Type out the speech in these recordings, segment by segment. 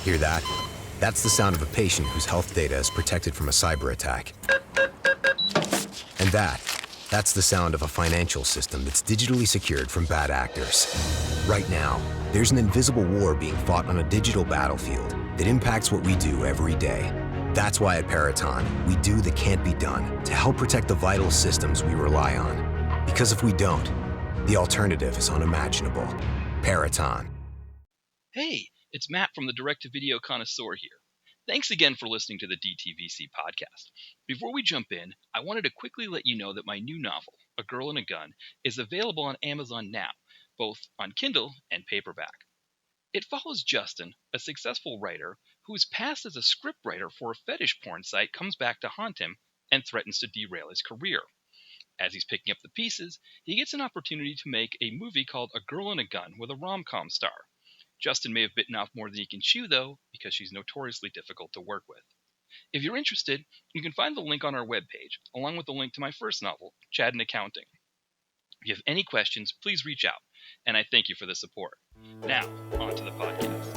Hear that? That's the sound of a patient whose health data is protected from a cyber attack. And that's the sound of a financial system that's digitally secured from bad actors. Right now, there's an invisible war being fought on a digital battlefield that impacts what we do every day. That's why at Peraton, we do the can't be done to help protect the vital systems we rely on. Because if we don't, the alternative is unimaginable. Peraton. Hey, it's Matt from the Direct-to-Video Connoisseur here. Thanks again for listening to the DTVC podcast. Before we jump in, I wanted to quickly let you know that my new novel, A Girl and a Gun, is available on Amazon now, both on Kindle and paperback. It follows Justin, a successful writer whose past as a scriptwriter for a fetish porn site comes back to haunt him and threatens to derail his career. As he's picking up the pieces, he gets an opportunity to make a movie called A Girl and a Gun with a rom-com star. Justin may have bitten off more than he can chew, though, because she's notoriously difficult to work with. If you're interested, you can find the link on our webpage, along with the link to my first novel, Chad in Accounting. If you have any questions, please reach out, and I thank you for the support. Now, on to the podcast.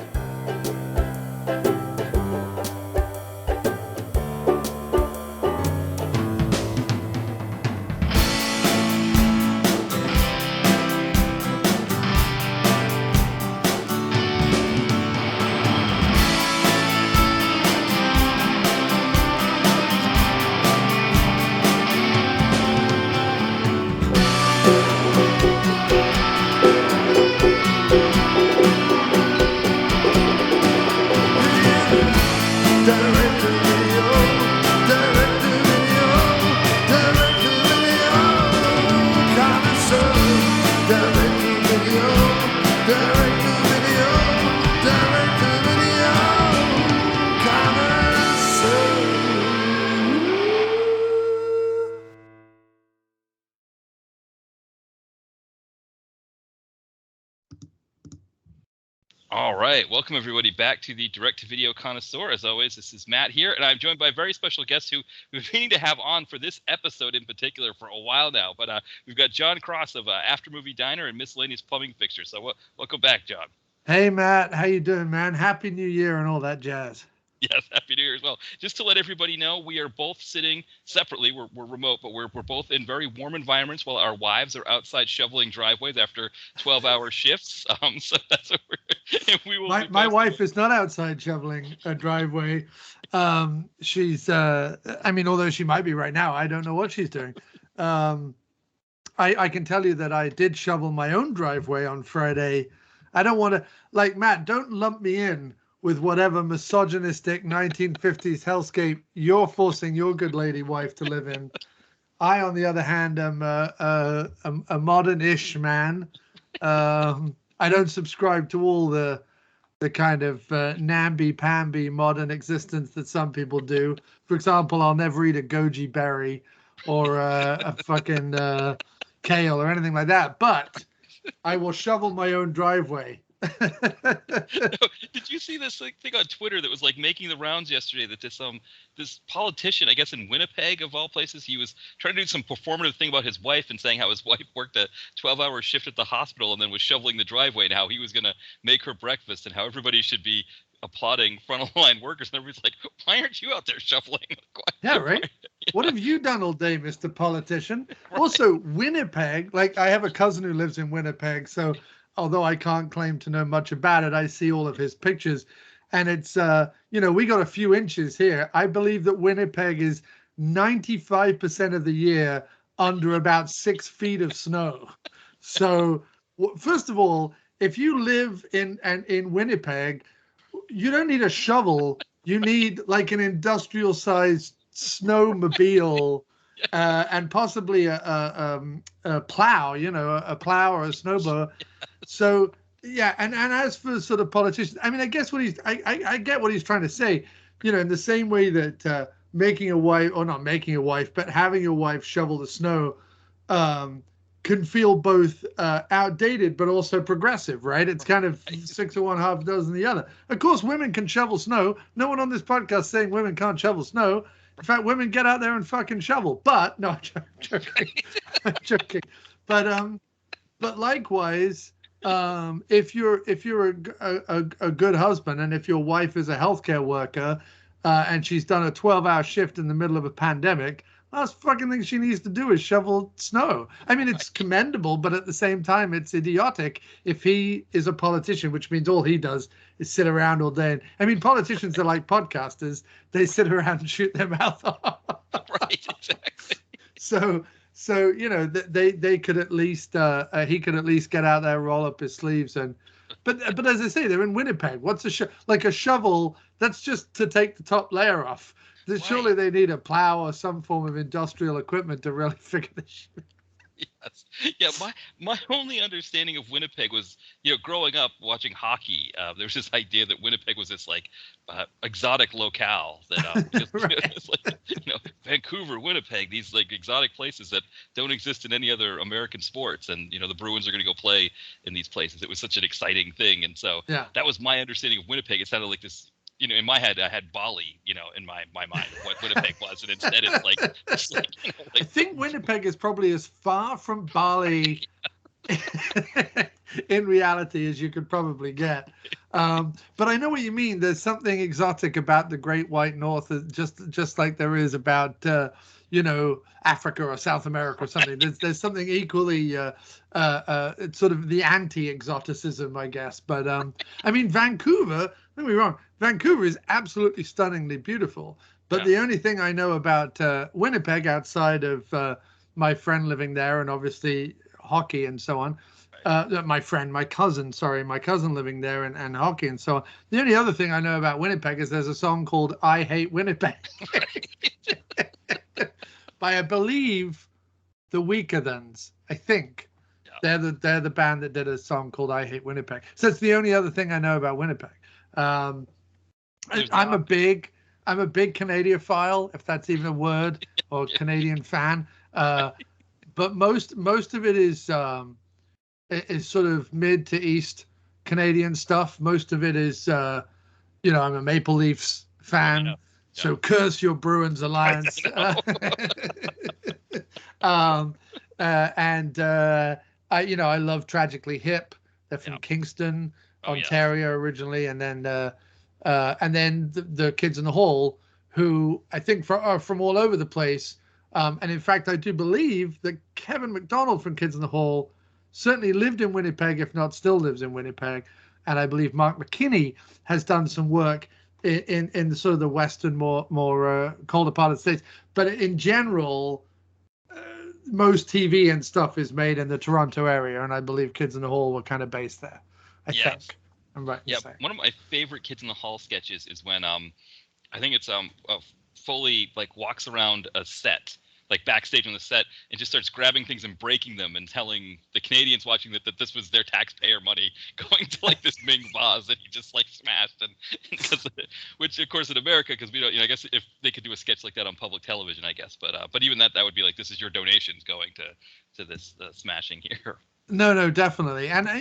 All right, welcome everybody back to the Direct-to-Video Connoisseur. As always, this is Matt here, and I'm joined by a very special guest who we've been meaning to have on for this episode in particular for a while now. But we've got John Cross of After Movie Diner and Miscellaneous Plumbing Fixtures. So welcome back, John. Hey, Matt. How you doing, man? Happy New Year and all that jazz. Yes, Happy New Year as well. Just to let everybody know, we are both sitting separately. We're remote, but we're both in very warm environments while our wives are outside shoveling driveways after 12-hour shifts. So that's what we're. My wife is not outside shoveling a driveway. She's. Although she might be right now, I don't know what she's doing. I can tell you that I did shovel my own driveway on Friday. I don't want to, Matt, don't lump me in with whatever misogynistic 1950s hellscape you're forcing your good lady wife to live in. I, on the other hand, am a modern-ish man. I don't subscribe to all the kind of namby-pamby modern existence that some people do. For example, I'll never eat a goji berry or a fucking kale or anything like that. But I will shovel my own driveway. Did you see this thing on Twitter that was making the rounds yesterday that this politician, I guess in Winnipeg of all places, he was trying to do some performative thing about his wife and saying how his wife worked a 12-hour shift at the hospital and then was shoveling the driveway and how he was going to make her breakfast and how everybody should be applauding frontline workers. And everybody's like, why aren't you out there shoveling? Yeah, right. Yeah. What have you done all day, Mr. Politician? Right. Also, Winnipeg, I have a cousin who lives in Winnipeg, so although I can't claim to know much about it, I see all of his pictures. And it's, we got a few inches here. I believe that Winnipeg is 95% of the year under about 6 feet of snow. So, first of all, if you live in Winnipeg, you don't need a shovel. You need an industrial-sized snowmobile and possibly a plow, a plow or a snowblower. So, yeah, and as for sort of politicians, I guess I get what he's trying to say, in the same way that making a wife, or not making a wife, but having your wife shovel the snow can feel both outdated but also progressive, right? It's kind of 6 of one, half a dozen the other. Of course, women can shovel snow. No one on this podcast saying women can't shovel snow. In fact, women get out there and fucking shovel. But, no, I'm joking. I'm joking. But likewise, If you're a good husband, and if your wife is a healthcare worker, and she's done a 12-hour shift in the middle of a pandemic, last fucking thing she needs to do is shovel snow. I mean, it's commendable, but at the same time, it's idiotic if he is a politician, which means all he does is sit around all day. I mean, politicians are like podcasters. They sit around and shoot their mouth off. Right, exactly. So they could at least he could at least get out there, roll up his sleeves, but as I say, they're in Winnipeg. What's like a shovel? That's just to take the top layer off. Right. Surely they need a plow or some form of industrial equipment to really figure this shit. Yes. Yeah, my only understanding of Winnipeg was, growing up watching hockey, there was this idea that Winnipeg was this like exotic locale that it's like, Vancouver, Winnipeg, these like exotic places that don't exist in any other American sports, and the Bruins are going to go play in these places. It was such an exciting thing, and so that was my understanding of Winnipeg. It sounded like this. In my head, I had Bali, in my mind of what Winnipeg was, and instead it's like I think Winnipeg is probably as far from Bali in reality as you could probably get. But I know what you mean. There's something exotic about the Great White North, just like there is about Africa or South America or something. There's something equally it's sort of the anti-exoticism, I guess. But I mean, Vancouver, don't get me wrong, Vancouver is absolutely stunningly beautiful. But the only thing I know about Winnipeg, outside of my friend living there and obviously hockey and so on, my cousin living there and hockey and so on. The only other thing I know about Winnipeg is there's a song called "I Hate Winnipeg" by, I believe, the Weakerthans. I think they're the band that did a song called "I Hate Winnipeg." So it's the only other thing I know about Winnipeg. I'm a big Canadiophile, if that's even a word, or Canadian fan. But most of it is sort of mid to east Canadian stuff. Most of it is, I'm a Maple Leafs fan. So curse your Bruins alliance. I love Tragically Hip. They're from Kingston, Ontario originally, and then the Kids in the Hall, who I think are from all over the place. And in fact, I do believe that Kevin McDonald from Kids in the Hall certainly lived in Winnipeg, if not still lives in Winnipeg. And I believe Mark McKinney has done some work in the sort of the western, more colder part of the States. But in general, most TV and stuff is made in the Toronto area, and I believe Kids in the Hall were kind of based there. I think. I'm right. Yeah, one of my favorite Kids in the Hall sketches is when I think it's Foley like walks around a set, like backstage on the set, and just starts grabbing things and breaking them and telling the Canadians watching that this was their taxpayer money going to like this Ming vase that he just like smashed, and which of course in America, because we don't, I guess if they could do a sketch like that on public television, I guess, but even that would be like, this is your donations going to this smashing here. No, definitely. And I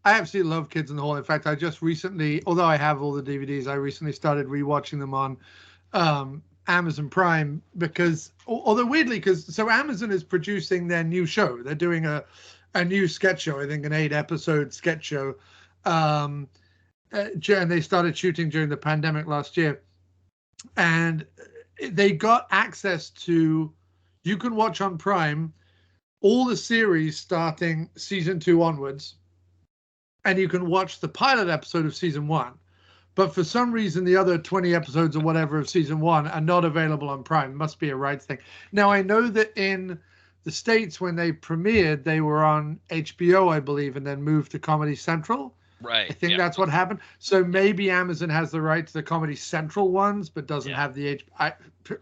absolutely love Kids in the Hall. In fact, I just recently, although I have all the DVDs, I recently started rewatching them on Amazon Prime, because, although weirdly, so Amazon is producing their new show. They're doing a new sketch show, I think an 8-episode sketch show. And they started shooting during the pandemic last year. And they got access to, you can watch on Prime all the series starting season 2 onwards, and you can watch the pilot episode of season 1. But for some reason, the other 20 episodes or whatever of season 1 are not available on Prime. It must be a rights thing. Now, I know that in the States, when they premiered, they were on HBO, I believe, and then moved to Comedy Central. Right. I think that's what happened. So maybe Amazon has the rights to the Comedy Central ones, but doesn't have the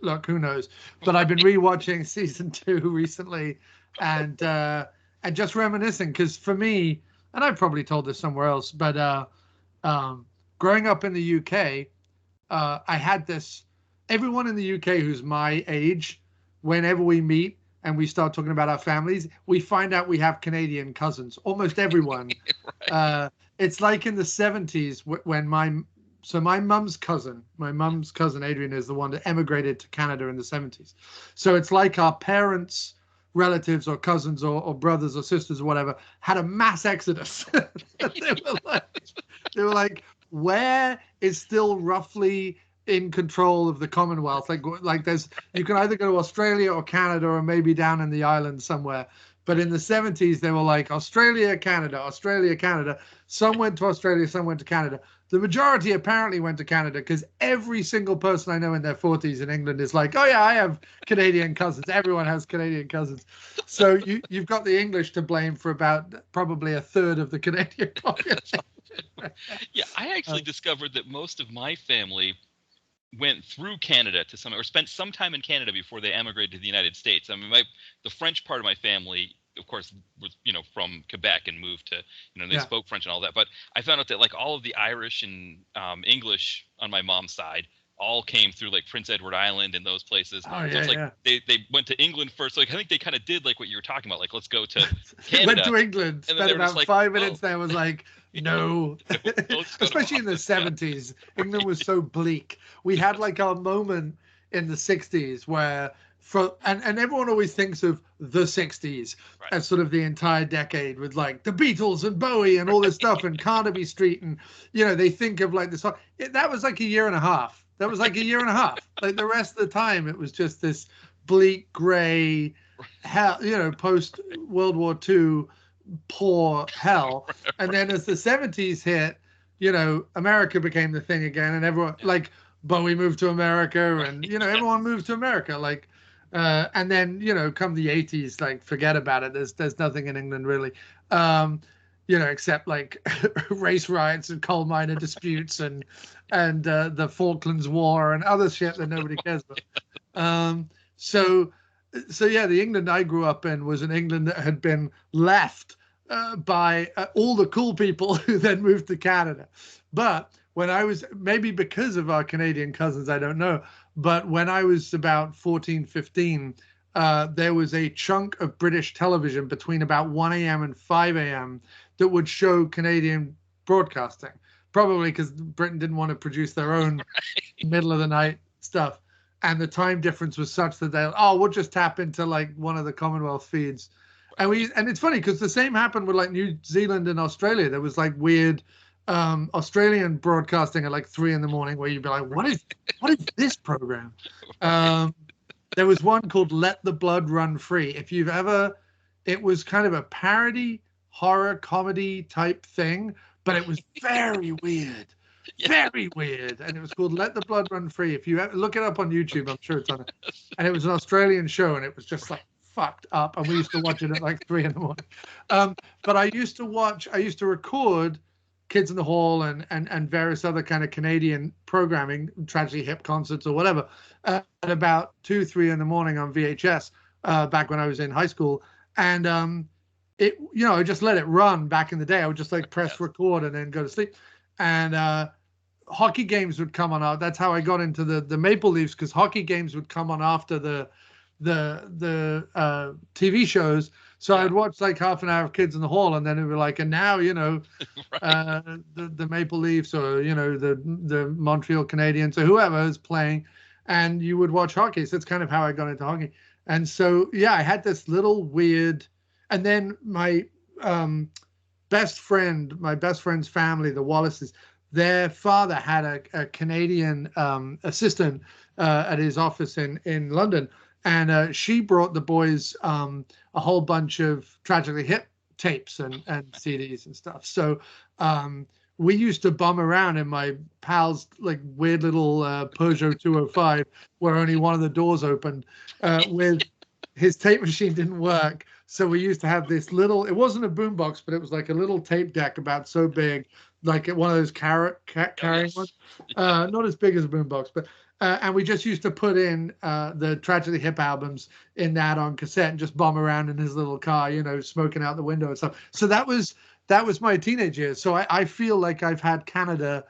look, who knows? But I've been rewatching season 2 recently, and just reminiscing, because for me, and I've probably told this somewhere else, but growing up in the UK, I had this, everyone in the UK who's my age, whenever we meet and we start talking about our families, we find out we have Canadian cousins, almost everyone. Right. It's like in the 70s when my mum's cousin Adrian is the one that emigrated to Canada in the 70s. So it's like our parents' relatives or cousins or brothers or sisters or whatever had a mass exodus. they were like, where is still roughly in control of the Commonwealth? Like you can either go to Australia or Canada or maybe down in the islands somewhere. But in the 70s, they were like Australia, Canada, Australia, Canada. Some went to Australia, some went to Canada. The majority apparently went to Canada because every single person I know in their 40s in England is like, oh yeah, I have Canadian cousins. Everyone has Canadian cousins. So you've got the English to blame for about probably a third of the Canadian population. Yeah, I actually discovered that most of my family went through Canada to some, or spent some time in Canada before they emigrated to the United States. I mean, the French part of my family, of course, was, from Quebec and moved to, they spoke French and all that. But I found out that like all of the Irish and English on my mom's side all came through like Prince Edward Island and those places. Oh, yeah, so it's like they went to England first. Like I think they kind of did like what you were talking about. Like, let's go to Canada. Went to England, spent about like, 5 minutes there, was like, no. Especially in the 70s. England was so bleak. We had like our moment in the 60s where and everyone always thinks of the 60s as sort of the entire decade with like the Beatles and Bowie and all this stuff and Carnaby Street, and they think of like this. That was like a year and a half. That was like a year and a half. Like the rest of the time, it was just this bleak, gray hell, post World War II poor hell. And then as the 70s hit, America became the thing again, and everyone like Bowie moved to America, and everyone moved to America. Like, and then come the 80s, like forget about it. There's nothing in England really. Except like race riots and coal miner disputes and the Falklands War and other shit that nobody cares about. So yeah, the England I grew up in was an England that had been left by all the cool people who then moved to Canada. But when I was, maybe because of our Canadian cousins, I don't know, but when I was about 14, 15, there was a chunk of British television between about 1 a.m. and 5 a.m. that would show Canadian broadcasting, probably because Britain didn't want to produce their own middle of the night stuff. And the time difference was such that we'll just tap into like one of the Commonwealth feeds. And it's funny because the same happened with like New Zealand and Australia. There was like weird Australian broadcasting at like 3 a.m. where you'd be like, what is this program? There was one called Let the Blood Run Free. It was kind of a parody horror comedy type thing, but it was very weird. Very weird. And it was called Let the Blood Run Free. If you look it up on YouTube, I'm sure it's on it. And it was an Australian show, and it was just like fucked up. And we used to watch it at like 3 a.m. But I used to record Kids in the Hall and various other kind of Canadian programming, Tragically Hip concerts or whatever, at about 2, 3 a.m. on VHS back when I was in high school. And I just let it run back in the day. I would just like press record and then go to sleep. And hockey games would come on. That's how I got into the Maple Leafs, because hockey games would come on after the TV shows. So I'd watch like half an hour of Kids in the Hall, and then it would be like, and now the Maple Leafs or the Montreal Canadiens or whoever is playing, and you would watch hockey. So that's kind of how I got into hockey. And so yeah, I had this little weird, and then my best friend's family, the Wallaces, their father had a Canadian assistant at his office in London. And she brought the boys a whole bunch of Tragically Hip tapes and CDs and stuff. So we used to bum around in my pal's like weird little Peugeot 205 where only one of the doors opened with his tape machine didn't work. So we used to have this little, it wasn't a boombox, but it was like a little tape deck about so big, like one of those carrying ones. Not as big as a boombox, but and we just used to put in the Tragically Hip albums in that on cassette and just bomb around in his little car, smoking out the window and stuff. So that was my teenage years. So I feel like I've had Canada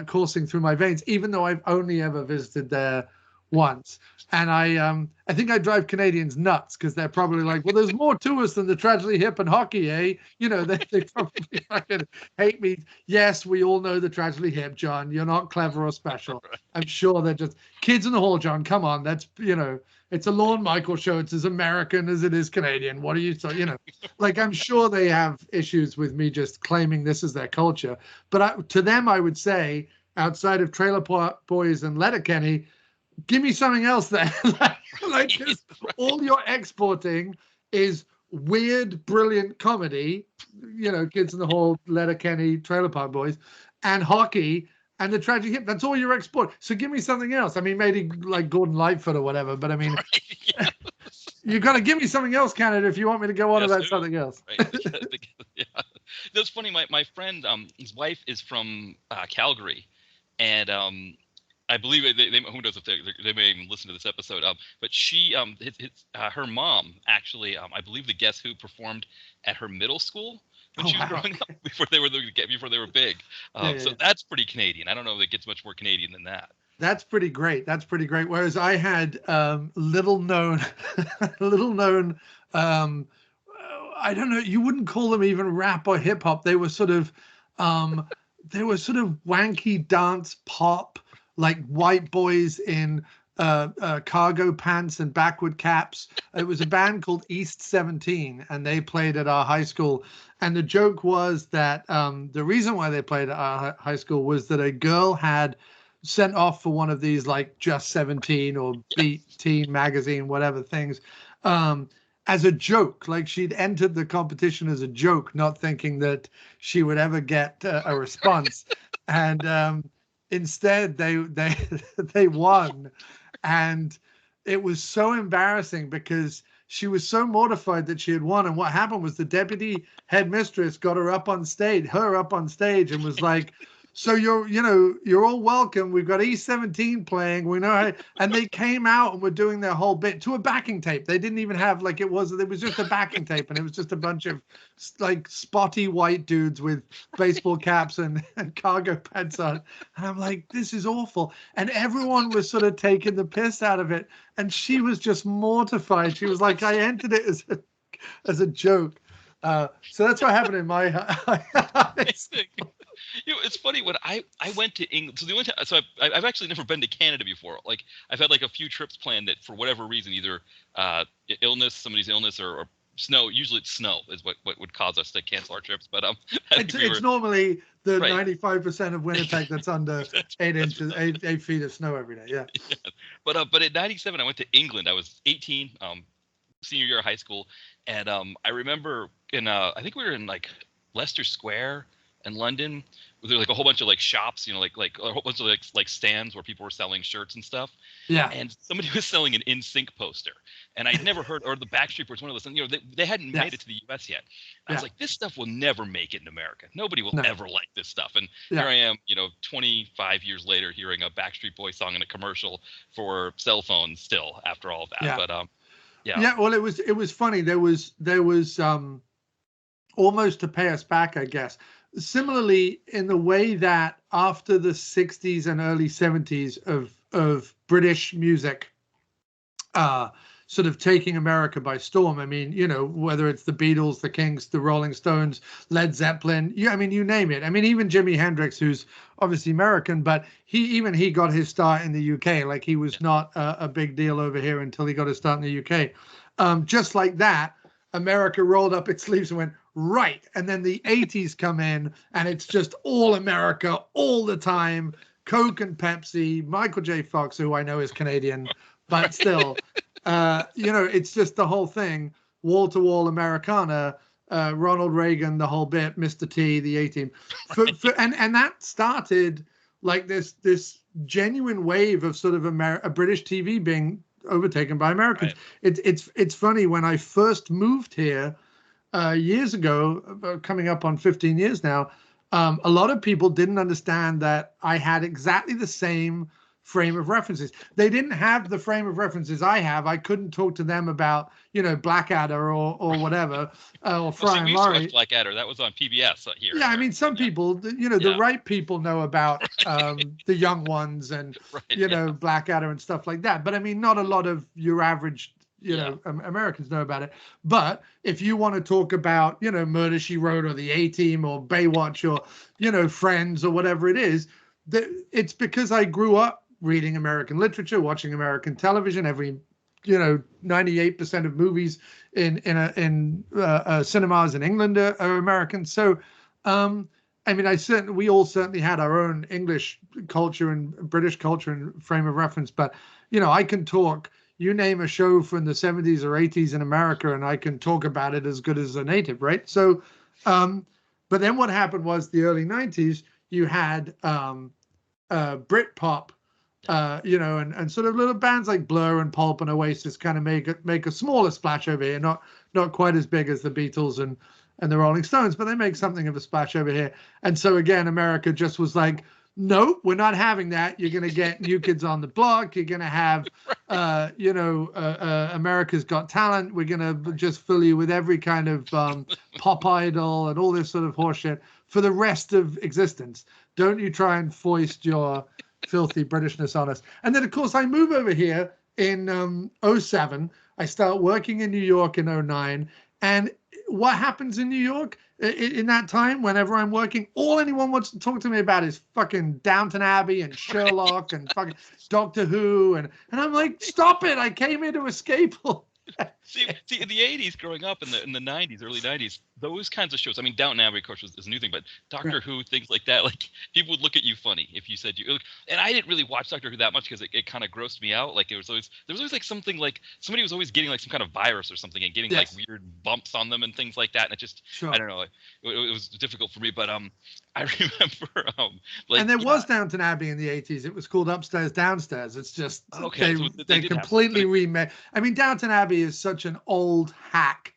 coursing through my veins, even though I've only ever visited there once. And I think I drive Canadians nuts because they're probably like, well, there's more to us than the Tragically Hip and hockey, eh? You know, they probably fucking hate me. Yes, we all know the Tragically Hip, John. You're not clever or special. I'm sure they're just kids in the hall, John. Come on, that's, you know, it's a Lorne Michael show. It's as American as it is Canadian. What are you, you know, like, I'm sure they have issues with me just claiming this is their culture. But to them, I would say, outside of Trailer Park Boys and Letterkenny, give me something else there. like all you're exporting is weird, brilliant comedy, you know, Kids in the Hall, Letterkenny, Trailer Park Boys, and hockey, and the Tragic Hip. That's all you're exporting. So give me something else. I mean, maybe like Gordon Lightfoot or whatever, but I mean, you got to give me something else, Canada, if you want me to go on about something else. Yeah. That's funny. My friend, his wife is from Calgary, and I believe who knows if they may even listen to this episode. But she, her mom actually, I believe the Guess Who performed at her middle school when she was growing up before they were big. So that's pretty Canadian. I don't know if it gets much more Canadian than that. That's pretty great. That's pretty great. Whereas I had little known, I don't know, you wouldn't call them even rap or hip hop. They were sort of wanky dance pop, like white boys in cargo pants and backward caps. It was a band called East 17, and they played at our high school. And the joke was that the reason why they played at our high school was that a girl had sent off for one of these like Just 17 or Beat Teen magazine, whatever things, as a joke. Like, she'd entered the competition as a joke, not thinking that she would ever get a response. And instead they won. And it was so embarrassing because she was so mortified that she had won. And what happened was the deputy headmistress got her up on stage, and was like, so you're all welcome. We've got E17 playing. We know how, and they came out and were doing their whole bit to a backing tape. They didn't even have it was just a backing tape, and it was just a bunch of like spotty white dudes with baseball caps and cargo pants on. And I'm like, this is awful. And everyone was sort of taking the piss out of it. And she was just mortified. She was like, I entered it as a joke. So that's what happened in my high school. You know, it's funny when I went to England. So I've actually never been to Canada before. Like, I've had like a few trips planned that for whatever reason, either somebody's illness or snow. Usually it's snow is what would cause us to cancel our trips. But it's normally the 95% of Winnipeg that's under 8 feet of snow every day. Yeah. But at 97, I went to England. I was 18, senior year of high school, and I remember I think we were in like Leicester Square in London. There was like a whole bunch of like shops, like a whole bunch of like stands where people were selling shirts and stuff. Yeah. And somebody was selling an NSYNC poster, and I'd never heard, or the Backstreet Boys, one of those. And they hadn't made it to the U.S. yet. I was like, this stuff will never make it in America. Nobody will ever like this stuff. And here I am, 25 years later, hearing a Backstreet Boys song in a commercial for cell phones still after all of that. Yeah. But yeah. Well, it was funny. There was almost to pay us back, I guess. Similarly, in the way that after the 60s and early 70s of British music sort of taking America by storm, I mean, whether it's the Beatles, the Kinks, the Rolling Stones, Led Zeppelin, you name it. I mean, even Jimi Hendrix, who's obviously American, but he got his start in the UK. Like, he was not a big deal over here until he got his start in the UK. Just like that, America rolled up its sleeves and went, right. And then the 80s come in, and it's just all America all the time. Coke and Pepsi, Michael J. Fox, who I know is Canadian, but still, it's just the whole thing. Wall to wall Americana, Ronald Reagan, the whole bit, Mr. T, the A-Team. And that started like this genuine wave of sort of a British TV being overtaken by Americans. Right. It's funny, when I first moved here years ago, coming up on 15 years now, a lot of people didn't understand that I had exactly the same frame of references. They didn't have the frame of references I have. I couldn't talk to them about, Blackadder or whatever, or Fry and we used to Laurie. watch Blackadder. That was on PBS here. Yeah, I mean, some people, the right people know about the young ones and, right, Blackadder and stuff like that. But I mean, not a lot of your average, Americans know about it. But if you want to talk about, Murder, She Wrote or the A-Team or Baywatch or, Friends or whatever it is, it's because I grew up reading American literature, watching American television. Every 98% of movies in cinemas in England are American. So, I mean, we all certainly had our own English culture and British culture and frame of reference. But I can talk. You name a show from the 70s or 80s in America, and I can talk about it as good as a native, right? So, but then what happened was the early 90s. You had Britpop. And sort of little bands like Blur and Pulp and Oasis kind of make a smaller splash over here, not quite as big as the Beatles and the Rolling Stones, but they make something of a splash over here. And so again, America just was like, no, we're not having that. You're going to get New Kids on the Block. You're going to have, America's Got Talent. We're going to just fill you with every kind of pop idol and all this sort of horseshit for the rest of existence. Don't you try and foist your filthy Britishness on us. And then, of course, I move over here in 07. I start working in New York in 09. And what happens in New York in that time, whenever I'm working, all anyone wants to talk to me about is fucking Downton Abbey and Sherlock and fucking Doctor Who. And I'm like, stop it. I came here to escape all. See, in the 80s, growing up in the 90s, early 90s, those kinds of shows, I mean, Downton Abbey, of course, is a new thing, but Doctor Who, things like that, like, people would look at you funny if you said and I didn't really watch Doctor Who that much because it kind of grossed me out. Like, there was always like something like, somebody was always getting like some kind of virus or something and getting like weird bumps on them and things like that, and it just, I don't know, it was difficult for me, but I remember, and there was Downton Abbey in the 80s. It was called Upstairs, Downstairs. It's just, they completely remade. I mean, Downton Abbey is such an old hack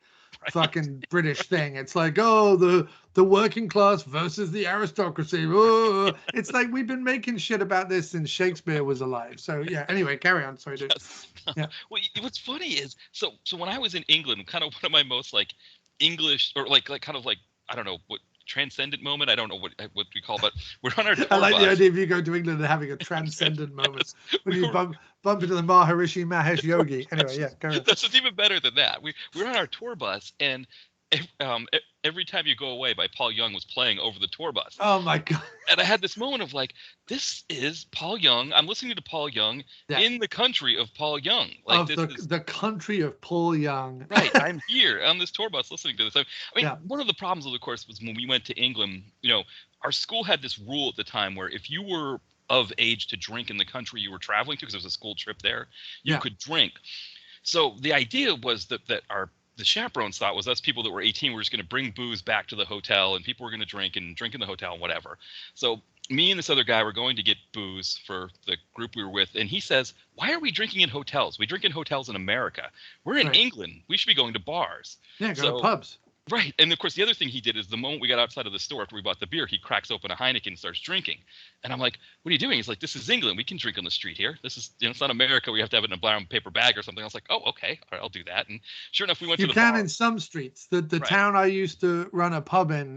fucking British thing. It's like, the working class versus the aristocracy. Oh, it's like we've been making shit about this since Shakespeare was alive. So yeah, anyway, carry on. Sorry, dude. Yeah. Well, what's funny is, so when I was in England, kind of one of my most like English or like kind of like, I don't know what transcendent moment. I don't know what we call, but we're on our tour I like bus. the idea of you going to England and having a transcendent moment when you bump into the Maharishi Mahesh Yogi. Anyway, yeah, go ahead. That's even better than that. We're on our tour bus, and Every Time You Go Away by Paul Young was playing over the tour bus. Oh my God. And I had this moment of like, this is Paul Young. I'm listening to Paul Young in the country of Paul Young. Like, the country of Paul Young. Right. I'm here on this tour bus listening to this. I mean, one of the problems, of course, was when we went to England, our school had this rule at the time where if you were of age to drink in the country you were traveling to, because there was a school trip there, you could drink. So the idea was that the chaperones thought was us people that were 18 were just going to bring booze back to the hotel, and people were going to drink in the hotel and whatever. So me and this other guy were going to get booze for the group we were with, and he says, why are we drinking in hotels? We drink in hotels in America. We're in England. We should be going to bars. Yeah, go to pubs. Right. And of course, the other thing he did is the moment we got outside of the store after we bought the beer, he cracks open a Heineken and starts drinking. And I'm like, what are you doing? He's like, this is England. We can drink on the street here. This is, it's not America. We have to have it in a brown paper bag or something. I was like, oh, okay. All right, I'll do that. And sure enough, we went to the bar. You can in some streets. The town I used to run a pub in,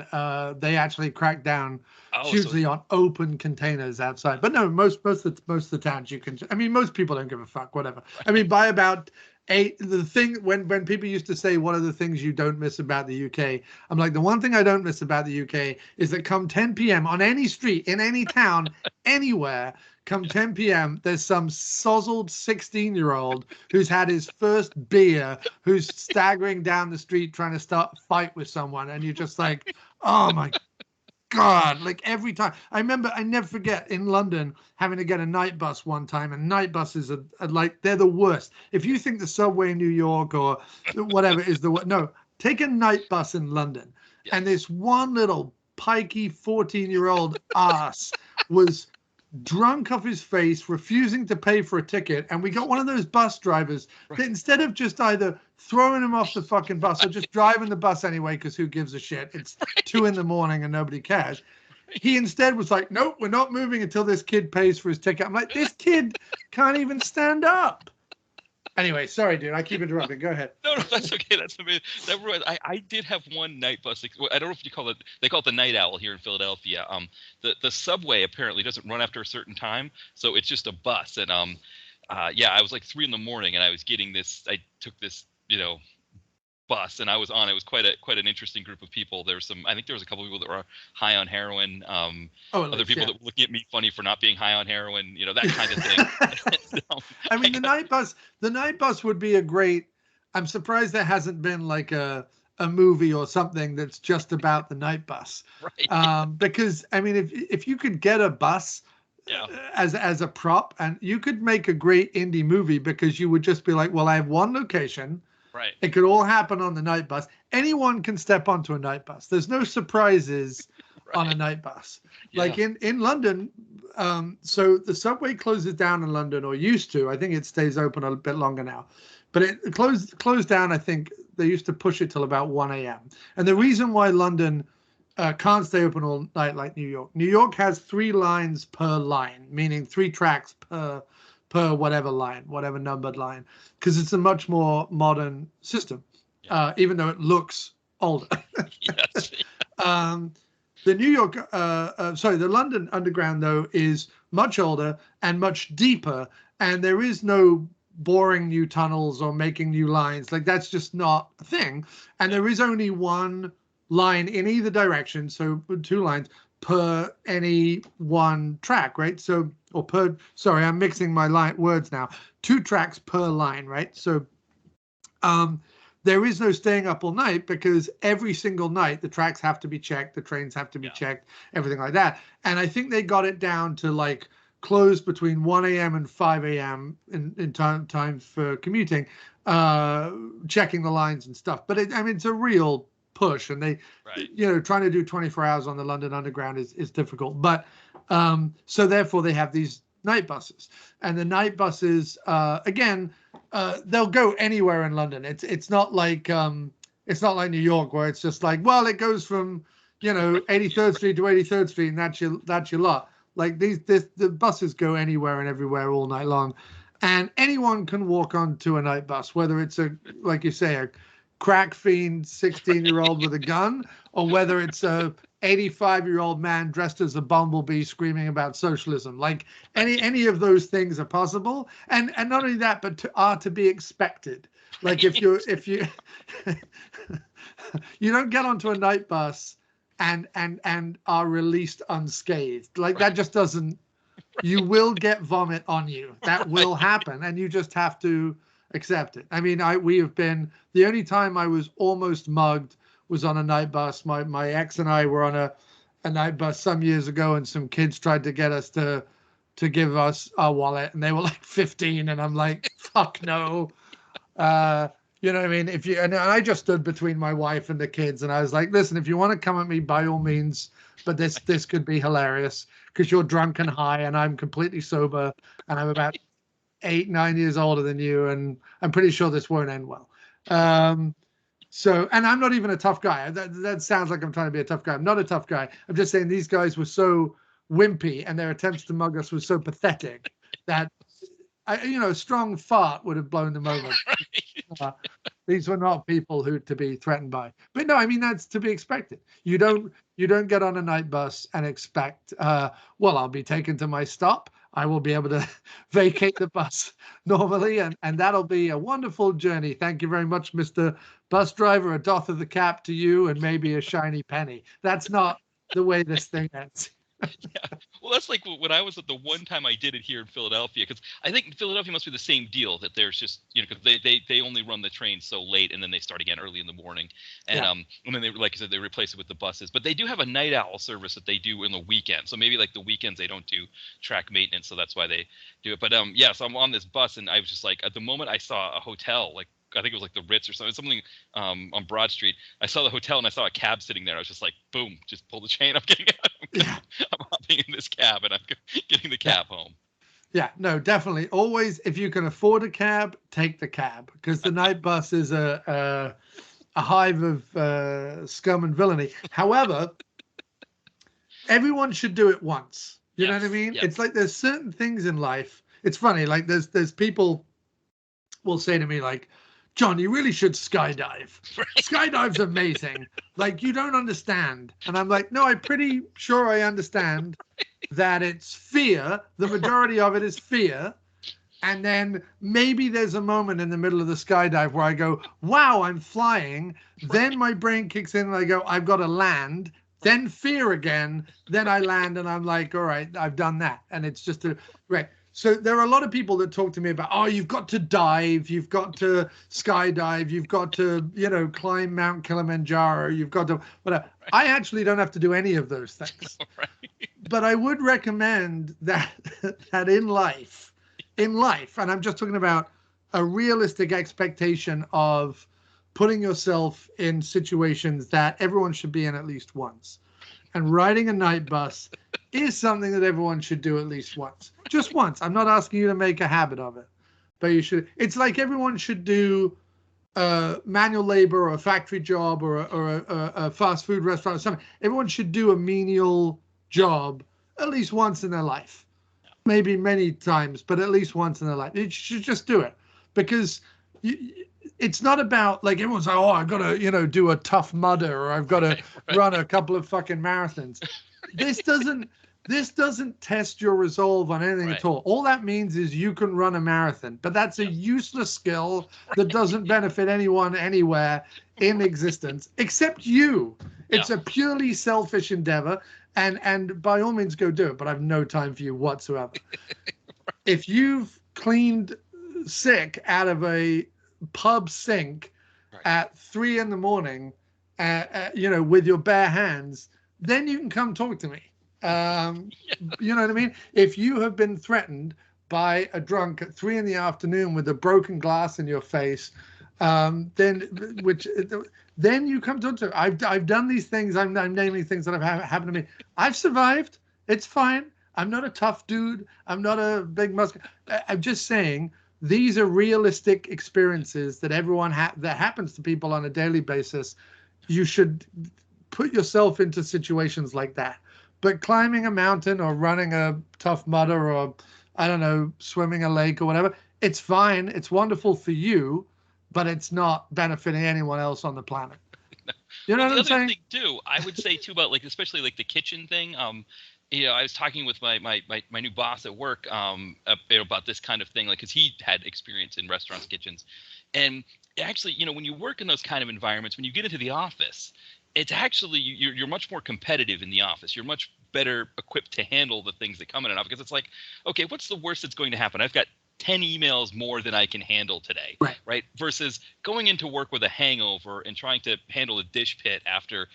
they actually cracked down hugely on open containers outside. But no, most of the towns you can. I mean, most people don't give a fuck. Whatever. I mean, by about the thing when people used to say what are the things you don't miss about the UK, I'm like, the one thing I don't miss about the UK is that come 10 p.m. on any street in any town anywhere, come 10 p.m. there's some sozzled 16-year-old who's had his first beer, who's staggering down the street trying to start a fight with someone, and you're just like, oh my God, like every time. I remember, I never forget in London having to get a night bus one time, and night buses are like, they're the worst. If you think the subway in New York or whatever is no, take a night bus in London. Yeah. And this one little pikey 14-year-old ass was drunk off his face, refusing to pay for a ticket. And we got one of those bus drivers that instead of just either throwing him off the fucking bus or just driving the bus anyway, because who gives a shit? It's 2 a.m. and nobody cares. He instead was like, nope, we're not moving until this kid pays for his ticket. I'm like, this kid can't even stand up. Anyway, sorry, dude. I keep interrupting. Go ahead. No, that's okay. That's amazing. I did have one night bus. I don't know if you call it. They call it the night owl here in Philadelphia. The subway apparently doesn't run after a certain time, so it's just a bus. And yeah, I was like 3 a.m. and I was getting this. I took this, bus, and I was on. It was quite an interesting group of people. I think there was a couple of people that were high on heroin. Other people that were looking at me funny for not being high on heroin. That kind of thing. So, I mean, the night bus would be a great. I'm surprised there hasn't been like a movie or something that's just about the night bus. Right. Because I mean, if you could get a bus. Yeah. As a prop, and you could make a great indie movie, because you would just be like, well, I have one location. Right. It could all happen on the night bus. Anyone can step onto a night bus. There's no surprises on a night bus. Yeah. Like in London, so the subway closes down in London, or used to. I think it stays open a bit longer now. But it closed down, I think they used to push it till about 1 a.m. And the reason why London can't stay open all night like New York. New York has 3 lines per line, meaning 3 tracks per whatever line, whatever numbered line, because it's a much more modern system, even though it looks older. Yes. The London Underground, though, is much older and much deeper, and there is no boring new tunnels or making new lines. Like, that's just not a thing. And there is only one line in either direction, so 2 lines per any one track, right? So, sorry, I'm mixing my words now. 2 tracks per line, right? So there is no staying up all night, because every single night the tracks have to be checked, the trains have to be checked, everything like that. And I think they got it down to like close between 1 a.m. and 5 a.m. in time for commuting, checking the lines and stuff. But it's a real push, and they trying to do 24 hours on the London Underground is difficult, but so therefore they have these night buses, and the night buses again they'll go anywhere in London. It's not like New York, where it's just like, well, it goes from 83rd Street to 83rd Street, and that's your lot. Like the buses go anywhere and everywhere all night long, and anyone can walk onto a night bus, whether it's like you say, a crack fiend 16-year-old with a gun, or whether it's a 85-year-old man dressed as a bumblebee screaming about socialism. Like any of those things are possible, and not only that, but are to be expected. Like if you you don't get onto a night bus and are released unscathed, like that just doesn't. You will get vomit on you. That will happen, and you just have to accept it. I mean, we have been, the only time I was almost mugged was on a night bus. My ex and I were on a night bus some years ago, and some kids tried to get us to give us our wallet, and they were like 15, and I'm like, fuck no. You know what I mean? And I just stood between my wife and the kids, and I was like, listen, if you want to come at me, by all means, but this could be hilarious, because you're drunk and high, and I'm completely sober, and I'm about 8-9 years older than you, and I'm pretty sure this won't end well. So, and I'm not even a tough guy. That sounds like I'm trying to be a tough guy. I'm not a tough guy. I'm just saying these guys were so wimpy, and their attempts to mug us were so pathetic that a strong fart would have blown them over. These were not people to be threatened by. But no, I mean, that's to be expected. You don't get on a night bus and expect, I'll be taken to my stop. I will be able to vacate the bus normally, and that'll be a wonderful journey. Thank you very much, Mr. Bus Driver. A doff of the cap to you, and maybe a shiny penny. That's not the way this thing ends. Yeah. Well, that's like when I was at the one time I did it here in Philadelphia, because I think Philadelphia must be the same deal, that there's just, because they only run the trains so late, and then they start again early in the morning. And and then they, like I said, they replace it with the buses. But they do have a night owl service that they do in the weekend. So maybe like the weekends they don't do track maintenance, so that's why they do it. But so I'm on this bus, and I was just like, at the moment I saw a hotel, like I think it was like the Ritz or something on Broad Street. I saw the hotel, and I saw a cab sitting there. I was just like, boom, just pull the chain. I'm getting out. I'm hopping in this cab, and I'm getting the cab home. Yeah, no, definitely. Always, if you can afford a cab, take the cab, because the night bus is a hive of scum and villainy. However, everyone should do it once. You know Yes, what I mean? yes. It's like there's certain things in life. It's funny, like there's people will say to me like, John, you really should skydive. Right. Skydive's amazing. Like, you don't understand. And I'm like, no, I'm pretty sure I understand that it's fear. The majority of it is fear. And then maybe there's a moment in the middle of the skydive where I go, wow, I'm flying. Then my brain kicks in and I go, I've got to land. Then fear again. Then I land and I'm like, all right, I've done that. And it's just right. So there are a lot of people that talk to me about, oh, you've got to dive, you've got to skydive, you've got to, climb Mount Kilimanjaro, you've got to, whatever. Right. I actually don't have to do any of those things. Right. But I would recommend that in life, and I'm just talking about a realistic expectation of putting yourself in situations that everyone should be in at least once. And riding a night bus is something that everyone should do at least once. Just once. I'm not asking you to make a habit of it, but you should. It's like everyone should do manual labor or a factory job or a fast food restaurant or something. Everyone should do a menial job at least once in their life. Maybe many times, but at least once in their life. You should just do it, because it's not about like everyone's like, oh, I've got to, do a Tough Mudder, or I've got to run a couple of fucking marathons. This doesn't test your resolve on anything at all. All that means is you can run a marathon, but that's a useless skill that doesn't benefit anyone anywhere in existence except you. It's a purely selfish endeavor, and by all means go do it, but I have no time for you whatsoever. If you've cleaned sick out of a pub sink at 3 a.m, with your bare hands, then you can come talk to me. You know what I mean? If you have been threatened by a drunk at 3 p.m. with a broken glass in your face, then you come talk to me. I've done these things. I'm naming things that have happened to me. I've survived. It's fine. I'm not a tough dude. I'm not a big muscle. I'm just saying, these are realistic experiences that everyone that happens to people on a daily basis. You should put yourself into situations like that. But climbing a mountain or running a Tough Mudder or, I don't know, swimming a lake or whatever, it's fine. It's wonderful for you, but it's not benefiting anyone else on the planet. You know what I'm saying? The other thing too, I would say too about especially the kitchen thing. I was talking with my new boss at work about this kind of thing, because he had experience in restaurants, kitchens, and actually, when you work in those kind of environments, when you get into the office, it's actually you're much more competitive in the office. You're much better equipped to handle the things that come in and out, because it's like, okay, what's the worst that's going to happen? I've got 10 emails more than I can handle today, right? Versus going into work with a hangover and trying to handle a dish pit after,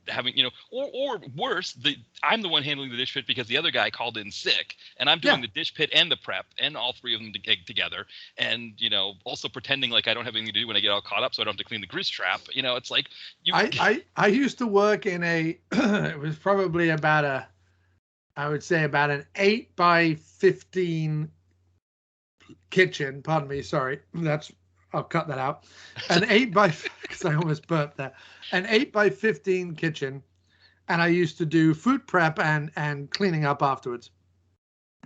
having, or worse, I'm the one handling the dish pit because the other guy called in sick, and I'm doing the dish pit and the prep and all three of them together, and also pretending like I don't have anything to do when I get all caught up, so I don't have to clean the grease trap. It's like I used to work in a it was probably about an 8 by 15 kitchen. Pardon me, sorry. I'll cut that out. An 8 by, because I almost burped there. An 8 by 15 kitchen, and I used to do food prep and cleaning up afterwards.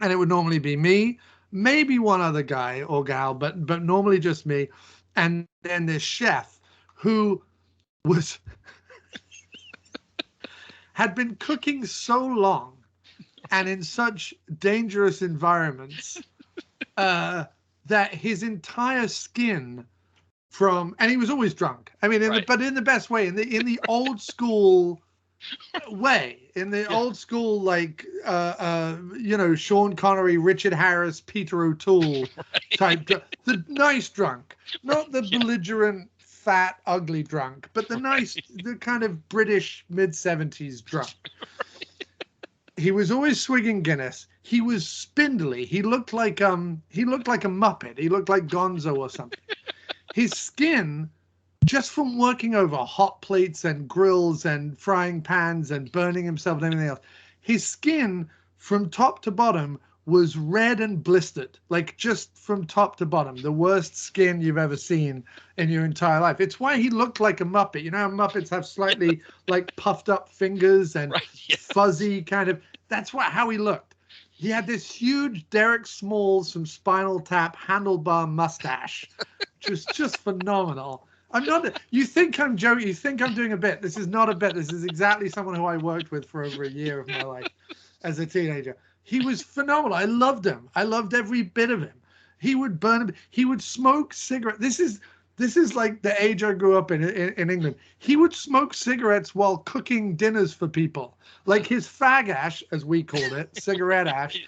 And it would normally be me, maybe one other guy or gal, but normally just me. And then this chef who was had been cooking so long and in such dangerous environments that his entire skin and he was always drunk. I mean, but in the best way, in the old school way, in the old school, Sean Connery, Richard Harris, Peter O'Toole type, the nice drunk, not the belligerent, fat, ugly drunk, but the kind of British mid-70s drunk. He was always swigging Guinness. He was spindly. He looked like a Muppet. He looked like Gonzo or something. His skin, just from working over hot plates and grills and frying pans and burning himself and everything else, his skin from top to bottom was red and blistered, like just from top to bottom, the worst skin you've ever seen in your entire life. It's why he looked like a Muppet. You know how Muppets have slightly like puffed up fingers and fuzzy kind of, that's how he looked. He had this huge Derek Smalls from Spinal Tap handlebar mustache, which was just phenomenal. I'm not, you think I'm joking, you think I'm doing a bit. This is not a bit. This is exactly someone who I worked with for over a year of my life as a teenager. He was phenomenal. I loved him. I loved every bit of him. He would burn, he would smoke cigarettes. This is like the age I grew up in England. He would smoke cigarettes while cooking dinners for people. Like his fag ash, as we called it, cigarette ash,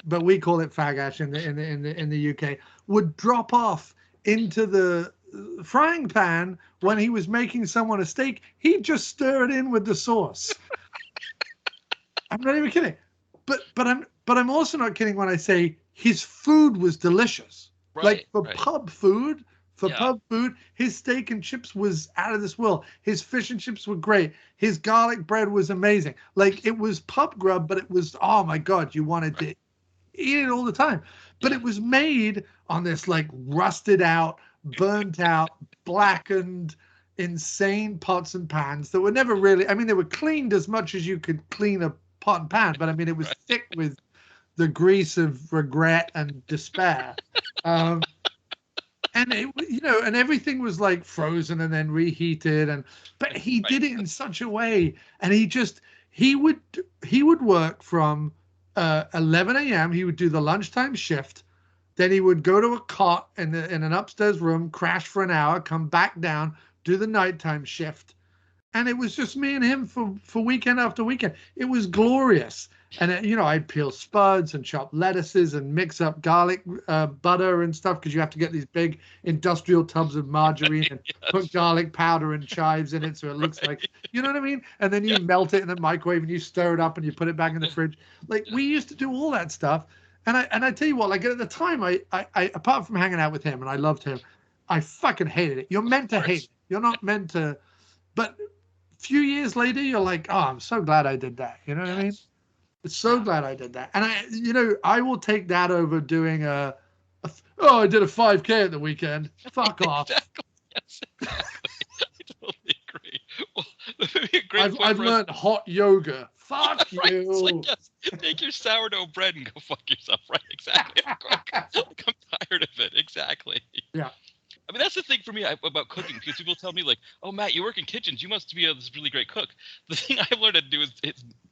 but we call it fag ash in the UK, would drop off into the frying pan when he was making someone a steak. He'd just stir it in with the sauce. I'm not even kidding. But I'm also not kidding when I say his food was delicious. Like for pub food. Pub food, his steak and chips was out of this world. His fish and chips were great. His garlic bread was amazing. Like it was pub grub, but it was, oh my God, you wanted to eat it all the time. But it was made on this like rusted out, burnt out, blackened, insane pots and pans that were never really, I mean, they were cleaned as much as you could clean a pot and pan, but I mean, it was thick with the grease of regret and despair. And it, and everything was like frozen and then reheated, but he did it in such a way, and he would work from 11 a.m. He would do the lunchtime shift, then he would go to a cot in an upstairs room, crash for an hour, come back down, do the nighttime shift, and it was just me and him for weekend after weekend. It was glorious. And, I'd peel spuds and chop lettuces and mix up garlic butter and stuff, because you have to get these big industrial tubs of margarine and put garlic powder and chives in it so it looks like, you know what I mean? And then you melt it in the microwave and you stir it up and you put it back in the fridge. Like, we used to do all that stuff. And I tell you what, like at the time, I apart from hanging out with him, and I loved him, I fucking hated it. You're meant to hate it. You're not meant to. But a few years later, you're like, oh, I'm so glad I did that. You know what I mean? So glad I did that. And I will take that over doing I did a 5K at the weekend. Fuck off. Exactly. Yes, exactly. I totally agree. Well, that would be a great I've learned hot yoga. Fuck right. you. It's like, yes, take your sourdough bread and go fuck yourself. Right. Exactly. I'm tired of it. Exactly. Yeah. I mean, that's the thing for me about cooking, because people tell me like, "Oh, Matt, you work in kitchens. You must be this really great cook." The thing I've learned to do is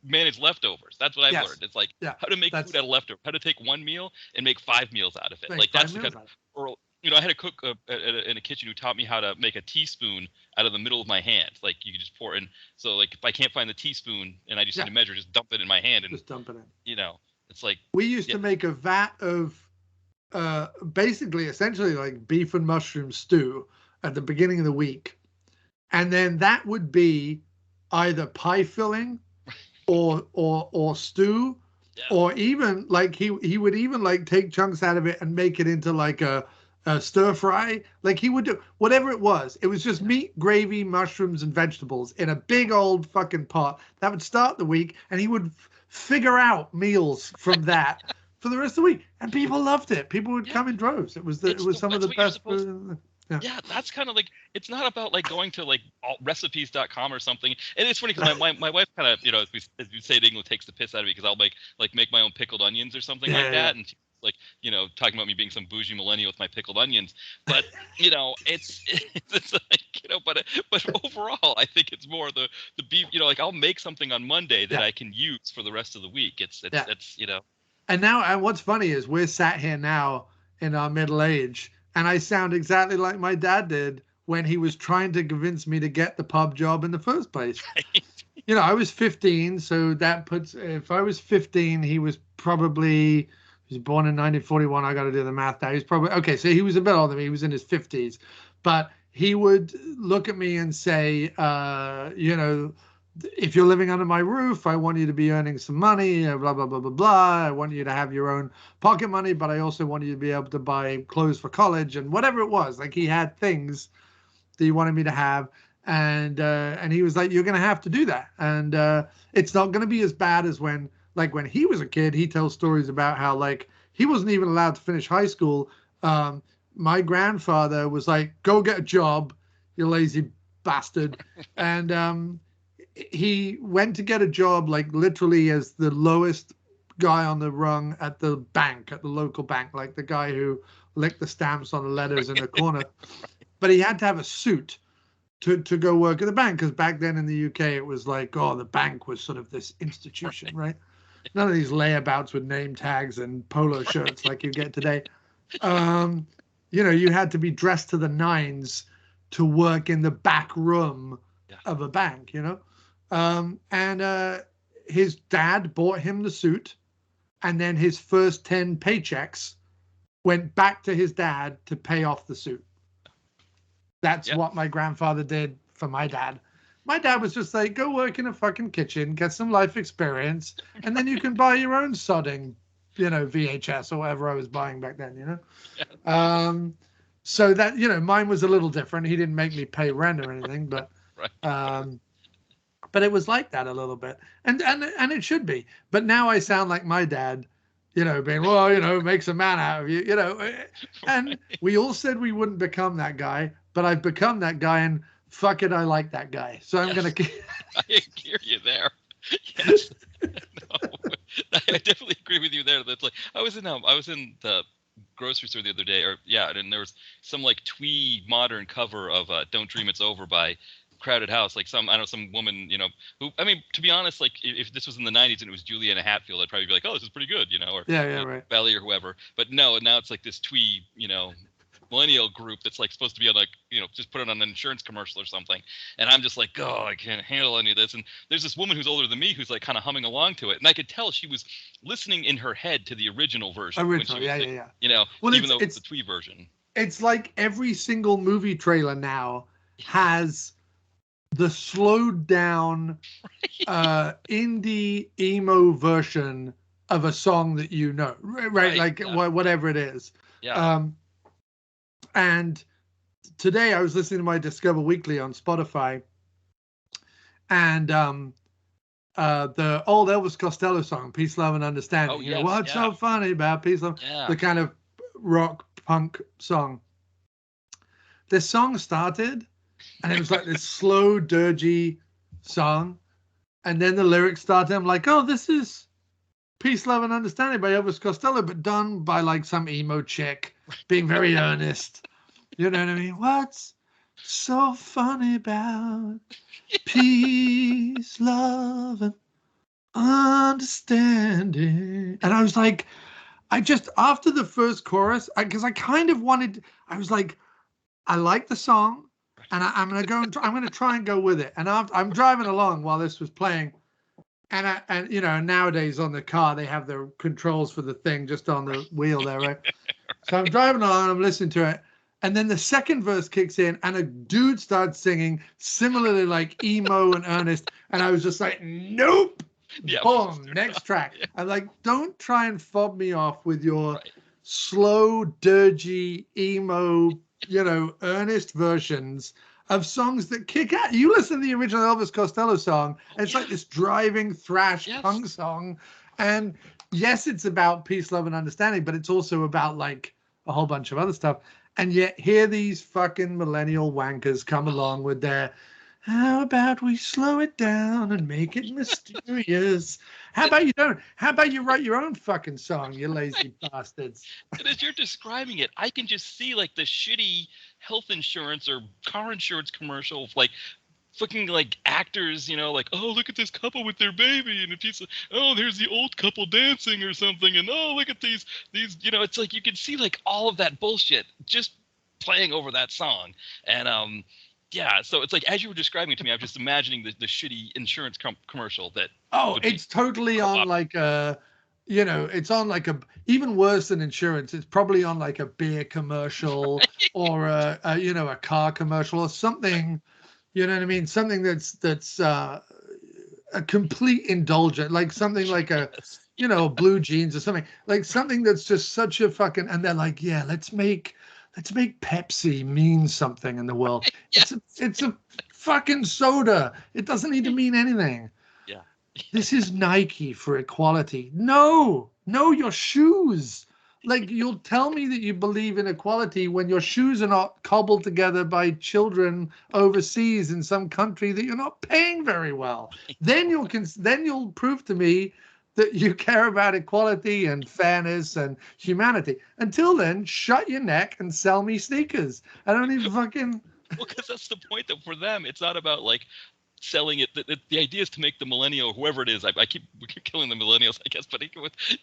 manage leftovers. That's what I've learned. It's like how to make food out of leftovers, how to take one meal and make 5 meals out of it. Like that's the kind of, or I had a cook in a kitchen who taught me how to make a teaspoon out of the middle of my hand. Like you could just pour in. So like if I can't find the teaspoon and I just need to measure, just dump it in my hand and just dump it in. It's like we used to make a vat of. Basically, essentially like beef and mushroom stew at the beginning of the week. And then that would be either pie filling or stew, or even like he would even like take chunks out of it and make it into like a stir fry. Like he would do whatever it was. It was just meat, gravy, mushrooms, and vegetables in a big old fucking pot. That would start the week, and he would figure out meals from that for the rest of the week, and people loved it. People would come in droves. It was some of the best. Yeah, that's kind of like, it's not about like going to like recipes.com or something. And it's funny because my wife kind of, as we say in England, takes the piss out of me because I'll make my own pickled onions or something like that, and she's like, talking about me being some bougie millennial with my pickled onions. But it's like, but overall, I think it's more the beef. Like I'll make something on Monday that I can use for the rest of the week. It's. And now, and what's funny is we're sat here now in our middle age, and I sound exactly like my dad did when he was trying to convince me to get the pub job in the first place. Right. I was 15, so that puts, if I was 15, he was born in 1941. I got to do the math now. He's probably, okay, so he was a bit older than me. He was in his 50s. But he would look at me and say, if you're living under my roof, I want you to be earning some money, blah, blah, blah, blah, blah. I want you to have your own pocket money, but I also want you to be able to buy clothes for college and whatever it was. Like he had things that he wanted me to have. And he was like, you're going to have to do that. And it's not going to be as bad as when like when he was a kid, he tells stories about how like he wasn't even allowed to finish high school. My grandfather was like, "Go get a job, you lazy bastard," and he went to get a job like literally as the lowest guy on the rung at the bank, at the local bank, like the guy who licked the stamps on the letters in the corner. But he had to have a suit to go work at the bank, because back then in the UK it was like, oh, the bank was sort of this institution, right? None of these layabouts with name tags and polo shirts like you get today. You had to be dressed to the nines to work in the back room of a bank, and his dad bought him the suit, and then his first 10 paychecks went back to his dad to pay off the suit. That's what my grandfather did for my dad. My dad was just like, go work in a fucking kitchen, get some life experience, and then you can buy your own sodding, VHS or whatever I was buying back then, So that, mine was a little different. He didn't make me pay rent or anything, but but it was like that a little bit. And it should be. But now I sound like my dad, being, well, it makes a man out of you, and we all said we wouldn't become that guy, but I've become that guy, and fuck it, I like that guy. So I'm going to... I hear you there. Yes. No, I definitely agree with you there. That's like, I was in the grocery store the other day, and there was some like twee modern cover of Don't Dream It's Over by Crowded House, like some woman, who, I mean, to be honest, like if this was in the 90s and it was Juliana Hatfield, I'd probably be like, oh, this is pretty good, or right, Belly or whoever. But no, now it's like this twee, millennial group that's like supposed to be on like, just put it on an insurance commercial or something, and I'm just like, oh, I can't handle any of this. And there's this woman who's older than me who's like kind of humming along to it, and I could tell she was listening in her head to the original version. Well, even though it's the twee version. It's like every single movie trailer now has the slowed down indie emo version of a song that right? Like whatever it is. Yeah. And today I was listening to my Discover Weekly on Spotify, and the old Elvis Costello song, "Peace, Love, and Understanding." Oh, yes, What's so funny about peace, love? Yeah. The kind of rock punk song. This song started, and it was like this slow, dirgy song, and then the lyrics started. I'm like, oh, this is "Peace, Love, and Understanding" by Elvis Costello, but done by like some emo chick being very earnest. You know what I mean? What's so funny about peace, love, and understanding? And I was like, after the first chorus, because I kind of wanted, I was like, I like the song, and I'm going to try and go with it. And I'm driving along while this was playing. And nowadays on the car, they have the controls for the thing just on the wheel there, right? So I'm driving along, and I'm listening to it. And then the second verse kicks in, and a dude starts singing similarly like emo and earnest. And I was just like, nope. Yeah, boom, next track. Yeah. I'm like, don't try and fob me off with your slow, dirgy, emo, earnest versions of songs that kick out. You listen to the original Elvis Costello song, and it's like this driving thrash punk song. And yes, it's about peace, love, and understanding, but it's also about like a whole bunch of other stuff. And yet here these fucking millennial wankers come along with their, how about we slow it down and make it mysterious? How about you don't? How about you write your own fucking song, you lazy bastards? And as you're describing it, I can just see like the shitty health insurance or car insurance commercial of like fucking like actors, like, oh, look at this couple with their baby, and it's, oh, there's the old couple dancing or something, and oh, look at these, it's like you can see like all of that bullshit just playing over that song. And so it's like, as you were describing it to me, I was just imagining the shitty insurance commercial that. Oh, it's totally on like a, it's on like a, even worse than insurance. It's probably on like a beer commercial or a car commercial or something. You know what I mean? Something that's a complete indulgent, like something like a, blue jeans or something, like something that's just such a fucking, and they're like, yeah, let's make Pepsi mean something in the world. Yes. It's a fucking soda. It doesn't need to mean anything. Yeah. This is Nike for equality. No, your shoes. Like, you'll tell me that you believe in equality when your shoes are not cobbled together by children overseas in some country that you're not paying very well. Then you'll prove to me that you care about equality and fairness and humanity. Until then, shut your neck and sell me sneakers. I don't even fucking. Well, because that's the point, that for them, it's not about like selling it. The idea is to make the millennial, whoever it is, we keep killing the millennials, I guess, but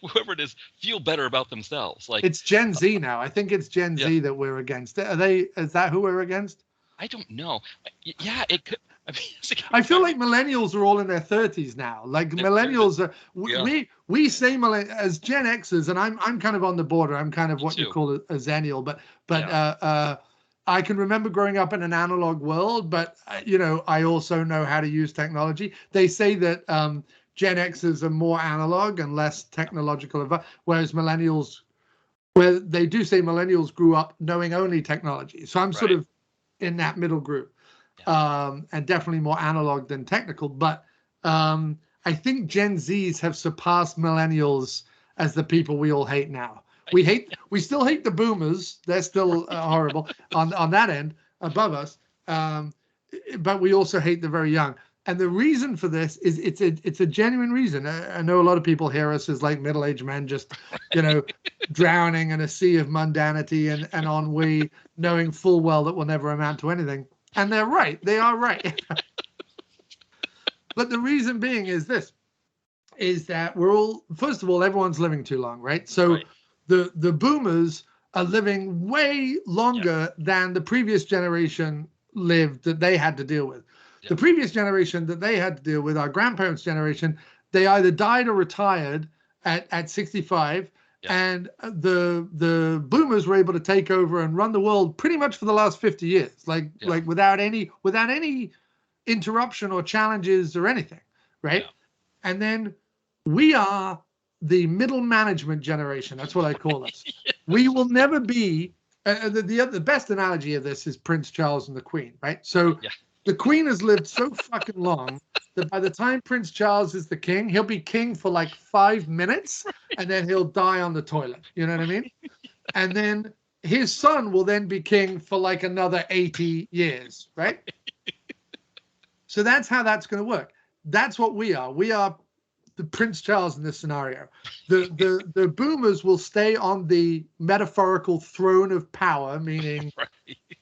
whoever it is, feel better about themselves. Like, it's Gen Z now. I think it's Gen Z that we're against. Is that who we're against? I don't know. Yeah, it could. I mean, I feel like millennials are all in their 30s now. Like, millennials are. We say as Gen Xers, and I'm kind of on the border. I'm kind of what you call a zennial, but I can remember growing up in an analog world, but I also know how to use technology. They say that Gen Xers are more analog and less technological, whereas millennials, where they do say millennials grew up knowing only technology. So I'm sort of in that middle group, and definitely more analog than technical. But I think Gen Zs have surpassed millennials as the people we all hate now. We still hate the boomers. They're still horrible on that end above us. But we also hate the very young. And the reason for this is it's a genuine reason. I know a lot of people hear us as like middle-aged men just, drowning in a sea of mundanity and ennui, knowing full well that we'll never amount to anything. And they're right. They are right. But the reason being is that we're all, first of all, everyone's living too long, right? So the boomers are living way longer than the previous generation lived that they had to deal with. The previous generation that they had to deal with, our grandparents' generation, they either died or retired at 65, and the boomers were able to take over and run the world pretty much for the last 50 years, like without any interruption or challenges or anything, right? And then we are the middle management generation. That's what I call us. We will never be. The best analogy of this is Prince Charles and the Queen, right? So the Queen has lived so fucking long that by the time Prince Charles is the king, he'll be king for like 5 minutes, and then he'll die on the toilet. You know what I mean? And then his son will then be king for like another 80 years, right? So that's how that's going to work. That's what we are. We are the Prince Charles in this scenario. The boomers will stay on the metaphorical throne of power, meaning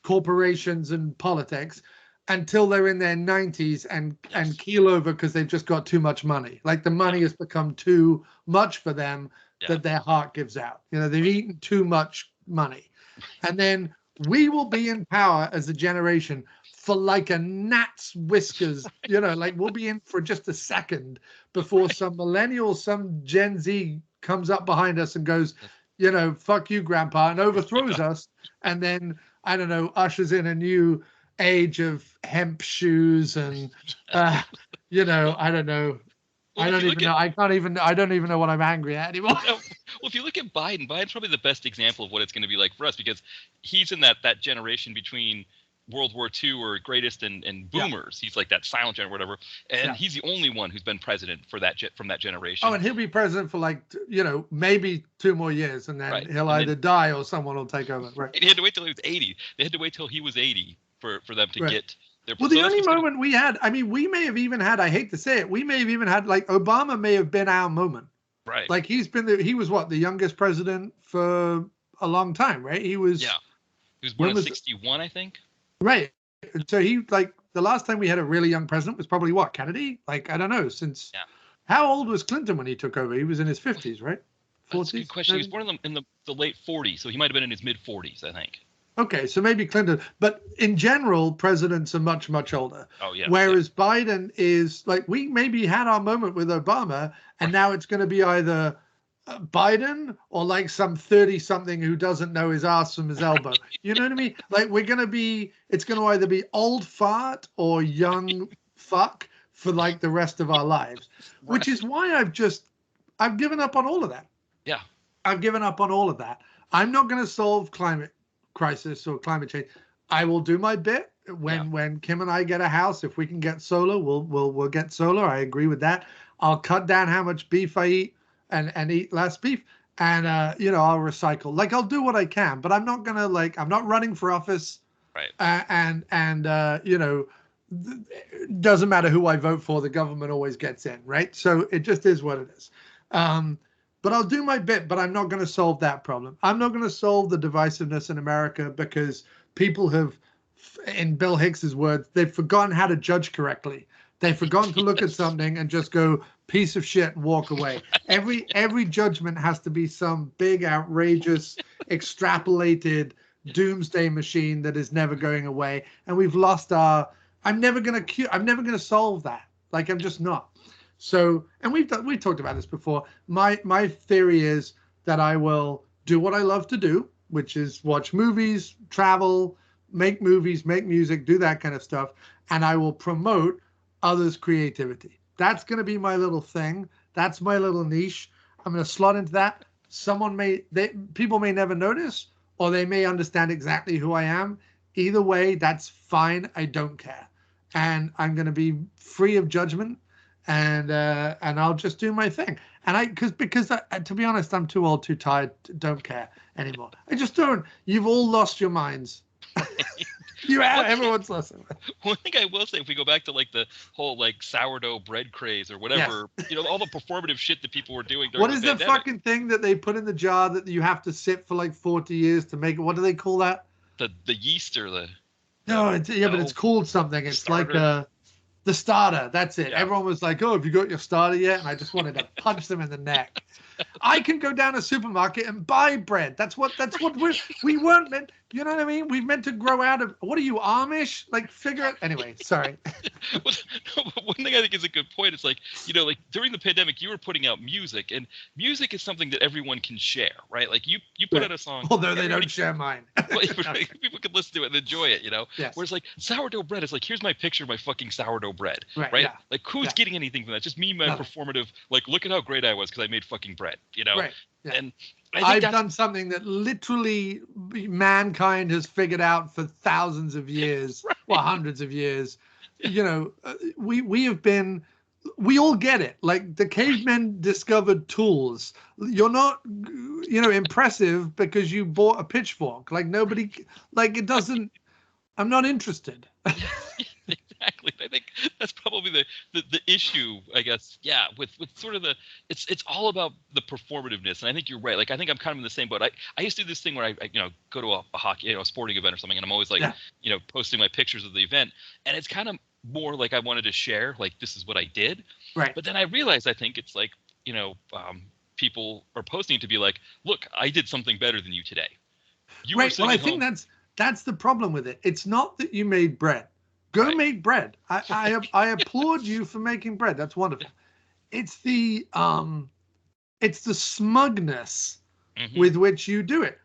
corporations and politics, until they're in their 90s and keel over because they've just got too much money. Like, the money has become too much for them that their heart gives out. They've eaten too much money. And then we will be in power as a generation for like a gnat's whiskers, like we'll be in for just a second before some millennial, some Gen Z comes up behind us and goes, fuck you, grandpa, and overthrows us. And then, I don't know, ushers in a new age of hemp shoes and, I don't know. Well, I don't even know. I don't even know what I'm angry at anymore. Well, if you look at Biden's probably the best example of what it's going to be like for us, because he's in that generation between World War II or greatest and boomers. He's like that silent generation, whatever. And he's the only one who's been president from that generation. Oh, and he'll be president for like, maybe 2 more years, and then he'll either die or someone will take over. Right. He had to wait till he was 80. They had to wait till he was 80 for them to get their. Well, the only moment we had, we may have even had, I hate to say it, we may have even had, like, Obama may have been our moment. Right. Like, he was what, the youngest president for a long time, right? He was. Yeah. He was born in 61, I think. Right. So he, like, the last time we had a really young president was probably what, Kennedy? Like, I don't know, since how old was Clinton when he took over? He was in his 50s, right? 40s? That's a good question. He was born in the late 40s, so he might have been in his mid 40s, I think. Okay, so maybe Clinton, but in general, presidents are much, much older. Oh, yeah. Whereas Biden is, like, we maybe had our moment with Obama, and now it's going to be either Biden or like some 30-something who doesn't know his ass from his elbow. You know what I mean? Like, it's going to either be old fart or young fuck for like the rest of our lives, which is why I've given up on all of that. Yeah. I've given up on all of that. I'm not going to solve climate crisis or climate change. I will do my bit when Kim and I get a house. If we can get solar, we'll get solar. I agree with that. I'll cut down how much beef I eat and eat less beef. And I'll recycle. Like I'll do what I can, but I'm not gonna I'm not running for office. Right. Doesn't matter who I vote for, the government always gets in, right? So it just is what it is. But I'll do my bit, but I'm not going to solve that problem. I'm not going to solve the divisiveness in America because people have, in Bill Hicks's words, they've forgotten how to judge correctly. They've forgotten to look at something and just go piece of shit and walk away. Every judgment has to be some big, outrageous, extrapolated doomsday machine that is never going away. And we've lost our. I'm never gonna solve that. Like I'm just not. So, and we've talked about this before. My theory is that I will do what I love to do, which is watch movies, travel, make movies, make music, do that kind of stuff, and I will promote others' creativity. That's going to be my little thing. That's my little niche. I'm going to slot into that. People may never notice, or they may understand exactly who I am. Either way, that's fine. I don't care, and I'm going to be free of judgment, and I'll just do my thing. And because to be honest, I'm too old, too tired, don't care anymore. I just don't. You've all lost your minds. Everyone's listening. One thing I will say, if we go back to like the whole like sourdough bread craze or whatever, all the performative shit that people were doing during what is the fucking thing that they put in the jar that you have to sit for like 40 years to make it? What do they call that? The yeast or the but it's called something. It's starter. Like the starter. That's it. Yeah. Everyone was like, "Oh, have you got your starter yet?" And I just wanted to punch them in the neck. I can go down a supermarket and buy bread. That's what we weren't meant. You know what I mean? We've meant to grow out of. What are you, Amish? Like figure it. Anyway, sorry. One thing I think is a good point is like like during the pandemic you were putting out music, and music is something that everyone can share, right? Like you put out a song. Although they don't share mine. People can listen to it and enjoy it, Yes. Whereas like sourdough bread is like, here's my picture of my fucking sourdough bread, right? Yeah. Like who's getting anything from that? Just me, my performative. Like look at how great I was because I made fucking bread, Right. Yeah. And I've done something that literally mankind has figured out for thousands of years, right. Well, hundreds of years. We all get it. Like the cavemen discovered tools. You're not, impressive because you bought a pitchfork. Like nobody, like it doesn't. I'm not interested. Exactly. I think that's probably the issue, I guess. Yeah, with sort of it's all about the performativeness, and I think you're right. Like I think I'm kind of in the same boat. I used to do this thing where I go to a hockey, a sporting event or something, and I'm always like, posting my pictures of the event, and it's kind of more like I wanted to share, like this is what I did. Right. But then I realized I think it's like people are posting to be like, look, I did something better than you today. Right. Well, I think that's the problem with it. It's not that you made bread. Go make bread. I applaud you for making bread. That's wonderful. It's the smugness with which you do it.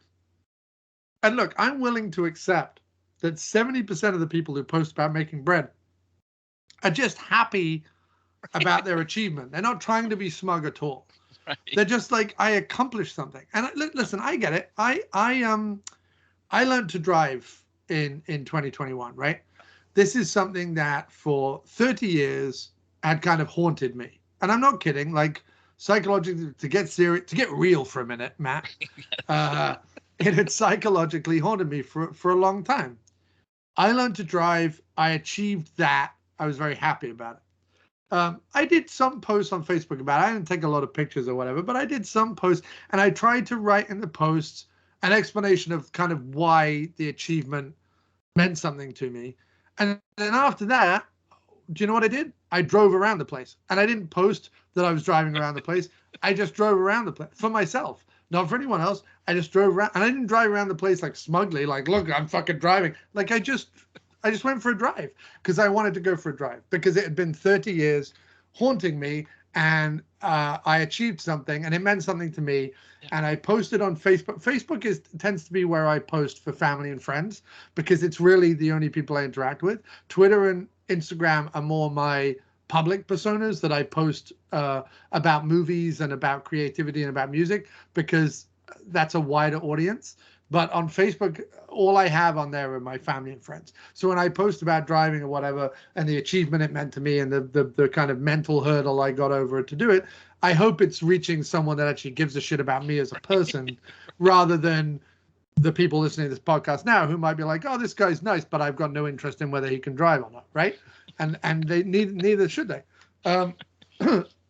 And look, I'm willing to accept that 70% of the people who post about making bread are just happy about their achievement. They're not trying to be smug at all. Right. They're just like, I accomplished something. And listen, I get it. I learned to drive in 2021, right? This is something that for 30 years had kind of haunted me. And I'm not kidding, like psychologically, to get real for a minute, Matt, it had psychologically haunted me for a long time. I learned to drive. I achieved that. I was very happy about it. I did some posts on Facebook about it. I didn't take a lot of pictures or whatever, but I did some posts, and I tried to write in the posts an explanation of kind of why the achievement meant something to me. And then after that, do you know what I did? I drove around the place. And I didn't post that I was driving around the place. I just drove around the place for myself, not for anyone else. I just drove around. And I didn't drive around the place like smugly, like, look, I'm fucking driving. Like I just went for a drive because I wanted to go for a drive because it had been 30 years haunting me. And I achieved something and it meant something to me. And I posted on Facebook. Facebook tends to be where I post for family and friends because it's really the only people I interact with. Twitter and Instagram are more my public personas that I post about movies and about creativity and about music because that's a wider audience. But on Facebook, all I have on there are my family and friends. So when I post about driving or whatever, and the achievement it meant to me, and the kind of mental hurdle I got over to do it, I hope it's reaching someone that actually gives a shit about me as a person, rather than the people listening to this podcast now who might be like, oh, this guy's nice, but I've got no interest in whether he can drive or not, right? And they neither should they.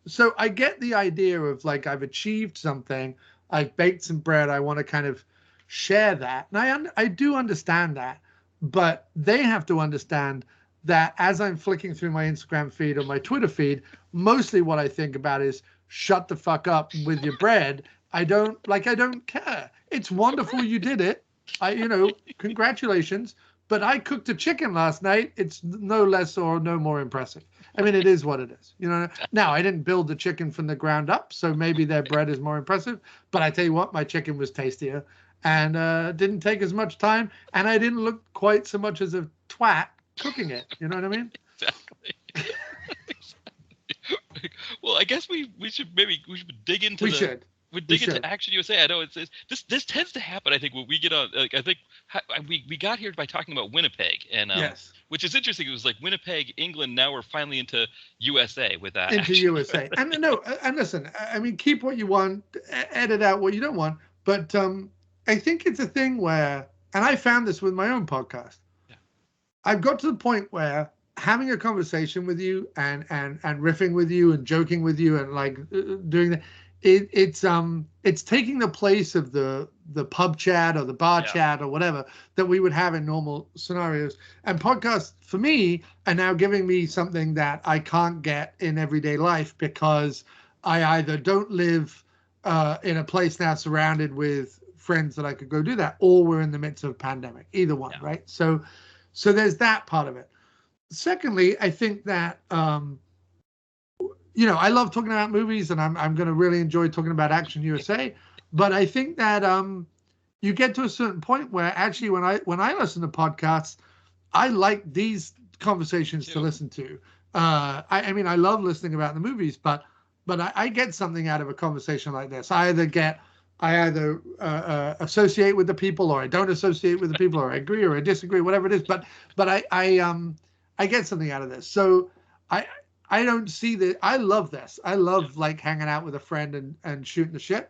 So I get the idea of like, I've achieved something, I've baked some bread, I want to kind of share that. And I do understand that, but they have to understand that as I'm flicking through my Instagram feed or my Twitter feed, mostly what I think about is shut the fuck up with your bread. I don't care. It's wonderful you did it. Congratulations. But I cooked a chicken last night. It's no less or no more impressive. I mean, it is what it is. Now I didn't build the chicken from the ground up, so maybe their bread is more impressive. But I tell you what, my chicken was tastier and didn't take as much time, and I didn't look quite so much as a twat cooking it. You know what I mean? Exactly. Well, I guess we should dig into into Action USA. I know this tends to happen. I think when we get on, like, I think we got here by talking about Winnipeg, and yes, which is interesting. It was like Winnipeg, England. Now we're finally into USA with that. Into USA, and listen. I mean, keep what you want, edit out what you don't want. But I think it's a thing where, and I found this with my own podcast. Yeah. I've got to the point where having a conversation with you and riffing with you and joking with you and like doing that. It's taking the place of the pub chat or the bar chat or whatever that we would have in normal scenarios. And podcasts for me are now giving me something that I can't get in everyday life, because I either don't live in a place now surrounded with friends that I could go do that, or we're in the midst of a pandemic. Either one, right? So there's that part of it. Secondly, I think that I love talking about movies, and I'm going to really enjoy talking about Action USA. But I think that you get to a certain point where actually when I listen to podcasts, I like these conversations to listen to. I mean, I love listening about the movies, but I get something out of a conversation like this. I either associate with the people, or I don't associate with the people, or I agree or I disagree, whatever it is. But I get something out of this. So I don't see that. I love this. I love like hanging out with a friend and shooting the shit.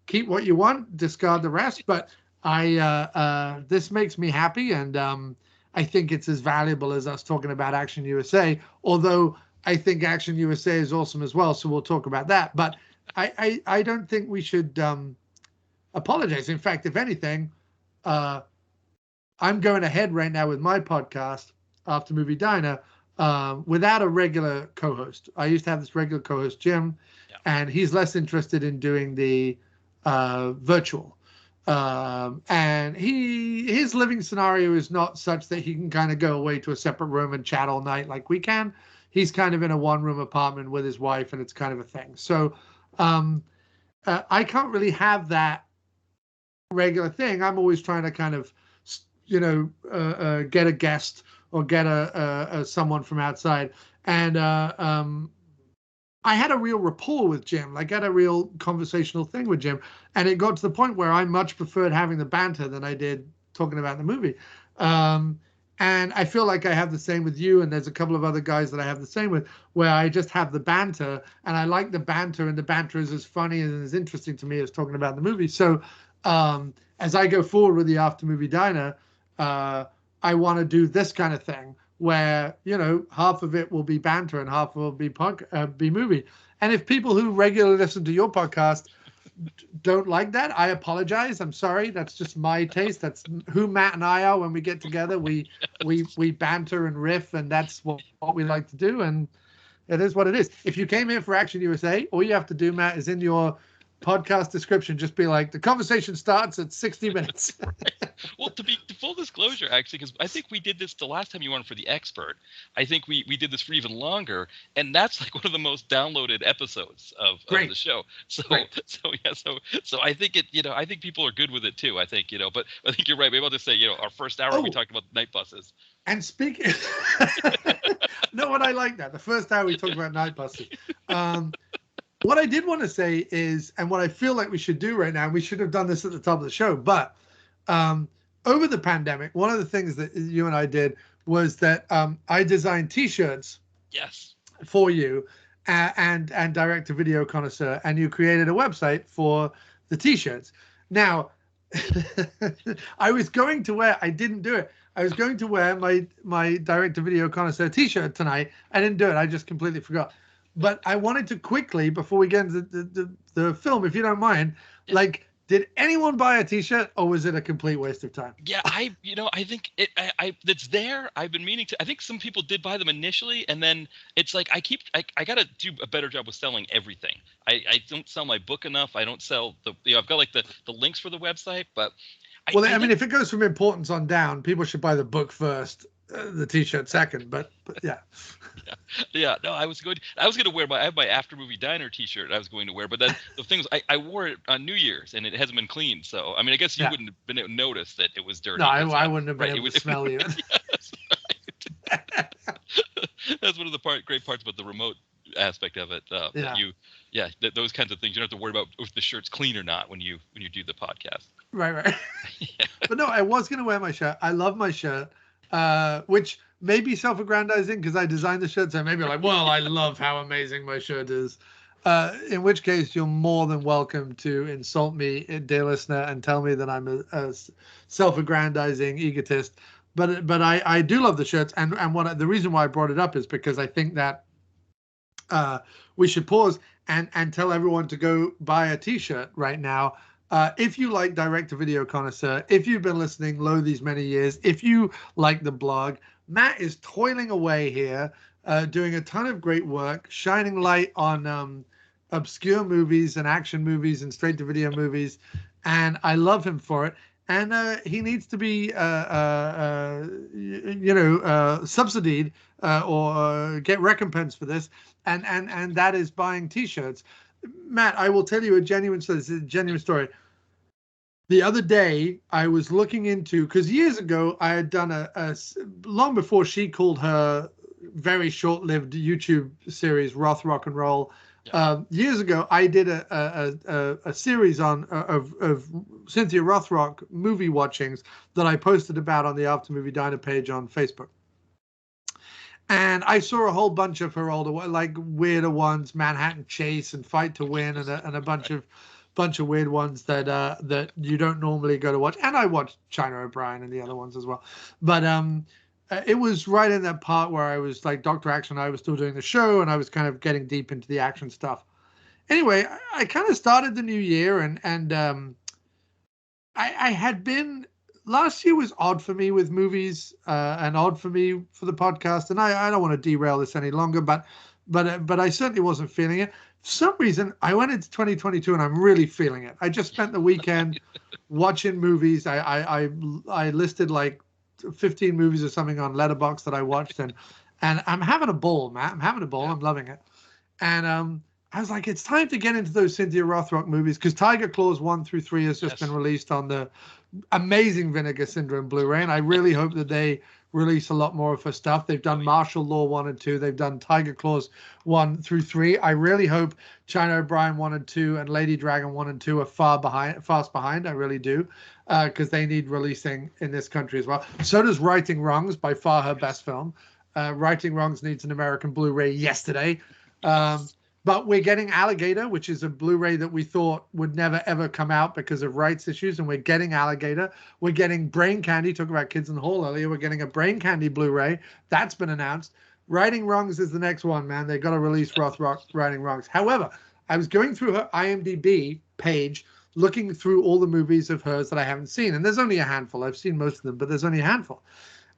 Keep what you want, discard the rest. But this makes me happy, and I think it's as valuable as us talking about Action USA. Although I think Action USA is awesome as well, so we'll talk about that. But I don't think we should apologize. In fact, if anything, I'm going ahead right now with my podcast, After Movie Diner, without a regular co-host. I used to have this regular co-host, Jim, and he's less interested in doing the virtual. And his living scenario is not such that he can kind of go away to a separate room and chat all night like we can. He's kind of in a one-room apartment with his wife, and it's kind of a thing. So I can't really have that regular thing. I'm always trying to kind of, get a guest or get a someone from outside. And I had a real rapport with Jim. Like, I had a real conversational thing with Jim. And it got to the point where I much preferred having the banter than I did talking about the movie. And I feel like I have the same with you. And there's a couple of other guys that I have the same with, where I just have the banter. And I like the banter. And the banter is as funny and as interesting to me as talking about the movie. So as I go forward with the After Movie Diner, I want to do this kind of thing where, half of it will be banter and half will be movie. And if people who regularly listen to your podcast don't like that, I apologize. I'm sorry. That's just my taste. That's who Matt and I are when we get together. We banter and riff, and that's what we like to do. And it is what it is. If you came here for Action USA, all you have to do, Matt, is in your podcast description, just be like, the conversation starts at 60 minutes. Right. Well, to full disclosure, actually, because I think we did this the last time you were on for The Expert. I think we did this for even longer, and that's like one of the most downloaded episodes of the show. So I think I think people are good with it too. I think, but I think you're right. Maybe I'll just say, our first hour we talked about night buses. And speaking, no, what I like that. The first hour we talked about night buses. What I did want to say is, and what I feel like we should do right now, we should have done this at the top of the show, but Over the pandemic, one of the things that you and I did was that I designed T-shirts Yes. for you and direct to video connoisseur, and you created a website for the T-shirts. Now, I was going to wear, I didn't do it. I was going to wear my direct to video connoisseur T-shirt tonight. I didn't do it. I just completely forgot. But I wanted to quickly, before we get into the film, if you don't mind, like, did anyone buy a T-shirt, or was it a complete waste of time? Yeah, I think it's there. I've been meaning to. I think some people did buy them initially, and then it's like I got to do a better job with selling everything. I don't sell my book enough. I don't sell I've got like the links for the website, but I mean, if it goes from importance on down, people should buy the book first, the T-shirt second. But yeah. Yeah. No, I was going to wear I have my After Movie Diner T-shirt I was going to wear, but then the thing was I wore it on New Year's and it hasn't been cleaned. So I mean, I guess you wouldn't have been able to notice that it was dirty. No, I wouldn't have been able to smell you. Yes, right. That's one of the great parts about the remote aspect of it. Those kinds of things you don't have to worry about if the shirt's clean or not when you do the podcast. Right. Yeah. But no, I was going to wear my shirt. I love my shirt, which may be self-aggrandizing because I designed the shirt. So maybe like, well, I love how amazing my shirt is. In which case, you're more than welcome to insult me, dear listener, and tell me that I'm a self-aggrandizing egotist. But I do love the shirts, and the reason why I brought it up is because I think that we should pause and tell everyone to go buy a T-shirt right now. If you like Direct to Video Connoisseur, if you've been listening these many years, if you like the blog, Matt is toiling away here, doing a ton of great work, shining light on obscure movies and action movies and straight to video movies, and I love him for it. And he needs to be, subsidied or get recompense for this, and that is buying T-shirts. Matt, I will tell you a genuine story. The other day, I was looking into, because years ago, I had done long before she called her very short-lived YouTube series, Roth Rock and Roll. Yeah. Years ago, I did a series of Cynthia Rothrock movie watchings that I posted about on the After Movie Diner page on Facebook. And I saw a whole bunch of her older, like weirder ones, Manhattan Chase and Fight to Win, and a bunch of weird ones that you don't normally go to watch. And I watched China O'Brien and the other ones as well. But it was right in that part where I was like Dr. Action. I was still doing the show, and I was kind of getting deep into the action stuff. Anyway, I kind of started the new year, and I had been. Last year was odd for me with movies, and odd for me for the podcast. And I don't want to derail this any longer, but I certainly wasn't feeling it. For some reason, I went into 2022 and I'm really feeling it. I just spent the weekend watching movies. I listed like 15 movies or something on Letterboxd that I watched, and I'm having a ball, Matt. I'm having a ball. I'm loving it. And I was like, it's time to get into those Cynthia Rothrock movies, because Tiger Claws 1 through 3 has just been released on the amazing Vinegar Syndrome Blu-ray, and I really hope that they release a lot more of her stuff. They've done Martial Law 1 and 2. They've done Tiger Claws 1 through 3. I really hope China O'Brien 1 and 2 and Lady Dragon 1 and 2 are fast behind. I really do, because they need releasing in this country as well. So does Righting Wrongs, by far her best film. Righting Wrongs needs an American Blu-ray yesterday. But we're getting Alligator, which is a Blu-ray that we thought would never, ever come out because of rights issues. And we're getting Alligator. We're getting Brain Candy. Talk about Kids in the Hall earlier. We're getting a Brain Candy Blu-ray. That's been announced. Righting Wrongs is the next one, man. They got to release Rothrock Righting Wrongs. However, I was going through her IMDb page, looking through all the movies of hers that I haven't seen. And there's only a handful. I've seen most of them, but there's only a handful.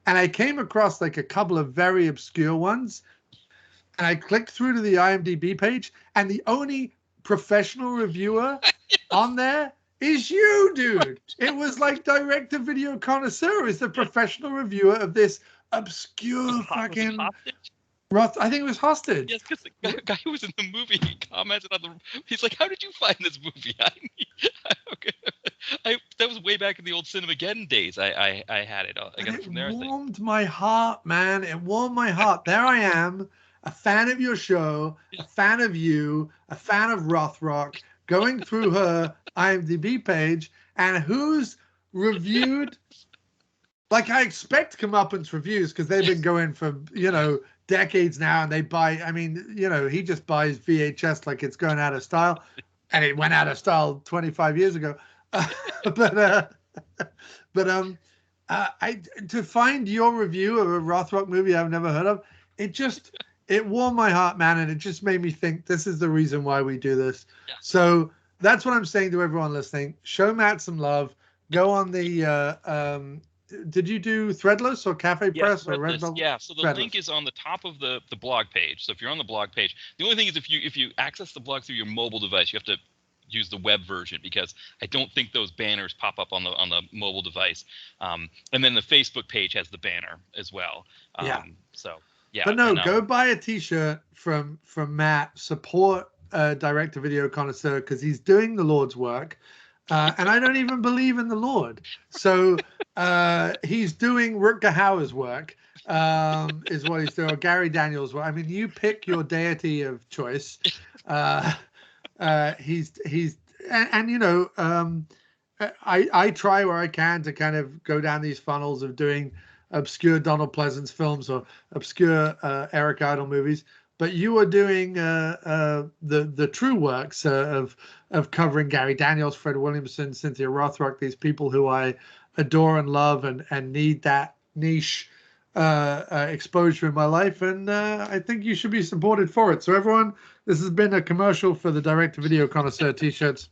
And I came across like a couple of very obscure ones. And I clicked through to the IMDb page, and the only professional reviewer on there is you, dude. It was like Direct to Video Connoisseur is the professional reviewer of this obscure fucking Roth. I think it was Hostage. Yes, because the guy who was in the movie, he commented on he's like, "How did you find this movie?" That was way back in the old Cinemageddon days. I had it. I got it from there. It warmed my heart, man. It warmed my heart. There I am, a fan of your show, a fan of you, a fan of Rothrock, going through her IMDb page, and whose reviewed. Like, I expect comeuppance reviews because they've been going for, decades now, and they buy, he just buys VHS like it's going out of style, and it went out of style 25 years ago. But to find your review of a Rothrock movie I've never heard of, it warmed my heart, man, and it just made me think this is the reason why we do this. Yeah. So that's what I'm saying to everyone listening. Show Matt some love. Go on the did you do Threadless or Cafe Press or Redbubble? Yeah, so the Threadless. link is on the top of the blog page. So if you're on the blog page, the only thing is if you access the blog through your mobile device, you have to use the web version because I don't think those banners pop up on the mobile device. And then the Facebook page has the banner as well. So yeah. But no, go buy a T-shirt from Matt. Support direct-to-video connoisseur because he's doing the Lord's work. And I don't even believe in the Lord. So he's doing Rutger Hauer's work, is what he's doing, or Gary Daniels' work. I mean, you pick your deity of choice. I try where I can to kind of go down these funnels of doing obscure Donald Pleasance films or obscure Eric Idle movies. But you are doing the true works of covering Gary Daniels, Fred Williamson, Cynthia Rothrock, these people who I adore and love and need that niche exposure in my life. And I think you should be supported for it. So everyone, this has been a commercial for the direct-to-video connoisseur T-shirts.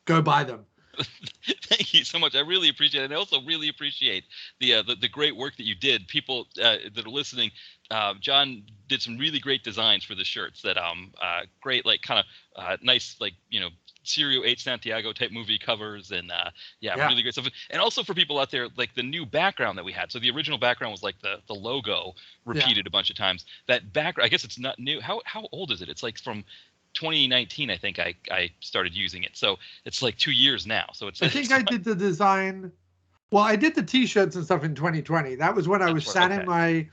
Go buy them. Thank you so much. I really appreciate it. And I also really appreciate the great work that you did. People that are listening, John did some really great designs for the shirts that great, like kind of nice, like, Serio 8 Santiago type movie covers and really great stuff. And also for people out there, like the new background that we had. So the original background was like the logo repeated a bunch of times. That background, I guess it's not new. How old is it? It's like from 2019, I think I started using it. So it's like 2 years now. So I did the design. Well, I did the T-shirts and stuff in 2020. That was when I was sat in my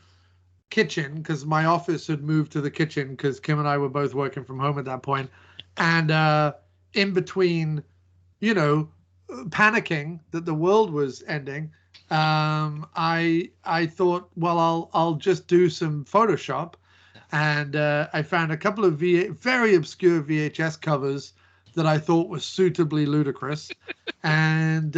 kitchen because my office had moved to the kitchen because Kim and I were both working from home at that point. And in between, panicking that the world was ending, I thought, well, I'll just do some Photoshop. And I found a couple of very obscure VHS covers that I thought were suitably ludicrous and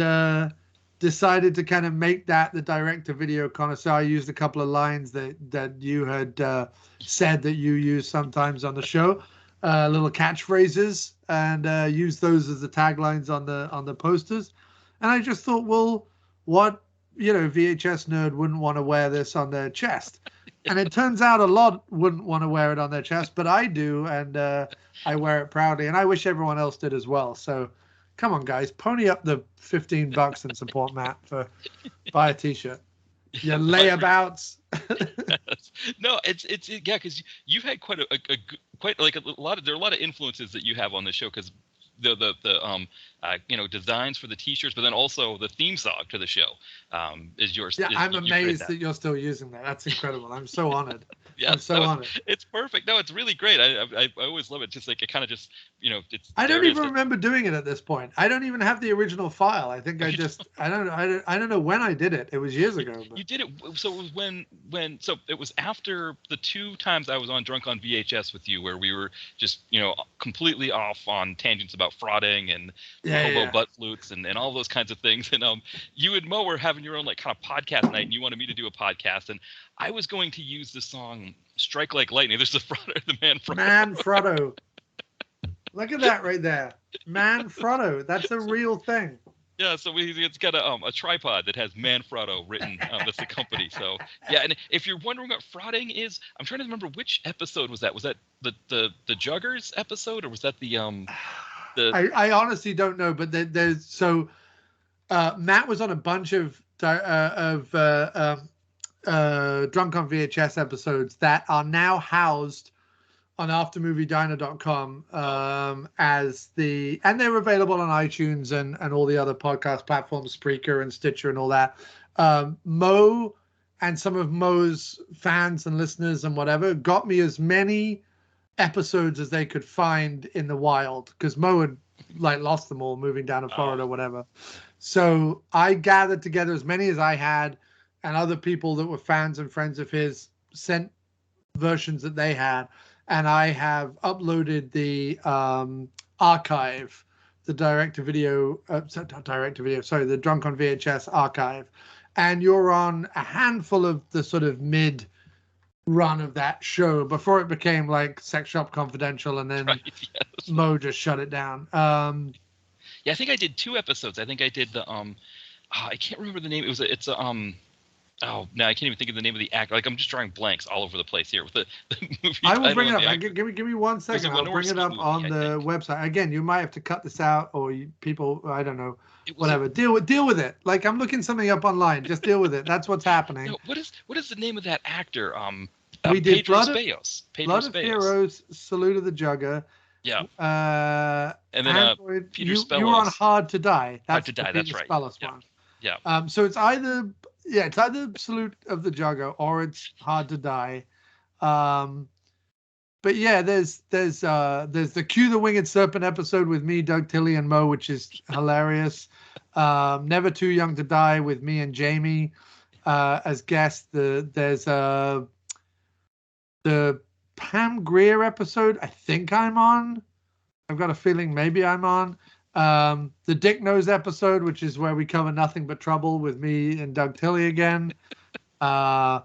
decided to kind of make that the direct-to-video connoisseur. I used a couple of lines that you had said that you use sometimes on the show, little catchphrases, and use those as the taglines on the posters. And I just thought, well, what VHS nerd wouldn't want to wear this on their chest? And it turns out a lot wouldn't want to wear it on their chest, but I do, and I wear it proudly, and I wish everyone else did as well. So come on, guys, pony up the $15 and support Matt for buy a T-shirt. Your layabouts. No, it's because you've had quite a lot of influences that you have on the show because the designs for the T-shirts, but then also the theme song to the show is yours. Yeah, I'm amazed that you're still using that. That's incredible. I'm so honored. Yeah, I'm so honored. It's perfect. No, it's really great. I always love it. Just like it kind of just it's. I don't even remember doing it at this point. I don't even have the original file. I think I don't know when I did it. It was years ago. But. You did it. So it was when so it was after the 2 times I was on Drunk on VHS with you, where we were just completely off on tangents about frauding and hobo butt flutes and all those kinds of things. And you and Mo were having your own like kind of podcast night, and you wanted me to do a podcast, and I was going to use the song "Strike Like Lightning." There's the Man Frodo. Man Frodo. Look at that right there, Man Frodo. That's a real thing. Yeah, so it's got a tripod that has Man Frodo written. That's the company. So yeah, and if you're wondering what frauding is, I'm trying to remember which episode was that. Was that the Juggers episode, or was that the I honestly don't know, but there's so Matt was on a bunch of Drunk on VHS episodes that are now housed on aftermoviediner.com and they're available on iTunes and all the other podcast platforms, Spreaker and Stitcher and all that. Mo and some of Mo's fans and listeners and whatever got me as many episodes as they could find in the wild, because Mo had like lost them all moving down to Florida or whatever. So I gathered together as many as I had, and other people that were fans and friends of his sent versions that they had, and I have uploaded the archive, the direct-to-video, sorry, the Drunk on VHS archive, and you're on a handful of the sort of mid run of that show before it became like Sex Shop Confidential, and then Mo just shut it down. Yeah, I think I did 2 episodes. I think I did the I can't remember the name. It's a oh, no, I can't even think of the name of the actor. Like, I'm just drawing blanks all over the place here with the movie. I will bring it up. Give me 1 second. I'll bring it up on the website. Again, you might have to cut this out, or people, I don't know, whatever. Deal with it. Like, I'm looking something up online. Just deal with it. That's what's happening. No, what is the name of that actor? We did Pedro Speos. Blood of Heroes, Salute of the Jugger. Yeah. And then Peter Spellos. You were on Hard to Die. Hard to Die. That's right. Spellos yeah. one. Yeah. So it's either Salute of the Jugger or it's Hard to Die. But yeah, there's the Cue the Winged Serpent episode with me, Doug Tilley, and Mo, which is hilarious. Never Too Young to Die with me and Jamie as guests. There's the Pam Grier episode. I think I'm on. I've got a feeling maybe I'm on. The Dick Nose episode, which is where we cover Nothing But Trouble with me and Doug Tilley again. I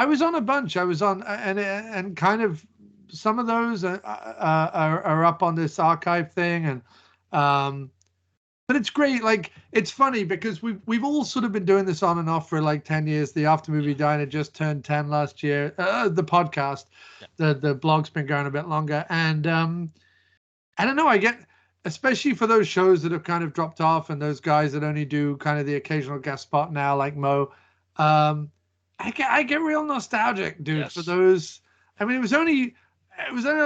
was on a bunch. I was on, and kind of some of those are up on this archive thing, and but it's great. Like, it's funny because we've all sort of been doing this on and off for like 10 years. The After Movie Diner just turned 10 last year. The podcast, the blog's been going a bit longer, and I don't know. I get, especially for those shows that have kind of dropped off, and those guys that only do kind of the occasional guest spot now, like Mo. I get real nostalgic, dude, yes. for those. I mean, it was only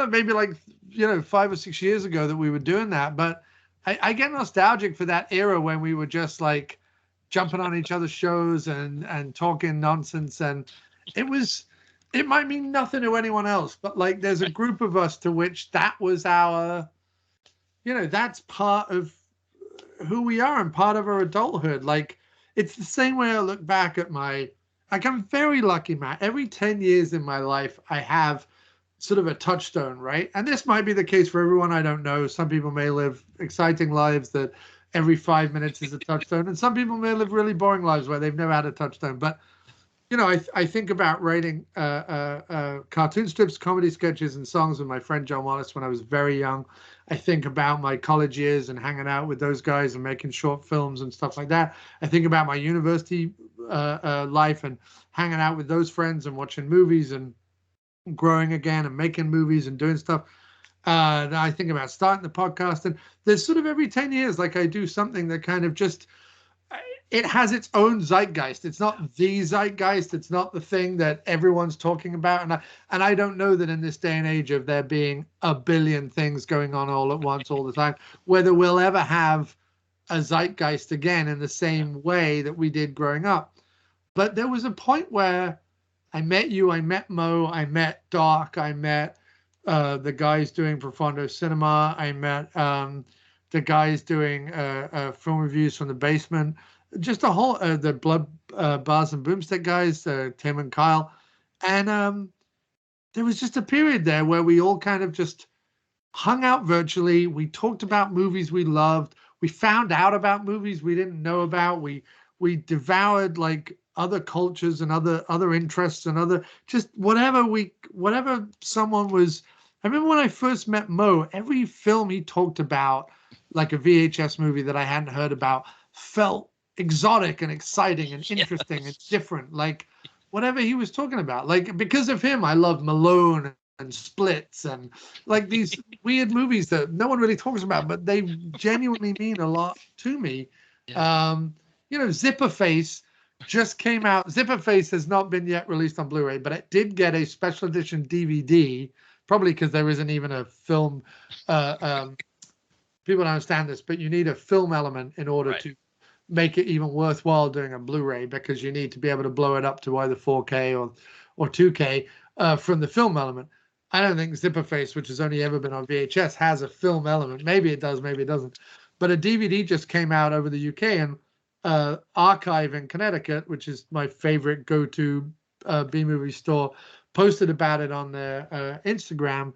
maybe like 5 or 6 years ago that we were doing that, but I get nostalgic for that era when we were just like jumping on each other's shows and talking nonsense, and it might mean nothing to anyone else, but like there's a group of us to which that was our, that's part of who we are and part of our adulthood. Like, it's the same way I look back at I'm very lucky, Matt. Every 10 years in my life, I have sort of a touchstone, right? And this might be the case for everyone. I don't know. Some people may live exciting lives that every 5 minutes is a touchstone. And some people may live really boring lives where they've never had a touchstone. But, I think about writing cartoon strips, comedy sketches, and songs with my friend John Wallace when I was very young. I think about my college years and hanging out with those guys and making short films and stuff like that. I think about my university life and hanging out with those friends and watching movies and growing again and making movies and doing stuff. I think about starting the podcast, and there's sort of every 10 years, like I do something that kind of just, it has its own zeitgeist. It's not the zeitgeist. It's not the thing that everyone's talking about. And I don't know that in this day and age of there being a billion things going on all at once, all the time, whether we'll ever have a zeitgeist again in the same way that we did growing up. But there was a point where I met you, I met Mo, I met Doc, I met the guys doing Profondo Cinema, I met the guys doing film reviews from the basement, just a whole, the Blood Bars and Boomstick guys, Tim and Kyle. And there was just a period there where we all kind of just hung out virtually. We talked about movies we loved. We found out about movies we didn't know about. We devoured like other cultures and other interests and other, just whatever someone was. I remember when I first met Mo, every film he talked about, like a VHS movie that I hadn't heard about, felt exotic and exciting and interesting and different. Like whatever he was talking about, like because of him, I love Malone and Splits and like these weird movies that no one really talks about, but they genuinely mean a lot to me. Zipper Face just came out. Zipper Face has not been yet released on Blu-ray, but it did get a special edition DVD, probably because there isn't even a film. People don't understand this, but you need a film element in order to make it even worthwhile doing a Blu-ray, because you need to be able to blow it up to either 4K or 2K from the film element. I don't think Zipperface, which has only ever been on VHS, has a film element. Maybe it does, maybe it doesn't. But a DVD just came out over the UK, and Archive in Connecticut, which is my favorite go-to B-movie store, posted about it on their Instagram.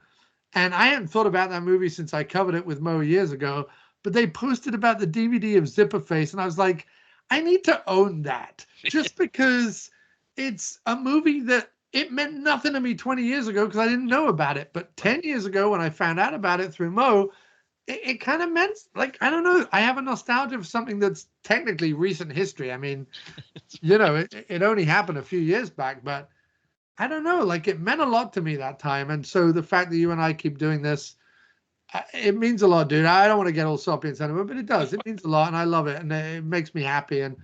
And I hadn't thought about that movie since I covered it with Mo years ago, but they posted about the DVD of Zipperface, and I was like, I need to own that just because it's a movie that it meant nothing to me 20 years ago because I didn't know about it. But 10 years ago, when I found out about it through Mo, it kind of meant, like, I don't know, I have a nostalgia for something that's technically recent history. I mean, it only happened a few years back, but I don't know, like, it meant a lot to me that time. And so the fact that you and I keep doing this, it means a lot, dude. I don't want to get all soppy and sentiment, but it does. It means a lot, and I love it, and it makes me happy. And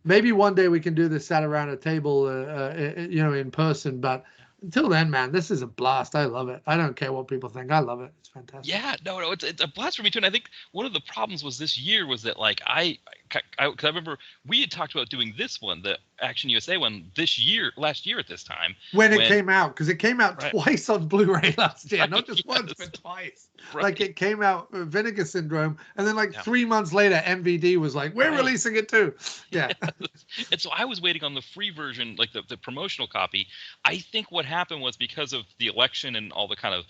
maybe one day we can do this sat around a table, in person. But until then, man, this is a blast. I love it. I don't care what people think. I love it. It's fantastic. Yeah, no, it's a blast for me too. And I think one of the problems was this year was that, like, because I remember we had talked about doing this one, the Action USA one, last year at this time. When it came out, because it came out twice on Blu-ray last year, not just once, but twice. Right. Like, it came out Vinegar Syndrome, and then 3 months later, MVD was like, we're releasing it too. Yeah. And so I was waiting on the free version, like the promotional copy. I think what happened was because of the election and all the kind of,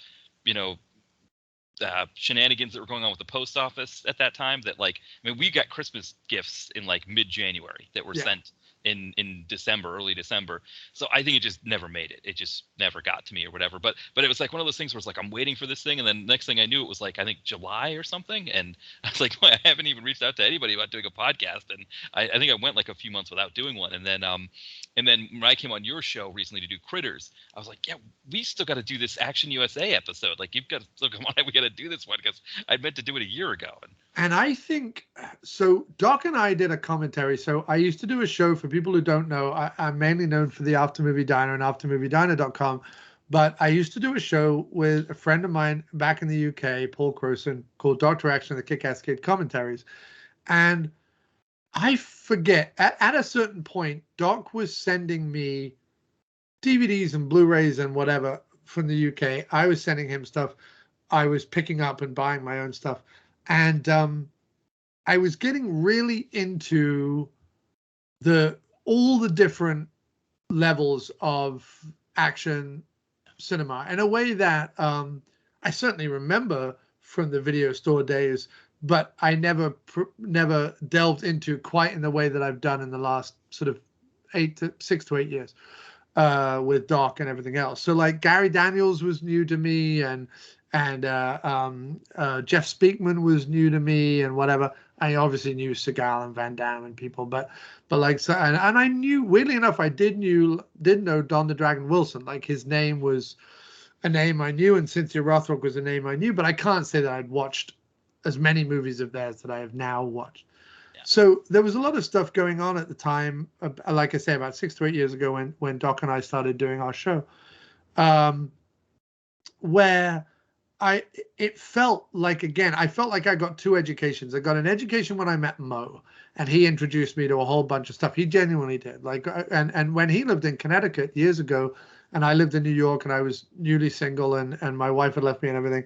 shenanigans that were going on with the post office at that time, that, like, I mean, we got Christmas gifts in like mid-January that were sent in December, early December. So I think it just never made it. It just never got to me or whatever. But it was like one of those things where it's like, I'm waiting for this thing. And then next thing I knew, it was like, I think July or something. And I was like, well, I haven't even reached out to anybody about doing a podcast. And I think I went like a few months without doing one. And then when I came on your show recently to do Critters, I was like, yeah, we still got to do this Action USA episode. Like, you've got to still come on. We got to do this one because I meant to do it a year ago. And I think, so Doc and I did a commentary. So I used to do a show, for people who don't know, I'm mainly known for the After Movie Diner and aftermoviediner.com. But I used to do a show with a friend of mine back in the UK, Paul Croson, called Dr. Action and the Kick-Ass Kid Commentaries. And I forget, at a certain point, Doc was sending me DVDs and Blu-rays and whatever from the UK. I was sending him stuff. I was picking up and buying my own stuff. And I was getting really into all the different levels of action cinema in a way that I certainly remember from the video store days, but I never delved into quite in the way that I've done in the last sort of 6 to 8 years with Doc and everything else. So, like, Gary Daniels was new to me, and Jeff Speakman was new to me, and whatever. I obviously knew Seagal and Van Damme and people, but like, so, and I knew, weirdly enough, I did know Don the Dragon Wilson. Like, his name was a name I knew, and Cynthia Rothrock was a name I knew, but I can't say that I'd watched as many movies of theirs that I have now watched. Yeah. So there was a lot of stuff going on at the time, like I say, about 6 to 8 years ago when Doc and I started doing our show, where it felt like, again, I felt like I got two educations. I got an education when I met Mo, and he introduced me to a whole bunch of stuff. He genuinely did. Like, and when he lived in Connecticut years ago, and I lived in New York, and I was newly single, and my wife had left me and everything,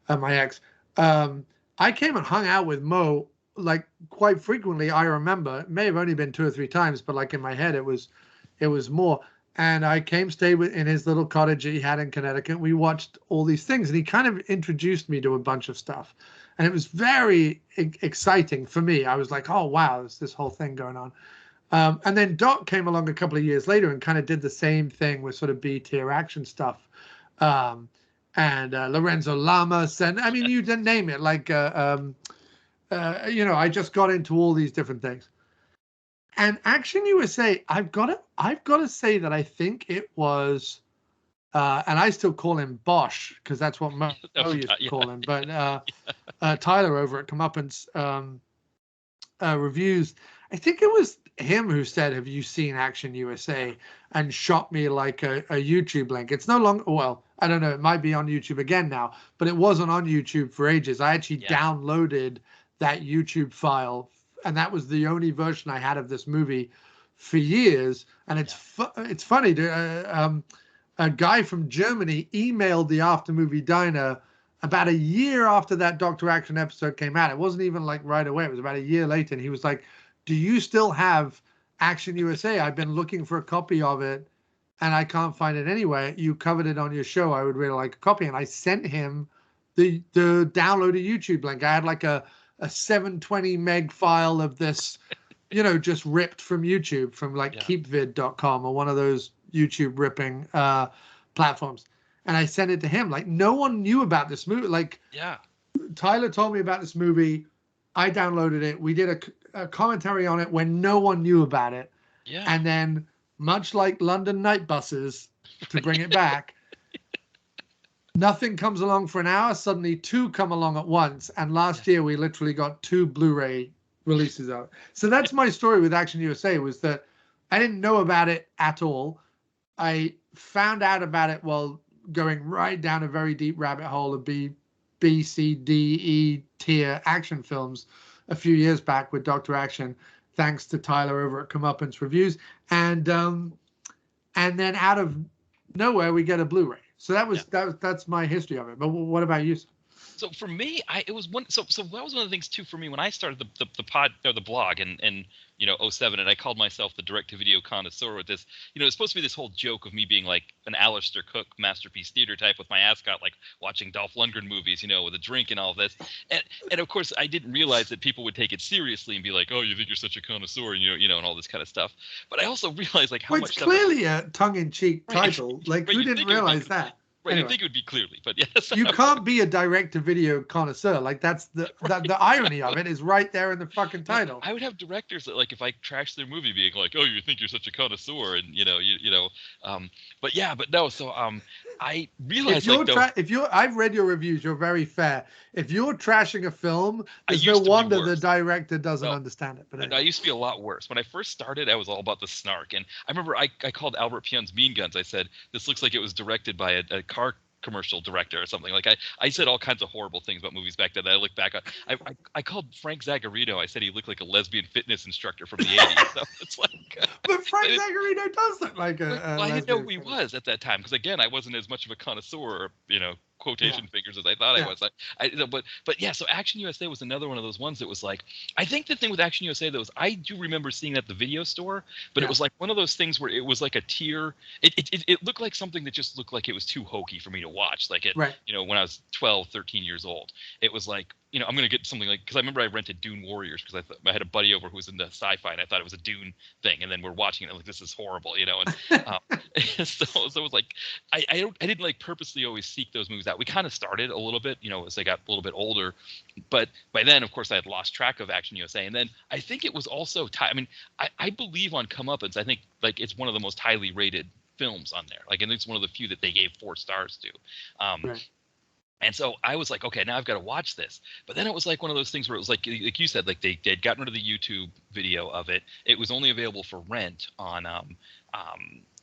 my ex, I came and hung out with Mo like quite frequently. I remember, it may have only been 2 or 3 times, but like in my head, it was more. And I came stay in his little cottage he had in Connecticut. We watched all these things, and he kind of introduced me to a bunch of stuff. And it was very exciting for me. I was like, oh, wow, there's this whole thing going on. And then Doc came along a couple of years later and kind of did the same thing with sort of B-tier action stuff. And Lorenzo Lamas, and I mean, you didn't name it. Like, I just got into all these different things. And Action USA, I've got to say that I think it was, and I still call him Bosch because that's what Mo used to call him. But Tyler over at Comeuppance Reviews, I think it was him who said, "Have you seen Action USA?" and shot me like a YouTube link. It's no longer, well, I don't know, it might be on YouTube again now, but it wasn't on YouTube for ages. I actually downloaded that YouTube file, and that was the only version I had of this movie for years. And it's funny. a guy from Germany emailed the After Movie Diner about a year after that Dr. Action episode came out. It wasn't even like right away. It was about a year later. And he was like, do you still have Action USA? I've been looking for a copy of it and I can't find it anywhere. You covered it on your show. I would really like a copy. And I sent him the downloaded YouTube link. I had like a 720 meg file of this, just ripped from YouTube, from like keepvid.com or one of those YouTube ripping platforms. And I sent it to him. Like, no one knew about this movie. Like, Tyler told me about this movie. I downloaded it. We did a commentary on it when no one knew about it. Yeah. And then, much like London night buses, to bring it back, nothing comes along for an hour. Suddenly, two come along at once. And last year, we literally got 2 Blu-ray releases of it. So that's my story with Action USA, was that I didn't know about it at all. I found out about it while going right down a very deep rabbit hole of B, C, D, E tier action films a few years back with Dr. Action, thanks to Tyler over at Comeuppance Reviews. And then out of nowhere, we get a Blu-ray. So that's my history of it. But what about you? So for me, it was one. So that was one of the things too for me when I started the pod or the blog in 07, and I called myself the direct-to-video connoisseur with this. It's supposed to be this whole joke of me being like an Alistair Cook Masterpiece Theater type with my ascot, like watching Dolph Lundgren movies, with a drink and all of this. And of course, I didn't realize that people would take it seriously and be like, "Oh, you think you're such a connoisseur," and and all this kind of stuff. But I also realized like how much. It's clearly a tongue-in-cheek title. Like, who didn't realize that? Right, anyway. I think it would be clearly, but yes. You can't be a direct-to-video connoisseur. Like, that's the irony of it is right there in the fucking title. I would have directors that, like, if I trash their movie, being like, "Oh, you think you're such a connoisseur," and but no. So I realized I've read your reviews. You're very fair. If you're trashing a film, there's no wonder the director doesn't understand it. But anyway. I used to be a lot worse. When I first started, I was all about the snark, and I remember I called Albert Pyun's Mean Guns. I said, "This looks like it was directed by a car commercial director or something." Like I said all kinds of horrible things about movies back then that I look back on. I called Frank Zagarino. I said he looked like a lesbian fitness instructor from the 80s. So it's like, but Frank Zagarino does look like a. Well, I didn't know who he was at that time because again, I wasn't as much of a connoisseur, quotation fingers as I thought I was. But yeah. So Action USA was another one of those ones that was like, I think the thing with Action USA though is I do remember seeing it at the video store, but it was like one of those things where it was like a tier. It looked like something that just looked like it was too hokey for me to watch. Like it, when I was 12, 13 years old, it was like, I'm going to get something like, because I remember I rented Dune Warriors because I had a buddy over who was into sci-fi and I thought it was a Dune thing. And then we're watching it like, this is horrible, and so it was like, I didn't like purposely always seek those movies out. We kind of started a little bit, as I got a little bit older, but by then, of course, I had lost track of Action USA. And then I think it was also, I believe on Comeuppance, I think like it's one of the most highly rated films on there. Like, and it's one of the few that they gave 4 stars to. And so I was like, okay, now I've got to watch this. But then it was like one of those things where it was like you said, like they had gotten rid of the YouTube video of it. It was only available for rent on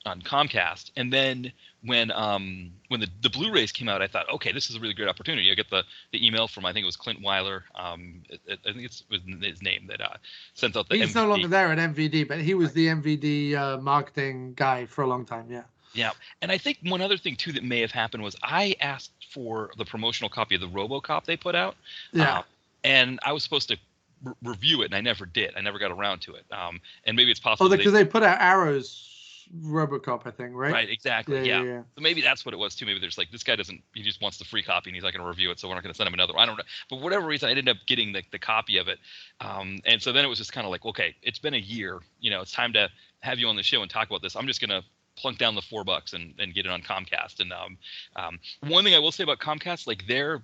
Comcast. And then when the Blu-rays came out, I thought, okay, this is a really great opportunity. I get the email from, I think it was Clint Weiler. I think it was his name that sent out the He's MVD. no longer there at MVD, but he was the MVD marketing guy for a long time, yeah. Yeah, and I think one other thing too that may have happened was I asked for the promotional copy of the RoboCop they put out. Yeah. And I was supposed to review it, and I never did. I never got around to it. And maybe it's possible. Oh, because they put out Arrow's RoboCop, I think, right? Right, exactly. Yeah. So maybe that's what it was too. Maybe there's like, this guy he just wants the free copy and he's not going to review it, so we're not going to send him another one. I don't know. But for whatever reason, I ended up getting the copy of it. And so then it was just kind of like, okay, it's been a year. It's time to have you on the show and talk about this. I'm just going to plunk down the $4 and get it on Comcast. And one thing I will say about Comcast, like their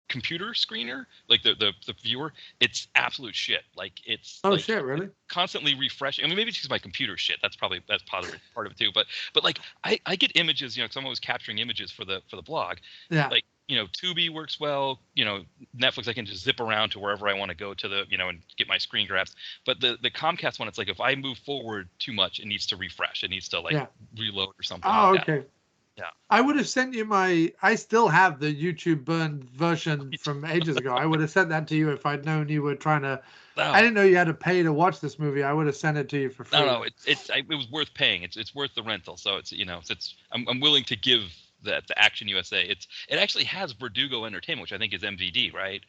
computer screener, like the viewer, it's absolute shit. Like it's shit, really? Constantly refreshing. I mean, maybe it's because my computer shit. That's part of it too. But like I get images, because I'm always capturing images for the blog. Yeah. Like, Tubi works well. Netflix, I can just zip around to wherever I want to go to the, and get my screen grabs. But the Comcast one, it's like if I move forward too much, it needs to refresh. It needs to reload or something. Oh, like okay. that. Yeah. I would have sent you I still have the YouTube burned version from ages ago. I would have sent that to you if I'd known you were trying to. I No, didn't know you had to pay to watch this movie. I would have sent it to you for free. no. It was worth paying. It's worth the rental. So I'm willing to give the Action USA. It actually has Verdugo Entertainment, which I think is MVD, right?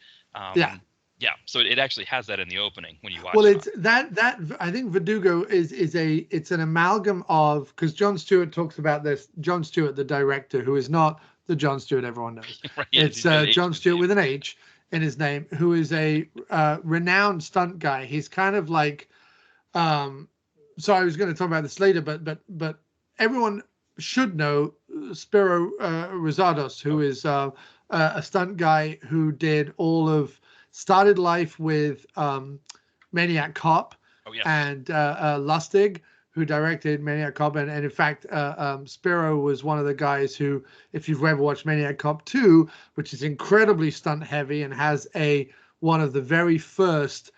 Yeah. Yeah. So it actually has that in the opening when you watch Well, it. it's that I think Verdugo it's an amalgam of, because Jon Stewart talks about this. Jon Stewart, the director, who is not the Jon Stewart everyone knows. Right, It's he's got an H Jon in his Stewart name. with an H in his name, who is a renowned stunt guy. He's kind of like, so I was going to talk about this later, but everyone should know Spiro Rosados, who is a stunt guy who started life with Maniac Cop Oh yeah. and Lustig, who directed Maniac Cop. And in fact, Spiro was one of the guys who, if you've ever watched Maniac Cop 2, which is incredibly stunt heavy and has one of the very first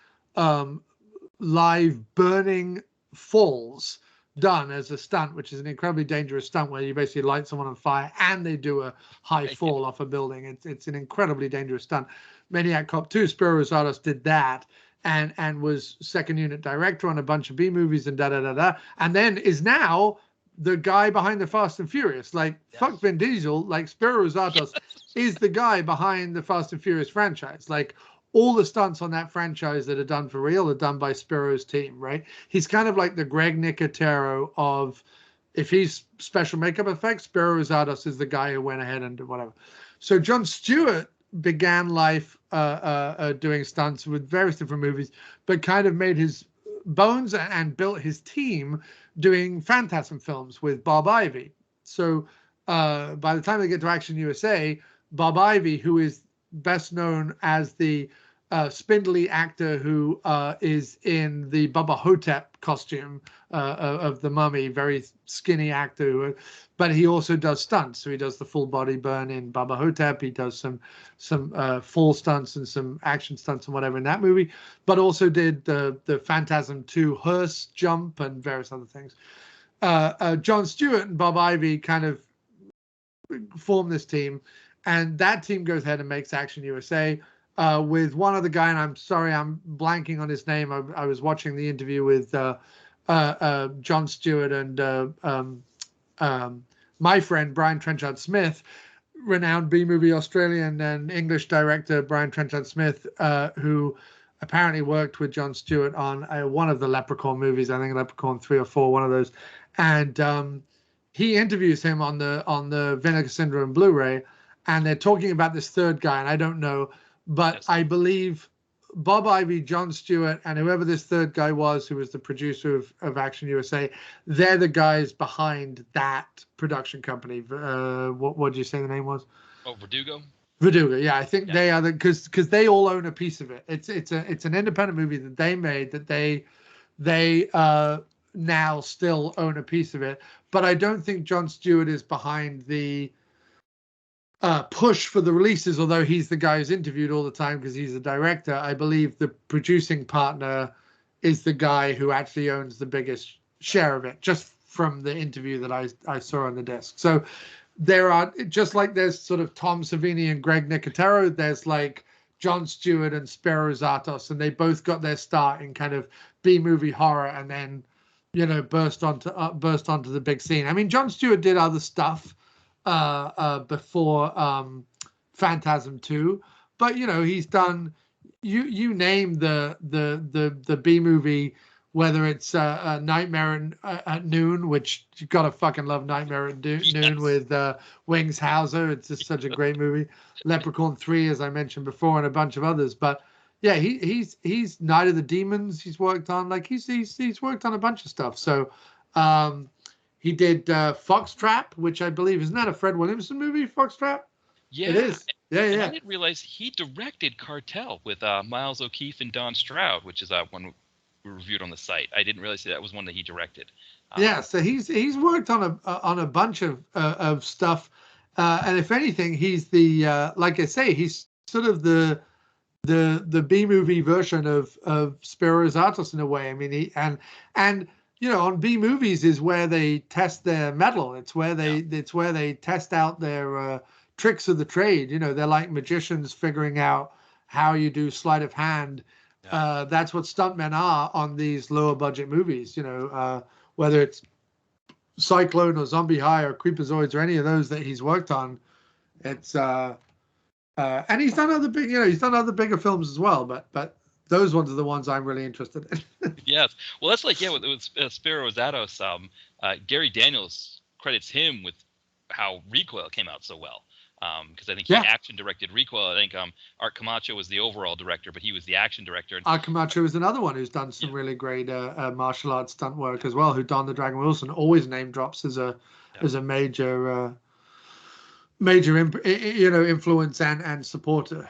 live burning falls done as a stunt, which is an incredibly dangerous stunt where you basically light someone on fire and they do a high fall off a building. It's an incredibly dangerous stunt. Maniac Cop 2, Spiro Rosados did that and was second unit director on a bunch of B movies and and then is now the guy behind the Fast and Furious. Like, fuck Vin Diesel, like Spiro Rosados is the guy behind the Fast and Furious franchise. Like, all the stunts on that franchise that are done for real are done by Spiro's team, right? He's kind of like the Greg Nicotero of, if he's special makeup effects, Spiro Rosados is the guy who went ahead and did whatever. So Jon Stewart began life doing stunts with various different movies, but kind of made his bones and built his team doing Phantasm films with Bob Ivey. So by the time they get to Action USA, Bob Ivey, who is best known as the spindly actor who is in the Bubba Hotep costume of the Mummy, very skinny actor, but he also does stunts. So he does the full body burn in Bubba Hotep. He does some fall stunts and some action stunts and whatever in that movie, but also did the Phantasm 2 hearse jump and various other things. Jon Stewart and Bob Ivey kind of form this team, and that team goes ahead and makes Action USA with one other guy, and I'm sorry, I'm blanking on his name. I was watching the interview with Jon Stewart and my friend Brian Trenchard Smith, renowned B-movie Australian and English director Brian Trenchard Smith, who apparently worked with Jon Stewart on one of the Leprechaun movies, I think Leprechaun 3 or 4, one of those, and he interviews him on the Vinegar Syndrome Blu-ray, and they're talking about this third guy, and I don't know, but yes. I believe Bob Ivey, Jon Stewart, and whoever this third guy was, who was the producer of Action USA, they're the guys behind that production company. What did you say the name was? Oh, Verdugo. Verdugo, yeah, I think they are because they all own a piece of it. It's an independent movie that they made that they now still own a piece of it. But I don't think Jon Stewart is behind the push for the releases, although he's the guy who's interviewed all the time because he's the director. I believe the producing partner is the guy who actually owns the biggest share of it, just from the interview that I saw on the desk. So there are, just like there's sort of Tom Savini and Greg Nicotero, there's like Jon Stewart and Spiro Rosados, and they both got their start in kind of B-movie horror and then, you know, burst onto the big scene. I mean, Jon Stewart did other stuff before Phantasm 2, but you know, he's done you name the B movie, whether it's Nightmare at Noon, which you gotta fucking love Nightmare at Noon with Wings Hauser. It's just such a great movie. Leprechaun 3, as I mentioned before, and a bunch of others. But yeah, he's Night of the Demons. He's worked on he's worked on a bunch of stuff. So. He did Foxtrap, which I believe, isn't that a Fred Williamson movie, Foxtrap? Yeah. It is. Yeah. And I didn't realize he directed Cartel with Miles O'Keefe and Don Stroud, which is one we reviewed on the site. I didn't realize that was one that he directed. Yeah, so he's worked on a bunch of stuff, and if anything, he's the like I say, he's sort of the B movie version of Spiro Rosados in a way. I mean, and on B movies is where they test their metal. It's where they test out their tricks of the trade. They're like magicians figuring out how you do sleight of hand. That's what stuntmen are on these lower budget movies. Whether it's Cyclone or Zombie High or Creepazoids or any of those that he's worked on. It's and he's done other bigger films as well, but those ones are the ones I'm really interested in. Yes. Well, that's like, with Spiro Zatos, Gary Daniels credits him with how Recoil came out so well. Because I think he action directed Recoil. I think Art Camacho was the overall director, but he was the action director. Art Camacho is another one who's done some really great martial arts stunt work as well, who Don the Dragon Wilson always name drops as a major influence and supporter.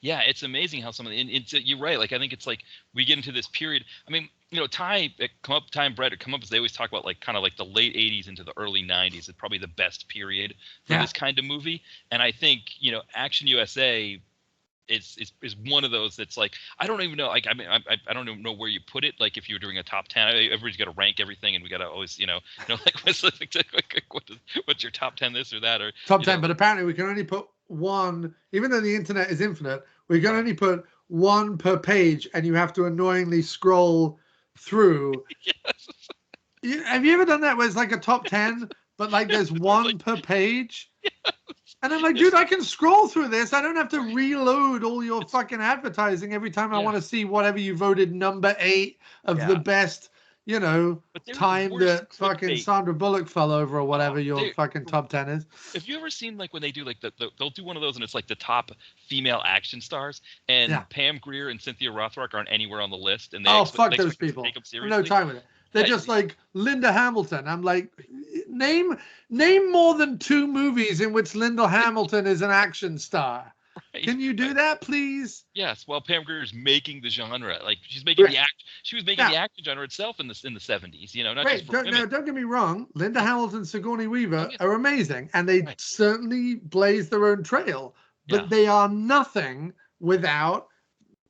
Yeah, it's amazing how some of you're right. Like, I think it's like we get into this period. I mean, Ty and Brett come up as they always talk about, like, kind of like the late 80s into the early 90s is probably the best period for this kind of movie. And I think, Action USA is one of those that's like, I don't even know. Like, I mean, I don't even know where you put it. Like, if you were doing a top 10, everybody's got to rank everything, and we got to always, what's your top 10 this or that, or top 10. But apparently we can only put one, even though the internet is infinite, we can only put one per page, and you have to annoyingly scroll through. Yes. Have you ever done that where it's like a top 10, but like there's one per page? Yes. And I'm like, dude, I can scroll through this. I don't have to reload all your fucking advertising every time I want to see whatever you voted number 8 of the best, time that fucking Sandra Bullock fell over or whatever your fucking top 10 is. Have you ever seen, like, when they do, like, they'll do one of those and it's like the top female action stars, and Pam Grier and Cynthia Rothrock aren't anywhere on the list, and fuck those people. Take them seriously. No time with it. They're just like Linda Hamilton. I'm like, name more than 2 movies in which Linda Hamilton is an action star. Right. Can you do that, please? Yes. Well, Pam Grier is making the genre. Like, she's making She was making the action genre itself in the 70s. Not just for women. Don't get me wrong. Linda Hamilton and Sigourney Weaver are amazing, and they certainly blaze their own trail. But they are nothing without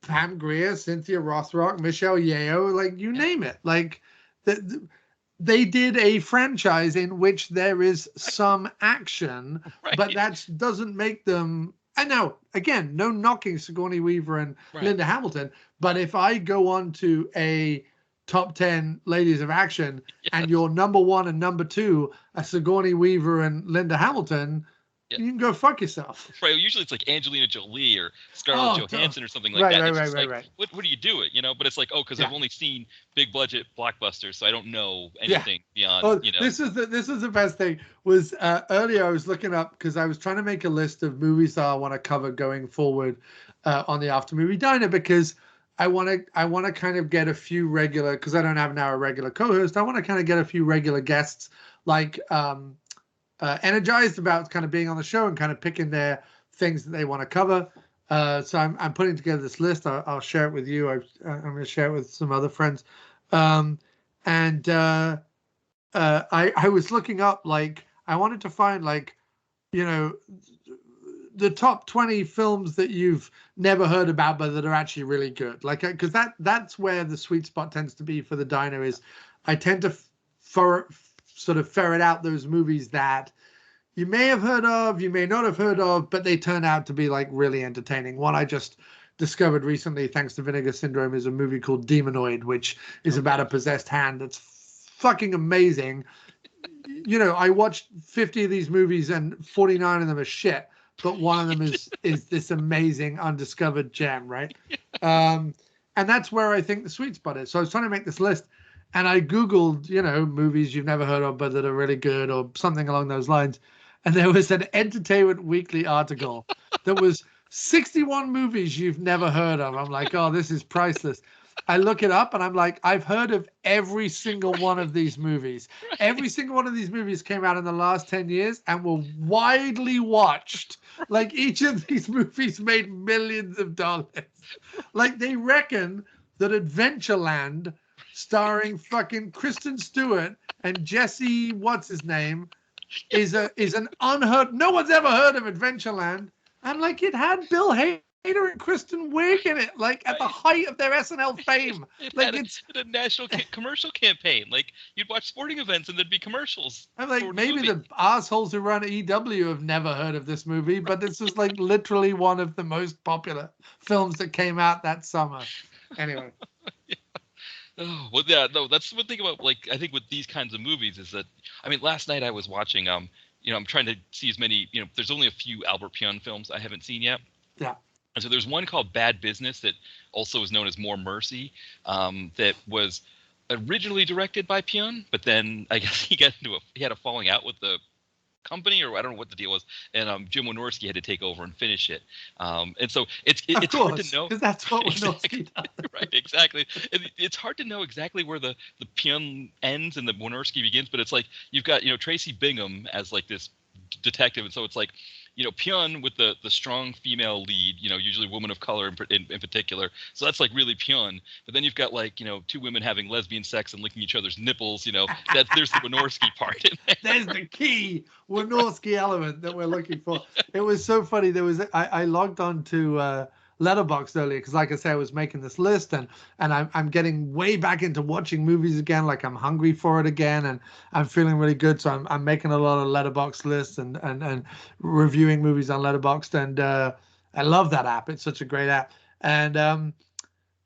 Pam Grier, Cynthia Rothrock, Michelle Yeoh, like, you name it. Like, they did a franchise in which there is some action, but that doesn't make them. And now, again, no knocking Sigourney Weaver and Linda Hamilton, but if I go on to a top 10 ladies of action and your number 1 and number 2 are Sigourney Weaver and Linda Hamilton, you can go fuck yourself. Right. Usually it's like Angelina Jolie or Scarlett Johansson or something like that. Right. What do you do it? But it's like, because I've only seen big budget blockbusters, so I don't know anything beyond. This is the best thing. Was earlier I was looking up because I was trying to make a list of movies that I want to cover going forward on the After Movie Diner, because I want to kind of get a few regular, because I don't have now a regular co-host. I want to kind of get a few regular guests, like energized about kind of being on the show and kind of picking their things that they want to cover. So I'm putting together this list. I'll share it with you. I'm going to share it with some other friends. I was looking up, like, I wanted to find, like, the top 20 films that you've never heard about but that are actually really good. Like, because that's where the sweet spot tends to be for the diner. Is I tend to sort of ferret out those movies that you may have heard of, you may not have heard of, but they turn out to be, like, really entertaining. One I just discovered recently, thanks to Vinegar Syndrome, is a movie called Demonoid, which is about a possessed hand. That's fucking amazing. I watched 50 of these movies and 49 of them are shit, but one of them is this amazing undiscovered gem, right? And that's where I think the sweet spot is. So I was trying to make this list, and I Googled, movies you've never heard of but that are really good or something along those lines. And there was an Entertainment Weekly article that was 61 movies you've never heard of. I'm like, oh, this is priceless. I look it up and I'm like, I've heard of every single one of these movies. Every single one of these movies came out in the last 10 years and were widely watched. Like, each of these movies made millions of dollars. Like, they reckon that Adventureland, starring fucking Kristen Stewart and Jesse, what's his name, is an unheard. No one's ever heard of Adventureland. And, like, it had Bill Hader Hader and Kristen Wiig in it, like at the height of their SNL fame. It Like had a national commercial campaign. Like you'd watch sporting events and there'd be commercials. I'm like, for the maybe movie. the assholes who run EW have never heard of this movie, but this is like literally one of the most popular films that came out that summer. Anyway. Oh, well, yeah, no, that's one thing about, like, I think with these kinds of movies is that, I mean, last night I was watching, I'm trying to see as many, there's only a few Albert Pyun films I haven't seen yet. Yeah. And so there's one called Bad Business that also is known as More Mercy, that was originally directed by Pyun, but then I guess he had a falling out with the company, or I don't know what the deal was, and Jim Wynorski had to take over and finish it. And so it's hard to know, because that's what exactly, Wynorski does. Right, exactly. It's hard to know exactly where the Pyun ends and the Wynorski begins, but it's like you've got Tracy Bingham as like this detective, and so it's like Pyun with the strong female lead, usually woman of color in particular. So that's like really Pyun. But then you've got like two women having lesbian sex and licking each other's nipples. There's the Wynorski part in there. There's the key Wynorski element that we're looking for. It was so funny. I logged on to Letterboxd earlier because, like I said, I was making this list and I'm getting way back into watching movies again. Like I'm hungry for it again, and I'm feeling really good. So I'm making a lot of Letterboxd lists and reviewing movies on Letterboxd, and I love that app. It's such a great app, and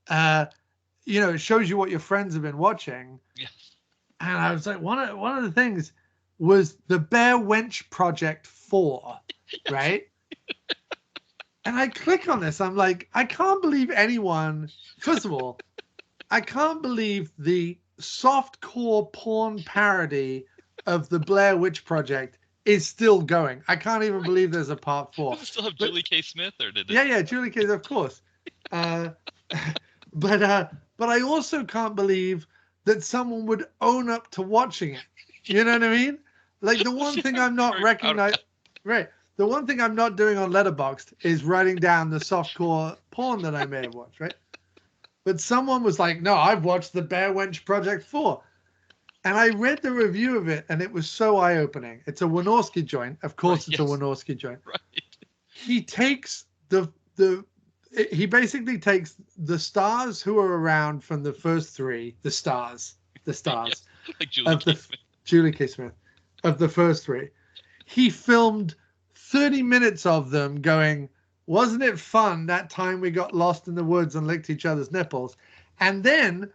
it shows you what your friends have been watching. Yes. And I was like, one of the things was the Blair Witch Project 4, yes. Right? And I click on this. I'm like, I can't believe anyone. First of all, I can't believe the softcore porn parody of the Blair Witch Project is still going. I can't even believe there's a part 4. Does it still have Julie K. Smith, or did it? Yeah, Julie K. Of course. But I also can't believe that someone would own up to watching it. You know what I mean? Like the one thing I'm not recognizing, right? The one thing I'm not doing on Letterboxd is writing down the softcore porn that I may have watched, right? But someone was like, no, I've watched the Blair Witch Project 4. And I read the review of it, and it was so eye-opening. It's a Wynorski joint. Of course, right, it's a Wynorski joint. Right. He takes he basically takes the stars who are around from the first 3, the stars, yeah, like Julie K. Smith, of the first 3. He filmed 30 minutes of them going, wasn't it fun that time we got lost in the woods and licked each other's nipples? And then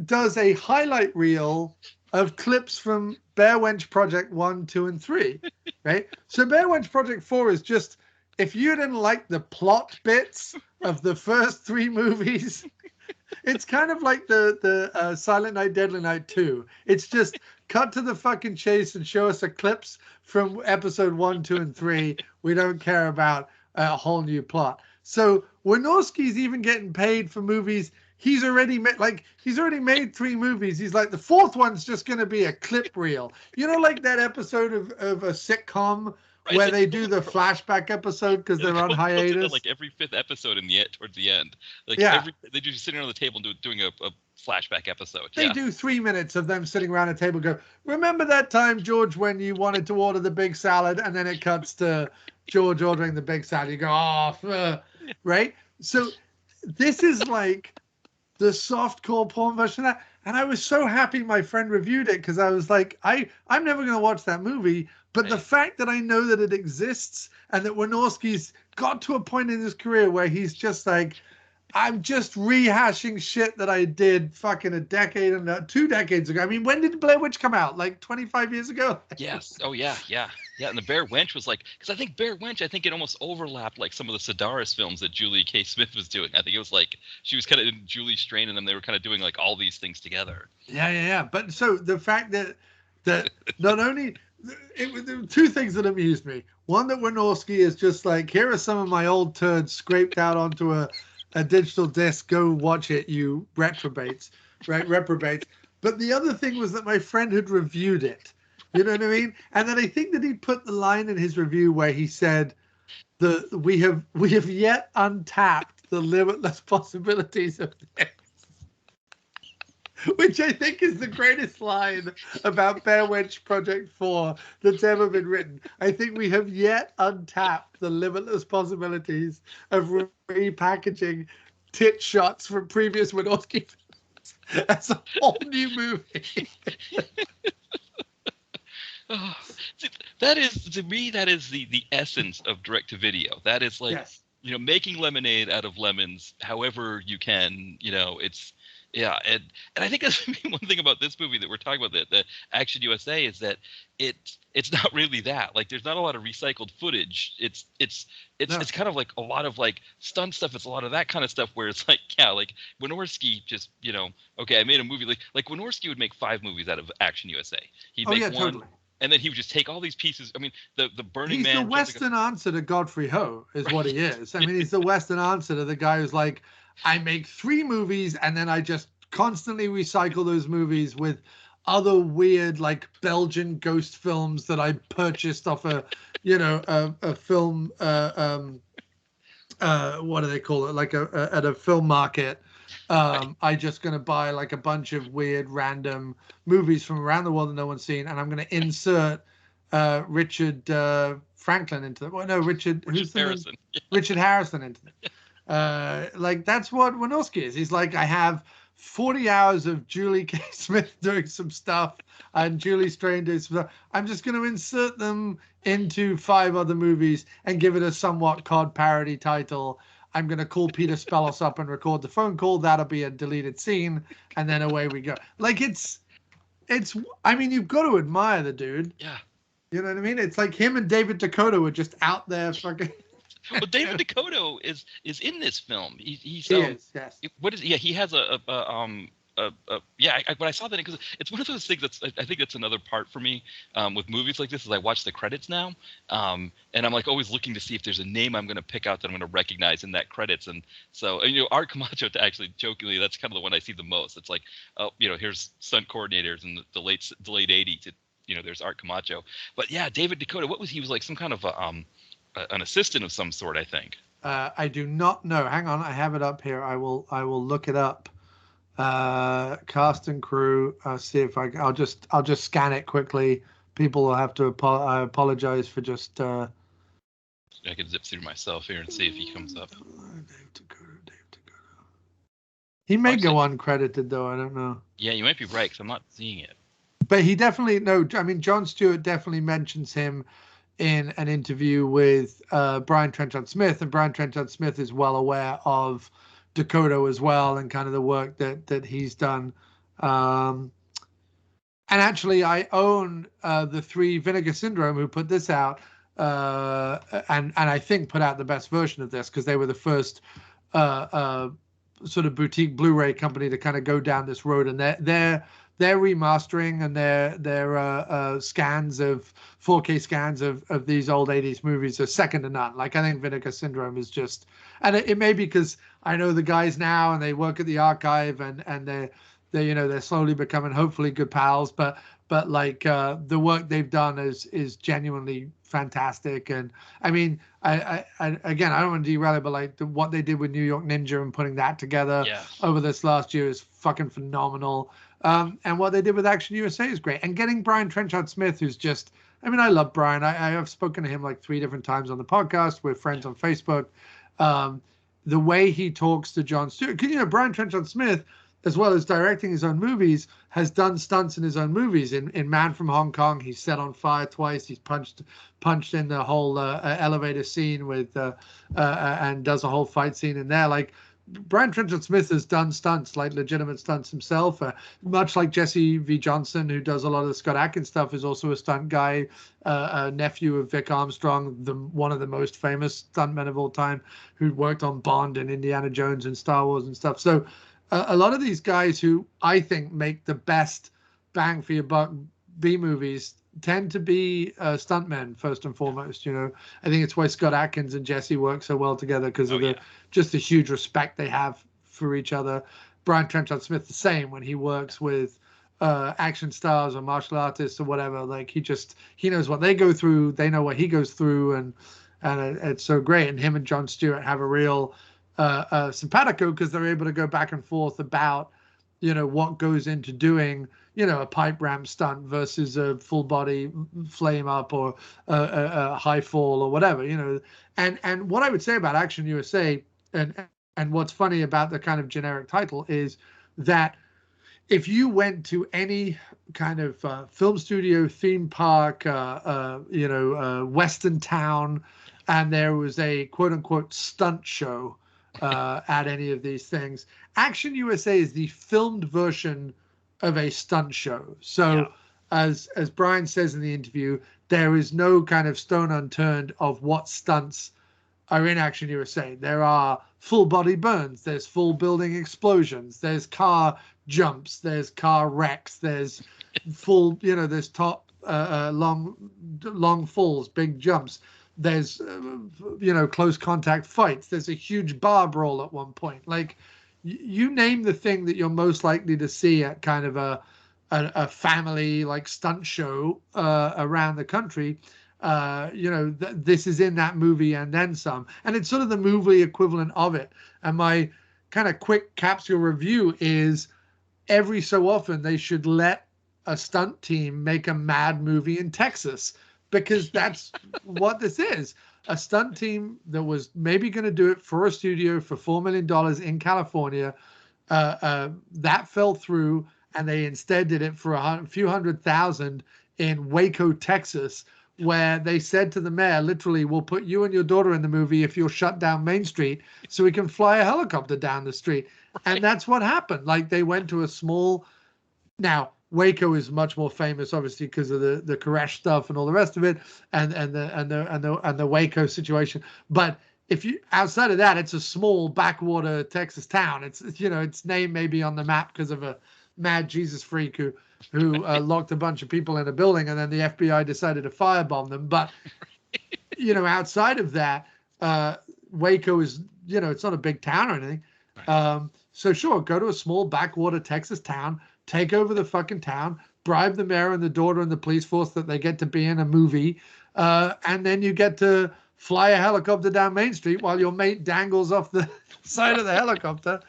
does a highlight reel of clips from Blair Witch Project 1, 2, and 3, right? So Blair Witch Project 4 is just, if you didn't like the plot bits of the first 3 movies, it's kind of like the Silent Night, Deadly Night 2. It's just cut to the fucking chase and show us the clips from episode 1, 2, and 3. We don't care about a whole new plot. So Wynorski's even getting paid for movies he's already made. Like he's already made 3 movies. He's like, the 4th one's just going to be a clip reel. Like that episode of a sitcom. Right, where they do the flashback episode because they're on hiatus. Like every 5th episode towards the end. Like they just sitting around the table doing a flashback episode. They do 3 minutes of them sitting around a table go, remember that time, George, when you wanted to order the big salad? And then it cuts to George ordering the big salad. You go, right? So this is like the softcore porn version of that. And I was so happy my friend reviewed it because I was like, I'm never going to watch that movie. But the fact that I know that it exists and that Wynorski's got to a point in his career where he's just like, I'm just rehashing shit that I did fucking a decade and 2 decades ago. I mean, when did Blair Witch come out? Like 25 years ago? Yes. Oh, yeah. And the Blair Witch was like, because I think Blair Witch, it almost overlapped like some of the Sedaris films that Julie K. Smith was doing. I think it was like she was kind of in Julie's strain, and then they were kind of doing like all these things together. Yeah. But so the fact that not only there were 2 things that amused me. One, that Wynorski is just like, here are some of my old turds scraped out onto a digital disc. Go watch it, you reprobates, right? Reprobates. But the other thing was that my friend had reviewed it. You know what I mean? And then I think that he put the line in his review where he said, we have yet untapped the limitless possibilities of this. which I think is the greatest line about Blair Witch Project 4 that's ever been written. I think we have yet untapped the limitless possibilities of repackaging tit shots from previous Wynorski films as a whole new movie. Oh, that is, to me, that is the essence of direct-to-video. That is like, Yes. making lemonade out of lemons however you can. It's, yeah. And I think that's one thing about this movie that we're talking about, the Action USA, is that it's not really that. Like, there's not a lot of recycled footage. It's kind of like a lot of like stunt stuff. It's a lot of that kind of stuff where it's like, yeah, like Wynorski just, okay, I made a movie. Like Wynorski would make 5 movies out of Action USA. He'd make one. Totally. And then he would just take all these pieces. I mean, the Burning Man. He's the Western answer to Godfrey Ho, is what he is. I mean, he's the Western answer to the guy who's like, I make 3 movies and then I just constantly recycle those movies with other weird, like Belgian ghost films that I purchased off a film. What do they call it? Like at a film market. I just going to buy like a bunch of weird random movies from around the world that no one's seen, and I'm going to insert Richard Franklin into it. Well, no, Richard Harrison. Richard Harrison into it. Like, that's what Wynorski is. He's like, I have 40 hours of Julie K. Smith doing some stuff and Julie Strain doing some stuff. I'm just going to insert them into 5 other movies and give it a somewhat COD parody title. I'm going to call Peter Spellos up and record the phone call. That'll be a deleted scene. And then away we go. Like, it's, I mean, you've got to admire the dude. Yeah. You know what I mean? It's like him and David Dakota were just out there fucking. Well, David Dakota is in this film. He is, yes. What is? Yeah, he has when I saw that, because it's one of those things I think that's another part for me with movies like this, is I watch the credits now, and I'm like always looking to see if there's a name I'm going to pick out that I'm going to recognize in that credits. And so, Art Camacho, to actually jokingly, that's kind of the one I see the most. It's like, oh, here's stunt coordinators in the late '80s. There's Art Camacho. But yeah, David Dakota, what was he? Was like some kind of an assistant of some sort, I think. I do not know. Hang on, I have it up here. I will look it up. Cast and crew. See if I'll just scan it quickly. People will have to. I apologize for just. I can zip through myself here and see if he comes up. Dave Dakota. He may go uncredited though. I don't know. Yeah, you might be right, because I'm not seeing it. But he definitely I mean, Jon Stewart definitely mentions him in an interview with Brian Trenchard Smith, and Brian Trenchard Smith is well aware of Dakota as well, and kind of the work that he's done. And actually, I own the 3 Vinegar Syndrome, who put this out, and I think put out the best version of this, because they were the first sort of boutique Blu-ray company to kind of go down this road, and their remastering and their scans of 4K scans of these old 80s movies are second to none. Like, I think Vinegar Syndrome is just, and it may be because I know the guys now and they work at the archive, and they're slowly becoming hopefully good pals, but like the work they've done is genuinely fantastic. And I mean, I again, I don't want to derail it, but like what they did with New York Ninja and putting that together over this last year is fucking phenomenal. And what they did with Action USA is great. And getting Brian Trenchard Smith, who's just, I mean, I love Brian. I have spoken to him like 3 different times on the podcast. We're friends on Facebook. The way he talks to Jon Stewart, because, Brian Trenchard Smith, as well as directing his own movies, has done stunts in his own movies. In Man from Hong Kong, he's set on fire twice. He's punched in the whole elevator scene with and does a whole fight scene in there. Like, Brian Trenchard Smith has done stunts, like legitimate stunts himself, much like Jesse V. Johnson, who does a lot of the Scott Adkins stuff, is also a stunt guy, a nephew of Vic Armstrong, one of the most famous stuntmen of all time, who worked on Bond and Indiana Jones and Star Wars and stuff. So a lot of these guys who I think make the best bang for your buck B movies tend to be stuntmen first and foremost. I think it's why Scott Adkins and Jesse work so well together, because of just the huge respect they have for each other. Brian Trenchard Smith the same, when he works with action stars or martial artists or whatever. Like, he knows what they go through, they know what he goes through, and it's so great. And him and Jon Stewart have a real simpatico, because they're able to go back and forth about what goes into doing, a pipe ramp stunt versus a full body flame up or a high fall or whatever, and what I would say about Action USA and what's funny about the kind of generic title is that if you went to any kind of film studio, theme park, Western town, and there was a quote unquote stunt show at any of these things, Action USA is the filmed version of a stunt show. So as Brian says in the interview, there is no kind of stone unturned of what stunts are in Action USA. There are full body burns, there's full building explosions, there's car jumps, there's car wrecks, there's full, there's top long falls, big jumps. There's close contact fights. There's a huge bar brawl at one point. Like you name the thing that you're most likely to see at kind of a family like stunt show around the country. This is in that movie and then some, and it's sort of the movie equivalent of it. And my kind of quick capsule review is every so often they should let a stunt team make a mad movie in Texas, because that's what this is. A stunt team that was maybe going to do it for a studio for $4 million in California. That fell through, and they instead did it for a few $100,000 in Waco, Texas, where they said to the mayor, literally, we'll put you and your daughter in the movie if you'll shut down Main Street so we can fly a helicopter down the street. Right. And that's what happened. Like they went to a small, now Waco is much more famous, obviously, because of the Koresh stuff and all the rest of it, and the Waco situation. But if you outside of that, it's a small backwater Texas town. It's its name may be on the map because of a mad Jesus freak who locked a bunch of people in a building, and then the FBI decided to firebomb them. But outside of that, Waco is it's not a big town or anything. Right. So sure, go to a small backwater Texas town, take over the fucking town, bribe the mayor and the daughter and the police force that they get to be in a movie, and then you get to fly a helicopter down Main Street while your mate dangles off the side of the helicopter.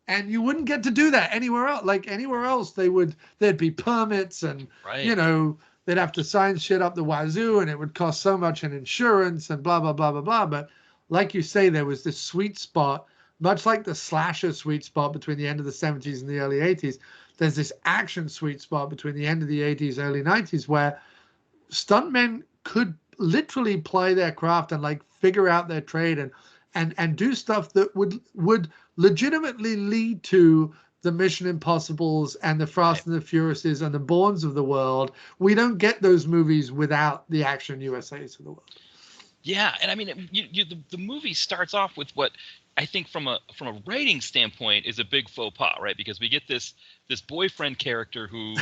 And you wouldn't get to do that anywhere else. Like anywhere else, there'd be permits and, they'd have to sign shit up the wazoo, and it would cost so much in insurance and blah, blah, blah, blah, blah. But like you say, there was this sweet spot, much like the slasher sweet spot between the end of the 70s and the early 80s. There's this action sweet spot between the end of the 80s, early 90s, where stuntmen could literally play their craft and like figure out their trade and do stuff that would legitimately lead to the Mission Impossibles and the Fast and the Furiouses and the Bournes of the world. We don't get those movies without the Action USAs of the world. Yeah, and I mean, the movie starts off with what I think from a writing standpoint is a big faux pas, right? Because we get this boyfriend character who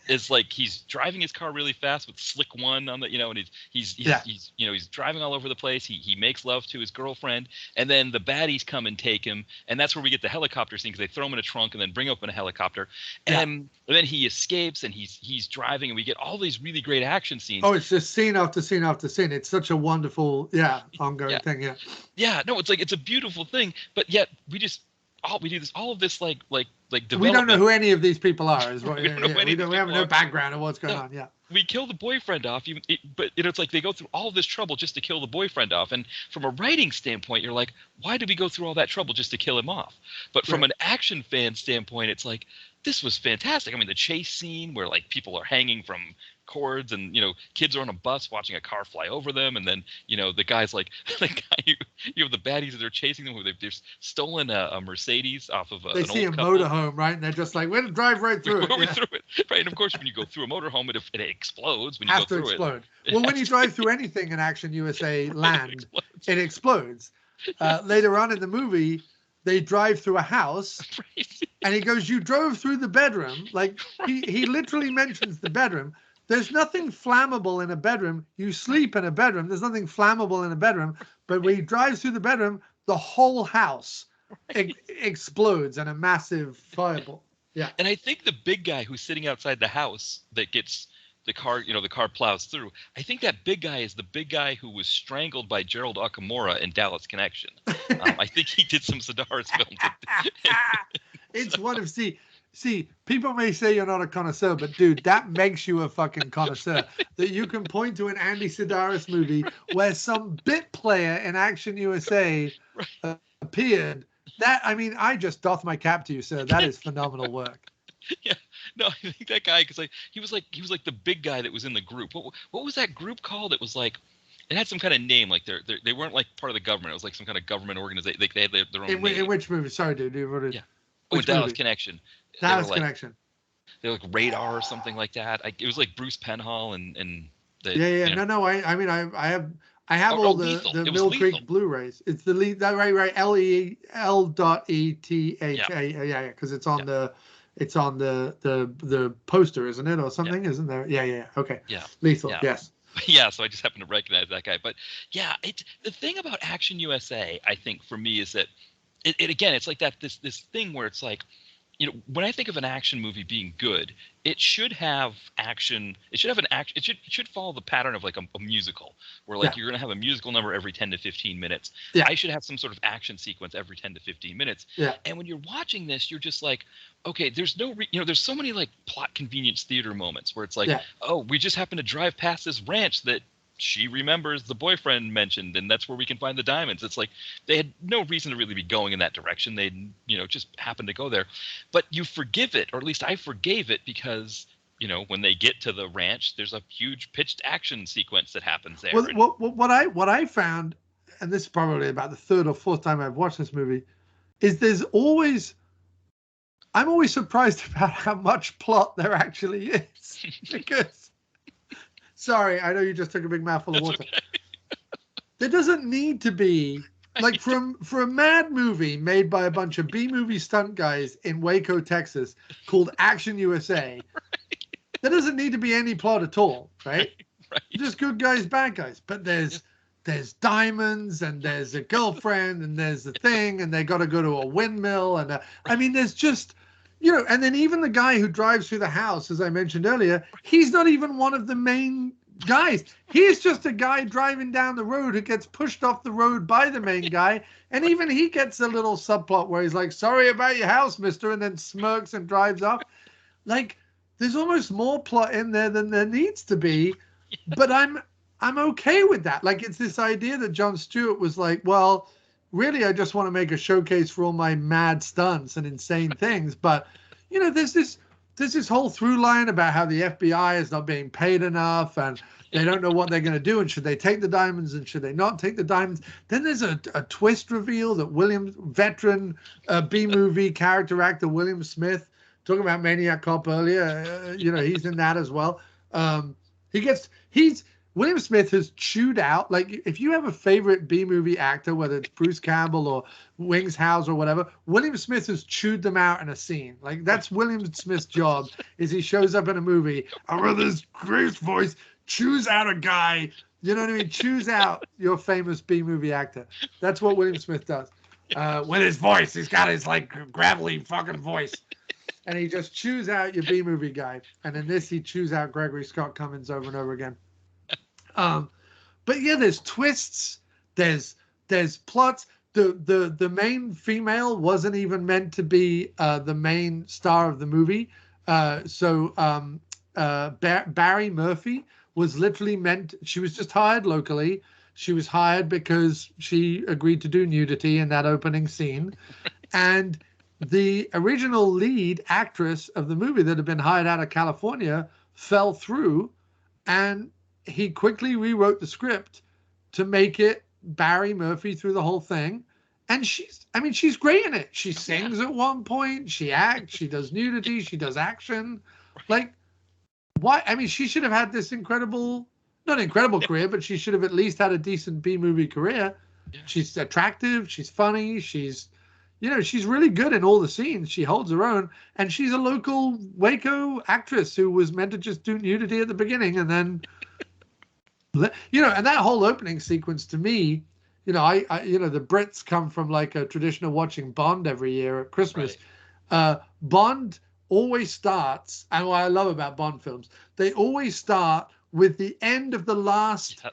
is like, he's driving his car really fast with Slick One on the, and he's driving all over the place. He makes love to his girlfriend, and then the baddies come and take him, and that's where we get the helicopter scene, because they throw him in a trunk and then bring up in a helicopter, and then he escapes and he's driving, and we get all these really great action scenes. Oh, it's just scene after scene after scene. It's such a wonderful, ongoing thing. Yeah. Yeah, no, it's a beautiful thing, but yet we do all of this like development. We don't know who any of these people are. Is what, we have no background of what's going on. Yeah. We kill the boyfriend off, but it's like they go through all this trouble just to kill the boyfriend off. And from a writing standpoint, you're like, why did we go through all that trouble just to kill him off? But from an action fan standpoint, it's like, this was fantastic. I mean, the chase scene where like people are hanging from cords, and kids are on a bus watching a car fly over them, and then the guy's like, you have the baddies that are chasing them, who they've stolen a Mercedes off of they see a motorhome, right? And they're just like, we're gonna drive right through it. Right? And of course, when you go through a motorhome, it explodes when you has go to through explode. it. Well, when you drive through anything in Action USA land, it explodes. Later on in the movie, they drive through a house, and he goes, "You drove through the bedroom." Like he literally mentions the bedroom. There's nothing flammable in a bedroom. You sleep in a bedroom. There's nothing flammable in a bedroom. But when he drives through the bedroom, the whole house explodes in a massive fireball. Yeah. And I think the big guy who's sitting outside the house that gets the car, the car plows through, I think that big guy is the big guy who was strangled by Gerald Okamura in Dallas Connection. I think he did some Sedaris films. it's one of see, people may say you're not a connoisseur, but dude, that makes you a fucking connoisseur. That you can point to an Andy Sidaris movie where some bit player in Action USA appeared. That, I mean, I just doff my cap to you, sir. That is phenomenal work. Yeah, no, I think that guy, because he was like the big guy that was in the group. What was that group called? It was like, it had some kind of name. Like they weren't like part of the government. It was like some kind of government organization. They had their own name. In which movie? Sorry, dude. Yeah. Oh, Dallas Connection. Dallas Connection. They were like Radar or something like that. It was like Bruce Penhall and the. Yeah. You know, No. I mean, I have all the Mill Creek Blu-rays. It's the lead. That right. L.E.T.H.A. Yeah. Because it's on the poster, isn't it, or something? Isn't there? Yeah. Okay. Yeah. Lethal. Yeah. Yes. Yeah, so I just happen to recognize that guy. But yeah, the thing about Action USA, I think, for me, is that it again, it's like that this thing where it's like, you know, when I think of an action movie being good, it should have action. It should have an action. It should follow the pattern of like a musical, where like you're gonna have a musical number every 10 to 15 minutes. Yeah. I should have some sort of action sequence every 10 to 15 minutes. Yeah. And when you're watching this, you're just like, okay, there's no, there's so many like plot convenience theater moments where it's like, oh, we just happen to drive past this ranch that she remembers the boyfriend mentioned, and that's where we can find the diamonds. It's like they had no reason to really be going in that direction. They, just happened to go there. But you forgive it, or at least I forgave it, because, when they get to the ranch, there's a huge pitched action sequence that happens there. Well, what I found, and this is probably about the third or fourth time I've watched this movie, is I'm always surprised about how much plot there actually is. Because sorry, I know you just took a big mouthful of water. Okay. There doesn't need to be, like, for a mad movie made by a bunch of B-movie stunt guys in Waco, Texas, called Action USA. Right. There doesn't need to be any plot at all, right? Right. Just good guys, bad guys. But there's diamonds, and there's a girlfriend, and there's the thing, and they got to go to a windmill, and I mean, there's just. And then even the guy who drives through the house, as I mentioned earlier, he's not even one of the main guys. He's just a guy driving down the road who gets pushed off the road by the main guy. And even he gets a little subplot where he's like, sorry about your house, mister, and then smirks and drives off. Like, there's almost more plot in there than there needs to be. But I'm okay with that. Like, it's this idea that Jon Stewart was like, well, really, I just want to make a showcase for all my mad stunts and insane things. But, there's this whole through line about how the FBI is not being paid enough, and they don't know what they're going to do, and should they take the diamonds and should they not take the diamonds. Then there's a twist reveal that Veteran B-movie character actor William Smith, talking about Maniac Cop earlier, he's in that as well. William Smith has chewed out, like, if you have a favorite B-movie actor, whether it's Bruce Campbell or Wings Hauser or whatever, William Smith has chewed them out in a scene. Like, that's William Smith's job, is he shows up in a movie, and with his great voice, chews out a guy, you know what I mean? Chews out your famous B-movie actor. That's what William Smith does. With his voice, he's got his, like, gravelly fucking voice. And he just chews out your B-movie guy. And in this, he chews out Gregory Scott Cummins over and over again. But yeah, there's twists, there's plots. The main female wasn't even meant to be the main star of the movie. So Barry Murphy was literally meant. She was just hired locally. She was hired because she agreed to do nudity in that opening scene, and the original lead actress of the movie that had been hired out of California fell through, and he quickly rewrote the script to make it Barry Murphy through the whole thing. And she's great in it. She sings at one point, she acts, she does nudity, she does action. Like, why? I mean, she should have had this not incredible career, but she should have at least had a decent B-movie career. Yeah. She's attractive, she's funny, she's really good in all the scenes. She holds her own, and she's a local Waco actress who was meant to just do nudity at the beginning, and then and that whole opening sequence to me, I the Brits come from like a tradition of watching Bond every year at Christmas. Right. Bond always starts, and what I love about Bond films, they always start with the end of the last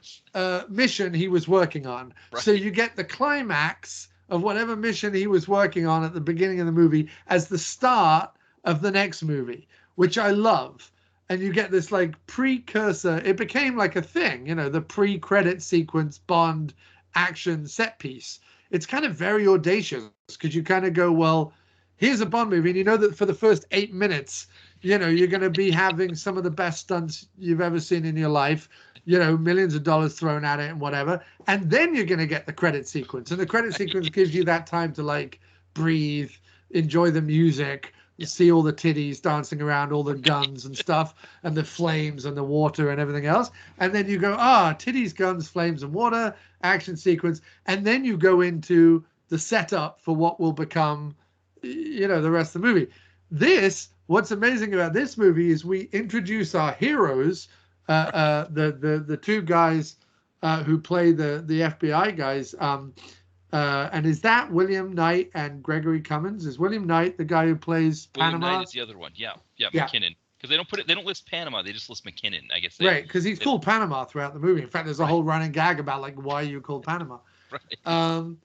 mission he was working on. Right. So you get the climax of whatever mission he was working on at the beginning of the movie as the start of the next movie, which I love. And you get this like precursor. It became like a thing, the pre-credit sequence Bond action set piece. It's kind of very audacious because you kind of go, well, here's a Bond movie, and you know that for the first 8 minutes, you're going to be having some of the best stunts you've ever seen in your life, millions of dollars thrown at it and whatever. And then you're going to get the credit sequence. And the credit sequence gives you that time to like breathe, enjoy the music, see all the titties dancing around, all the guns and stuff, and the flames and the water and everything else. And then you go, titties, guns, flames, and water, action sequence. And then you go into the setup for what will become, the rest of the movie. What's amazing about this movie is we introduce our heroes, the two guys who play the FBI guys. And is that William Knight and Gregory Cummins? Is William Knight the guy who plays William Panama? Knight is the other one. Yeah, McKinnon. Because they don't list Panama, they just list McKinnon. I guess. Right, because he's called Panama throughout the movie. In fact, there's a whole running gag about like why you called Panama. Right.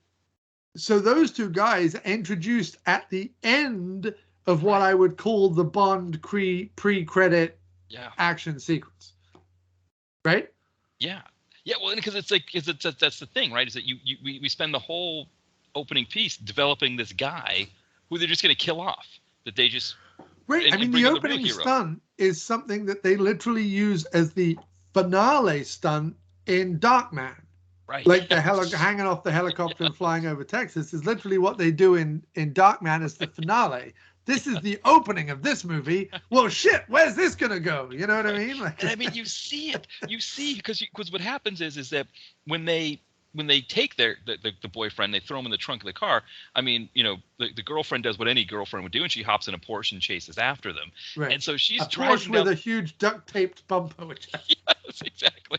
So those two guys introduced at the end of what I would call the Bond pre-credit action sequence. Right? Yeah. Yeah, well, because it's like, that's the thing, right? Is that we spend the whole opening piece developing this guy who they're just going to kill off. That they just right. The opening stunt is something that they literally use as the finale stunt in Darkman. Right. Like the hanging off the helicopter and flying over Texas is literally what they do in Darkman as the finale. This is the opening of this movie. Well, shit, where's this going to go? You know what I mean? And I mean, you see it. You see, because what happens is that when they take the boyfriend, they throw him in the trunk of the car. I mean, the girlfriend does what any girlfriend would do, and she hops in a Porsche and chases after them. Right. And so she's Porsche with a huge duct-taped bumper. Yes, exactly.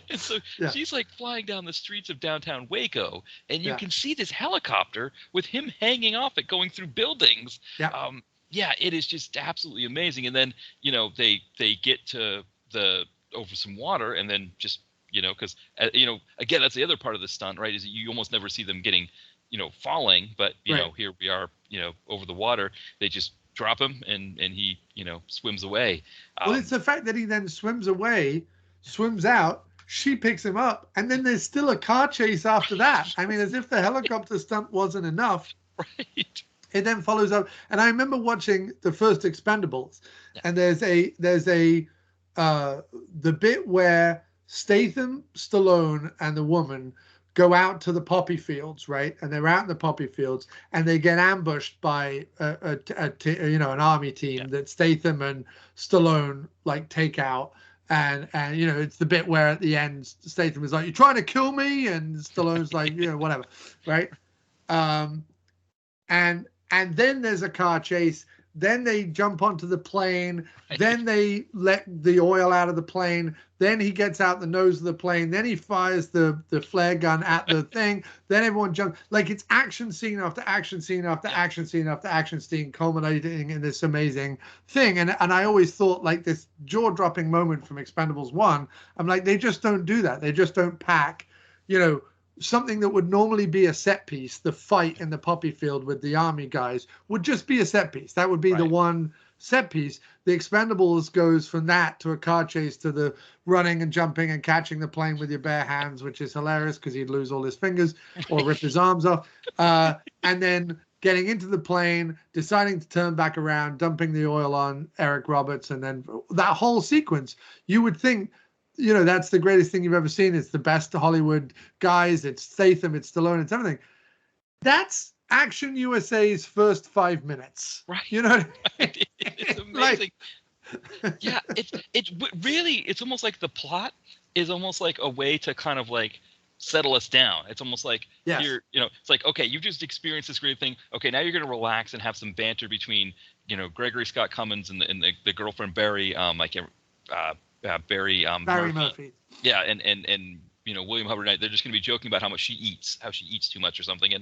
And so she's like flying down the streets of downtown Waco, and you can see this helicopter with him hanging off it, going through buildings. Yeah. It is just absolutely amazing. And then they get to over some water, and then just because again, that's the other part of the stunt, right? Is that you almost never see them getting falling, but here we are, over the water. They just drop him, and he swims away. Well, it's the fact that he then swims away, swims out, she picks him up, and then there's still a car chase after that. I mean, as if the helicopter stunt wasn't enough. Right. It then follows up, and I remember watching the first Expendables, and there's the bit where Statham, Stallone, and the woman go out to the poppy fields, right? And they're out in the poppy fields, and they get ambushed by an army team that Statham and Stallone like take out. And it's the bit where at the end Statham is like, "You're trying to kill me," and Stallone's like, whatever, right? And then there's a car chase. Then they jump onto the plane. Then they let the oil out of the plane. Then he gets out the nose of the plane. Then he fires the flare gun at the thing. Then everyone jumps. Like it's action scene after action scene after action scene after action scene, culminating in this amazing thing. And I always thought like this jaw-dropping moment from Expendables 1. I'm like, they just don't do that. They just don't pack, something that would normally be a set piece, the fight in the poppy field with the army guys, would just be a set piece. That would be the one set piece. The Expendables goes from that to a car chase to the running and jumping and catching the plane with your bare hands, which is hilarious because he'd lose all his fingers or rip his arms off. And then getting into the plane, deciding to turn back around, dumping the oil on Eric Roberts, and then that whole sequence, you would think, that's the greatest thing you've ever seen. It's the best Hollywood guys. It's Statham, it's Stallone, it's everything. That's Action USA's first 5 minutes. Right. You know what I mean? It's amazing. It's really, it's almost like the plot is almost like a way to kind of like settle us down. It's almost like here, it's like, okay, you've just experienced this great thing. Okay, now you're going to relax and have some banter between, Gregory Scott Cummins and the girlfriend Barry, Barry Murphy. Yeah, and William Hubbard Knight. They're just going to be joking about how she eats too much or something,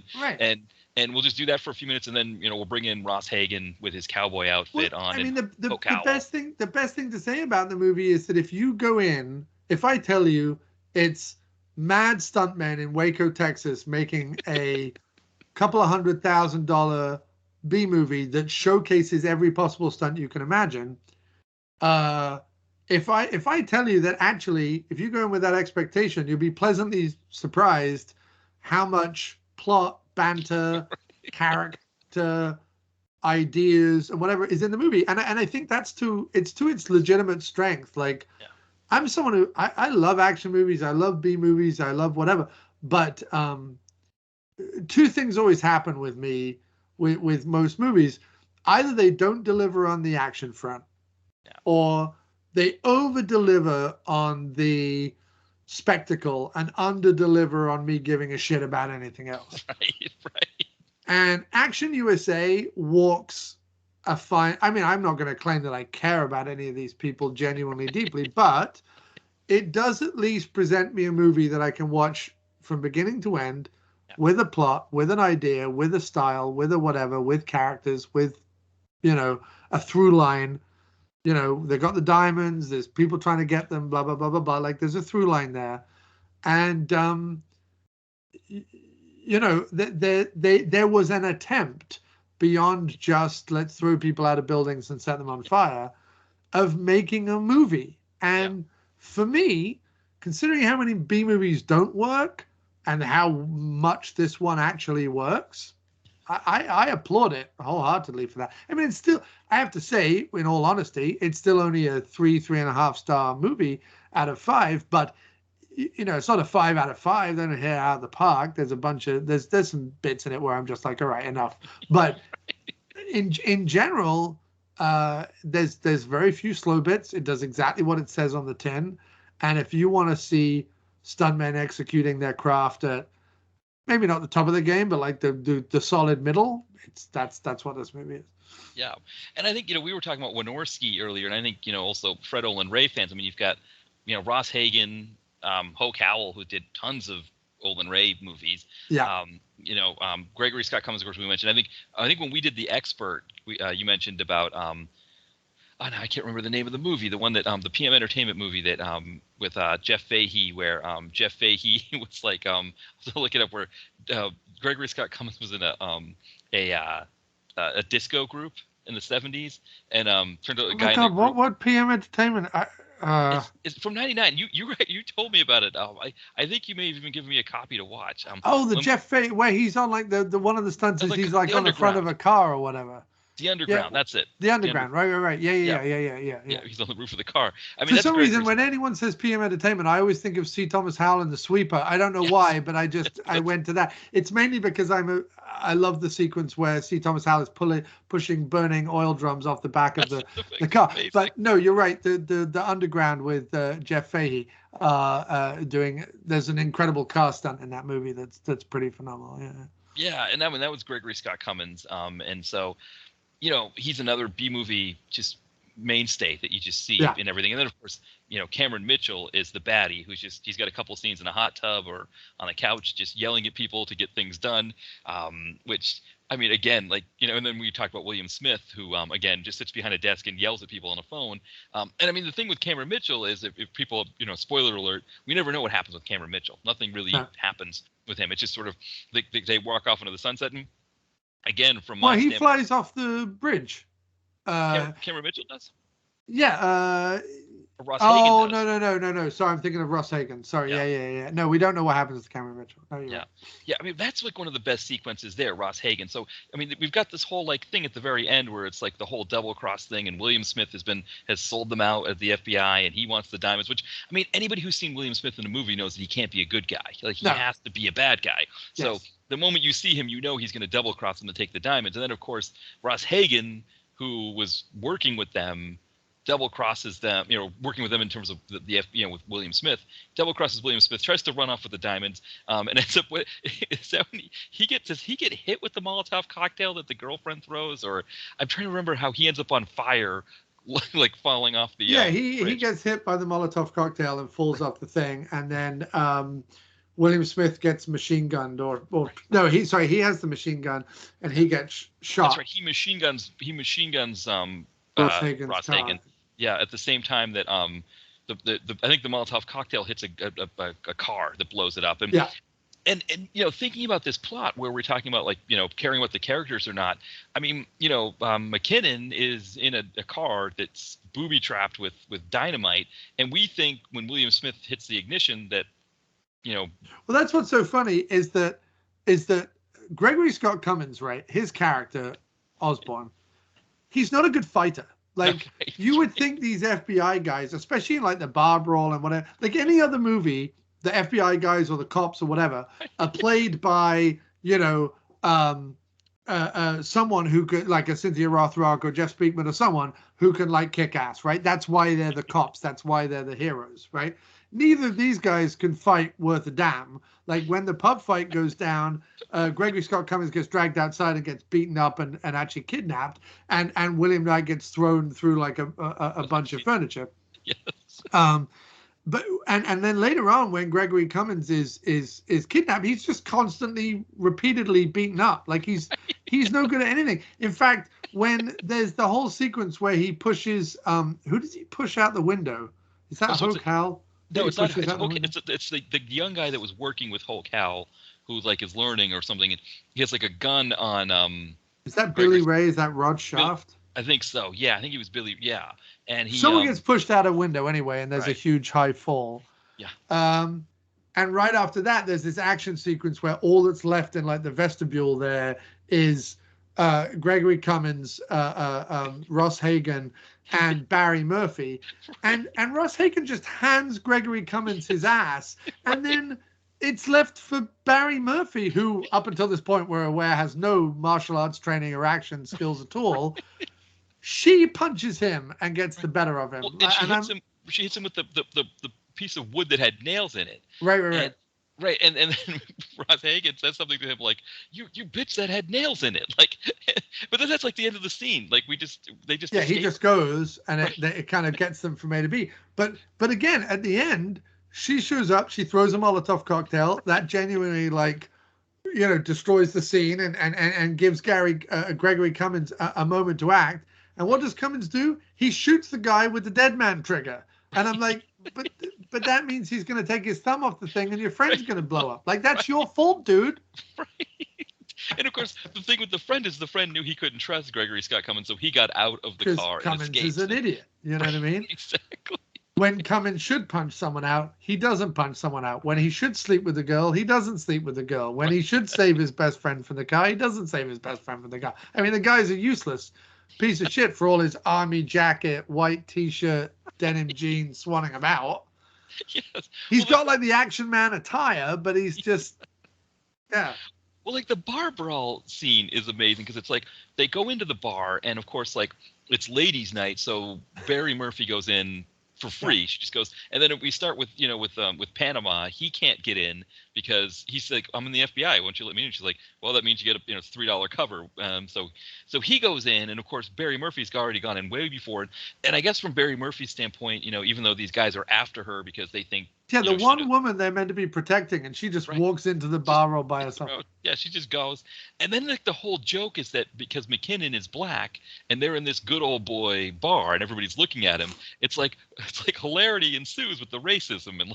and we'll just do that for a few minutes, and then we'll bring in Ross Hagen with his cowboy outfit on. I mean, the best thing to say about the movie is that if I tell you it's mad stuntmen in Waco, Texas, making a couple of $100,000 B movie that showcases every possible stunt you can imagine. If I tell you that actually, if you go in with that expectation, you'll be pleasantly surprised how much plot, banter, character, ideas, and whatever is in the movie. And I think that's to its legitimate strength. Like, I'm someone who I love action movies, I love B movies, I love whatever. But two things always happen with me with most movies. Either they don't deliver on the action front, or they over deliver on the spectacle and under deliver on me giving a shit about anything else. Right. And Action USA walks a fine. I mean, I'm not going to claim that I care about any of these people genuinely deeply, but it does at least present me a movie that I can watch from beginning to end, with a plot, with an idea, with a style, with a whatever, with characters, with, a through line. They got the diamonds, there's people trying to get them, blah, blah, blah, blah, blah. Like, there's a through line there. And, there was an attempt beyond just let's throw people out of buildings and set them on fire of making a movie. And for me, considering how many B movies don't work and how much this one actually works, I applaud it wholeheartedly for that. I mean, it's still, I have to say, in all honesty, it's still only a 3.5 star movie out of 5, but it's not a 5 out of 5. They don't hit out of the park. There's a bunch of, there's some bits in it where I'm just like, all right, enough. But in general, there's very few slow bits. It does exactly what it says on the tin. And if you want to see stuntmen executing their craft at maybe not the top of the game, but like the solid middle, that's what this movie is. Yeah. And I think, we were talking about Wynorski earlier, and I think, also Fred Olen Ray fans. I mean, you've got, Ross Hagen, Hoke Howell, who did tons of Olen Ray movies. Yeah. Gregory Scott Cummins, of course, we mentioned. I think when we did The Expert, you mentioned about I can't remember the name of the movie, the one that the PM Entertainment movie that with Jeff Fahey, where Jeff Fahey was like I'll look it up, where Gregory Scott Cummins was in a disco group in the 70s, and turned out a guy. Oh God, what PM Entertainment? It's from '99. You told me about it. I think you may have even given me a copy to watch. Jeff Fahey, where he's on like the one of the stunts is he's like on the front of a car or whatever. The Underground, that's it. The Underground, right. Yeah. He's on the roof of the car. I mean, for some reason, when anyone says PM Entertainment, I always think of C. Thomas Howell and the Sweeper. I don't know why, but I went to that. It's mainly because I love the sequence where C. Thomas Howell is pushing burning oil drums off the back of the car. Amazing. But no, you're right. The Underground with Jeff Fahey there's an incredible car stunt in that movie that's pretty phenomenal. Yeah. Yeah, and that was Gregory Scott Cummins. And so, he's another B movie just mainstay that you just see in everything. And then, of course, Cameron Mitchell is the baddie he's got a couple of scenes in a hot tub or on a couch just yelling at people to get things done, which, I mean, again, like, and then we talk about William Smith, who, again, just sits behind a desk and yells at people on a phone. And, I mean, the thing with Cameron Mitchell is if people, spoiler alert, we never know what happens with Cameron Mitchell. Nothing really happens with him. It's just sort of they walk off into the sunset and, again, from my standpoint, flies off the bridge. Cameron Mitchell does? Yeah. Ross Hagen does. No. Sorry, I'm thinking of Ross Hagen. Sorry. Yeah. No, we don't know what happens to Cameron Mitchell. No, yeah. I mean, that's like one of the best sequences there, Ross Hagen. So, I mean, we've got this whole like thing at the very end where it's like the whole double cross thing, and William Smith has sold them out at the FBI, and he wants the diamonds. Which, I mean, anybody who's seen William Smith in a movie knows that he can't be a good guy. Like he has to be a bad guy. So the moment you see him, he's going to double cross them to take the diamonds. And then, of course, Ross Hagen, who was working with them, double crosses them, working with them in terms of the with William Smith, double crosses William Smith, tries to run off with the diamonds, and ends up with, does he get hit with the Molotov cocktail that the girlfriend throws? Or I'm trying to remember how he ends up on fire, like falling off the he gets hit by the Molotov cocktail and falls off the thing, and then William Smith gets machine gunned, no, he has the machine gun and he gets shot. That's right. He machine guns Ross Hagen. Yeah, at the same time that I think the Molotov cocktail hits a car that blows it up. And And thinking about this plot where we're talking about like caring what the characters or not. I mean, McKinnon is in a car that's booby trapped with dynamite, and we think when William Smith hits the ignition that Well, that's what's so funny is that Gregory Scott Cummins, right? His character Osborne, he's not a good fighter. Like you would think these FBI guys, especially in like the bar brawl and whatever, like any other movie, the FBI guys or the cops or whatever are played by, someone who could, like a Cynthia Rothrock or Jeff Speakman or someone who can like kick ass, right? That's why they're the cops. That's why they're the heroes, right? Neither of these guys can fight worth a damn. Like when the pub fight goes down, Gregory Scott Cummins gets dragged outside and gets beaten up and actually kidnapped, and William Knight gets thrown through like a bunch of furniture. Yes. But then later on, when Gregory Cummins is kidnapped, he's just constantly, repeatedly beaten up. Like he's no good at anything. In fact, when there's the whole sequence where he pushes, who does he push out the window? Is that Hulk Hal? No, it's not. It's the young guy that was working with Hulk Hal, who like is learning or something, and he has like a gun on. Is that Billy Ray? Is that Rod Shaft? I think so. Yeah, I think he was Billy. Yeah, and someone gets pushed out a window anyway, and there's a huge high fall. Yeah. And right after that, there's this action sequence where all that's left in like the vestibule there is Gregory Cummins, Ross Hagen, and Barry Murphy, and Ross Hagen just hands Gregory Cummins his ass, and then it's left for Barry Murphy, who up until this point we're aware has no martial arts training or action skills at all. She punches him and gets the better of him. Well, and she hits him with the piece of wood that had nails in it. Right. Right, and then Ross Hagen says something to him like, "You bitch, that had nails in it." Like, but then that's like the end of the scene. Like they just escape. He just goes, and it kind of gets them from A to B. But again, at the end, she shows up. She throws a Molotov cocktail that genuinely destroys the scene and gives Gregory Cummins a moment to act. And what does Cummins do? He shoots the guy with the dead man trigger. And I'm like, but that means he's going to take his thumb off the thing and your friend's going to blow up. Like, that's your fault, dude. Right. And of course, the thing with the friend is the friend knew he couldn't trust Gregory Scott Cummins, so he got out of the car Cummins and escaped. is an idiot. You know what I mean? Exactly. When Cummins should punch someone out, he doesn't punch someone out. When he should sleep with a girl, he doesn't sleep with a girl. When he should save his best friend from the car, he doesn't save his best friend from the car. I mean, the guy's a useless piece of shit for all his army jacket, white t-shirt, denim jeans swanning about. Yes. He's got like the action man attire, but he's just, yeah. Well, like the bar brawl scene is amazing because it's like they go into the bar and of course like it's ladies' night, so Barry Murphy goes in for free. She just goes, and then we start with with Panama. He can't get in because he's like, I'm in the FBI. Won't you let me in? She's like, well, that means you get a $3 cover. So he goes in, and of course Barry Murphy's already gone in way before. And I guess from Barry Murphy's standpoint, even though these guys are after her because they think. Yeah, the one woman they're meant to be protecting, and she just walks into the bar all by herself. Yeah, she just goes. And then like the whole joke is that because McKinnon is black and they're in this good old boy bar and everybody's looking at him, it's like hilarity ensues with the racism and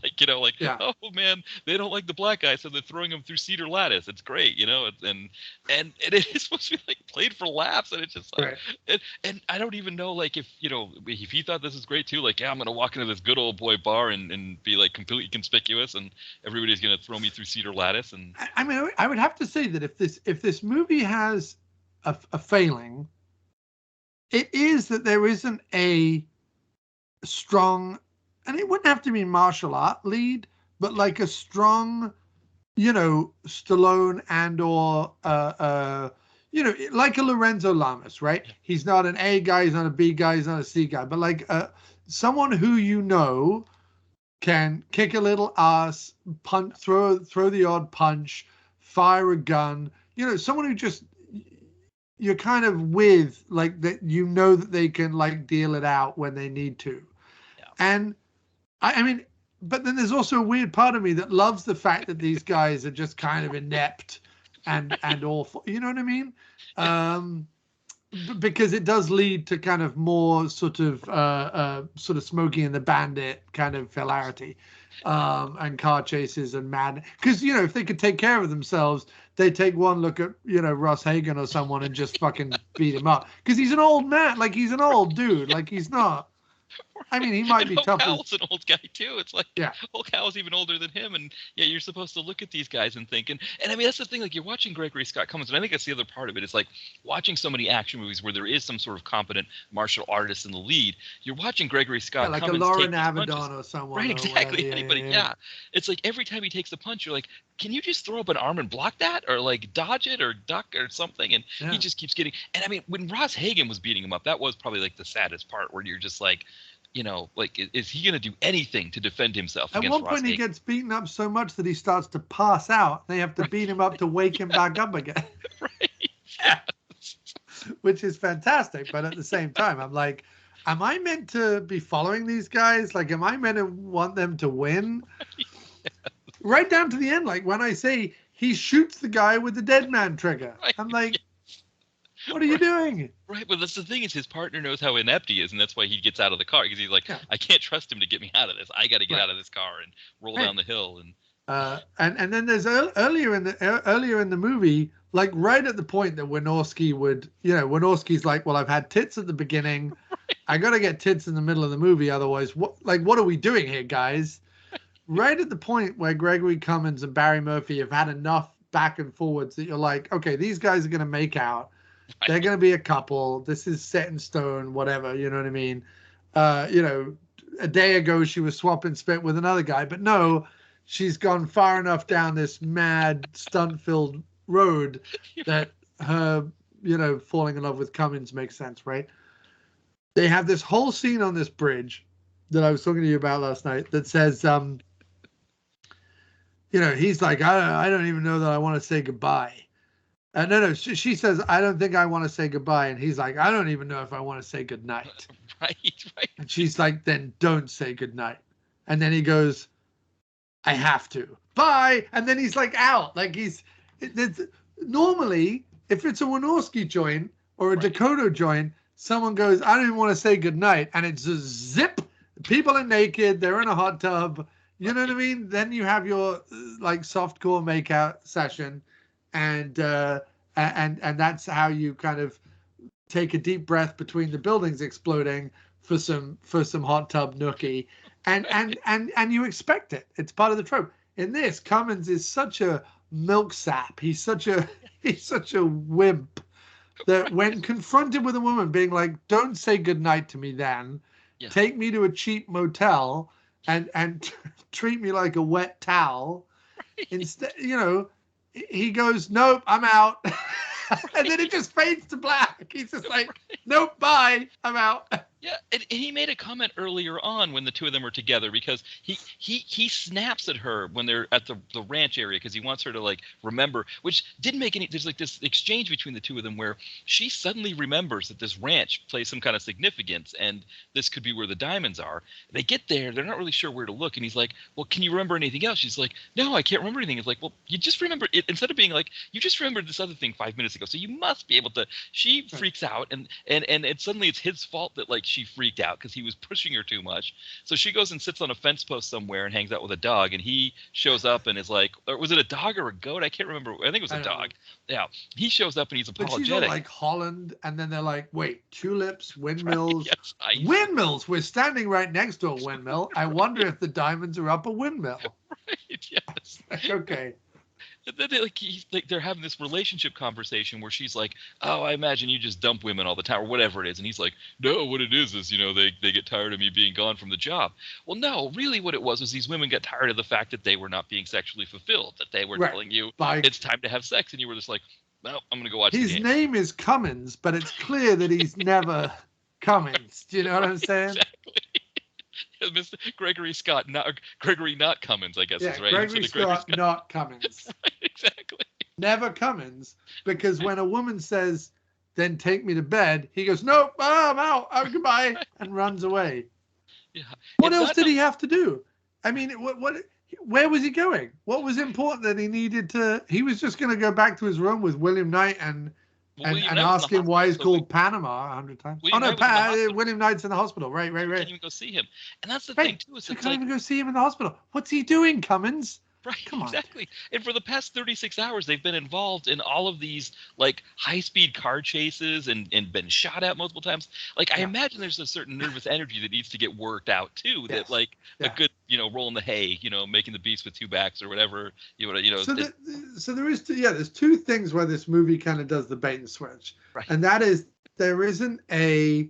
oh man, they don't like the black guy, so they're throwing him through cedar lattice. It's great, and it is supposed to be like played for laughs, and it's just like and I don't even know like if he thought this is great too, like I'm gonna walk into this good old boy bar and be like completely conspicuous and everybody's going to throw me through cedar lattice. And I mean, I would have to say that if this movie has a failing, it is that there isn't a strong, and it wouldn't have to be martial art lead, but like a strong, Stallone and or like a Lorenzo Lamas, right? He's not an A guy, he's not a B guy, he's not a C guy, but like someone who can kick a little ass, punch, throw the odd punch, fire a gun. Someone who just you're kind of with, like that. That they can like deal it out when they need to. Yeah. And I mean, but then there's also a weird part of me that loves the fact that these guys are just kind of inept and awful. You know what I mean? because it does lead to kind of more sort of Smokey and the Bandit kind of hilarity, and car chases and mad. Because if they could take care of themselves, they take one look at Ross Hagen or someone and just fucking beat him up. Because he's an old man, like he's an old dude, like he's not. I mean, he might be tough. Howell's an old guy too. It's like, yeah, Hulk Howell's even older than him, and yeah, you're supposed to look at these guys and think, and I mean that's the thing. Like you're watching Gregory Scott Cummins, and I think that's the other part of it. It's like watching so many action movies where there is some sort of competent martial artist in the lead. You're watching Gregory Scott like Cummins a Lauren take Avedon or someone, right? Exactly. Whatever. Anybody? Yeah. It's like every time he takes the punch, you're like, can you just throw up an arm and block that, or like dodge it, or duck, or something? And he just keeps getting. And I mean, when Ross Hagen was beating him up, that was probably like the saddest part, where you're just like, like, is he going to do anything to defend himself against Ross Hagen? At one point, he gets beaten up so much that he starts to pass out. They have to beat him up to wake him back up again. Right. Yes. Which is fantastic. But at the same time, I'm like, am I meant to be following these guys? Like, am I meant to want them to win? Yes. Right down to the end. Like, when I say he shoots the guy with the dead man trigger, right. I'm like, what are you doing? Right, but that's the thing is his partner knows how inept he is, and that's why he gets out of the car, because he's like, I can't trust him to get me out of this. I got to get out of this car and roll down the hill. And then there's earlier in the movie, like right at the point that Wynorski would, Wynorski's like, well, I've had tits at the beginning, right. I got to get tits in the middle of the movie, otherwise, what are we doing here, guys? Right at the point where Gregory Cummins and Barry Murphy have had enough back and forwards that you're like, okay, these guys are going to make out. They're going to be a couple. This is set in stone, whatever. You know what I mean? A day ago she was swapping spit with another guy, but no, she's gone far enough down this mad stunt-filled road that her, falling in love with Cummins makes sense, right? They have this whole scene on this bridge that I was talking to you about last night that says, he's like, I don't even know that I want to say goodbye. No, she says, I don't think I want to say goodbye. And he's like, I don't even know if I want to say goodnight. Right. And she's like, then don't say goodnight. And then he goes, I have to. Bye. And then he's like out. Like normally, if it's a Wynorski joint or a Dakota joint, someone goes, I don't even want to say goodnight. And it's a zip. People are naked. They're in a hot tub. You know what I mean? Then you have your like softcore makeout session. And that's how you kind of take a deep breath between the buildings exploding for some hot tub nookie, and you expect it. It's part of the trope. In this, Cummins is such a milk sap. He's such a wimp that when confronted with a woman being like, "Don't say goodnight to me, then take me to a cheap motel and treat me like a wet towel," instead, he goes, nope, I'm out. And then it just fades to black. He's just like, nope, bye, I'm out. Yeah, and he made a comment earlier on when the two of them are together, because he snaps at her when they're at the ranch area, because he wants her to like remember, which didn't make any. There's like this exchange between the two of them where she suddenly remembers that this ranch plays some kind of significance, and this could be where the diamonds are. They get there, they're not really sure where to look, and he's like, well, can you remember anything else? She's like, no, I can't remember anything. It's like, well, you just remember it, instead of being like, you just remembered this other thing 5 minutes ago, so you must be able to. She freaks out, and suddenly it's his fault that like she freaked out because he was pushing her too much. So she goes and sits on a fence post somewhere and hangs out with a dog, and he shows up and is like, or was it a dog or a goat? I can't remember. I think it was a dog. Yeah. He shows up and he's apologetic. But she's all like Holland, and then they're like, wait, tulips, windmills. Right, yes, windmills. We're standing right next to a windmill. I wonder if the diamonds are up a windmill. Right, yes. Okay. And then they're having this relationship conversation where she's like, oh, I imagine you just dump women all the time or whatever it is. And he's like, no, what it is they get tired of me being gone from the job. Well, no, really what it was these women got tired of the fact that they were not being sexually fulfilled, that they were telling you it's time to have sex. And you were just like, no, I'm going to go watch the game. His name is Cummins, but it's clear that he's never Cummins. Do you know what I'm saying? Exactly. Mr. Gregory not Cummins, I guess is right. Gregory Scott, not Cummins. Right, exactly. Never Cummins, because when a woman says, then take me to bed, he goes, nope, I'm out, goodbye, and runs away. Yeah. What else did he have to do? I mean, where was he going? What was important that he needed to? He was just going to go back to his room with William Knight and Well, and William Knight was in ask the him why hospital, he's so called Panama 100 times. Oh William no, Knight was in the hospital. William Knight's in the hospital. Right. You can't even go see him, and that's the thing Right. too. Is So you it's can't like even go see him in the hospital. What's he doing, Cummins? right, Come on. exactly. And for the past 36 hours, they've been involved in all of these like high-speed car chases and been shot at multiple times. Like I imagine there's a certain nervous energy that needs to get worked out too. That like a good roll in the hay, making the beast with two backs or whatever. So there's two things where this movie kind of does the bait and switch, right. And that is there isn't a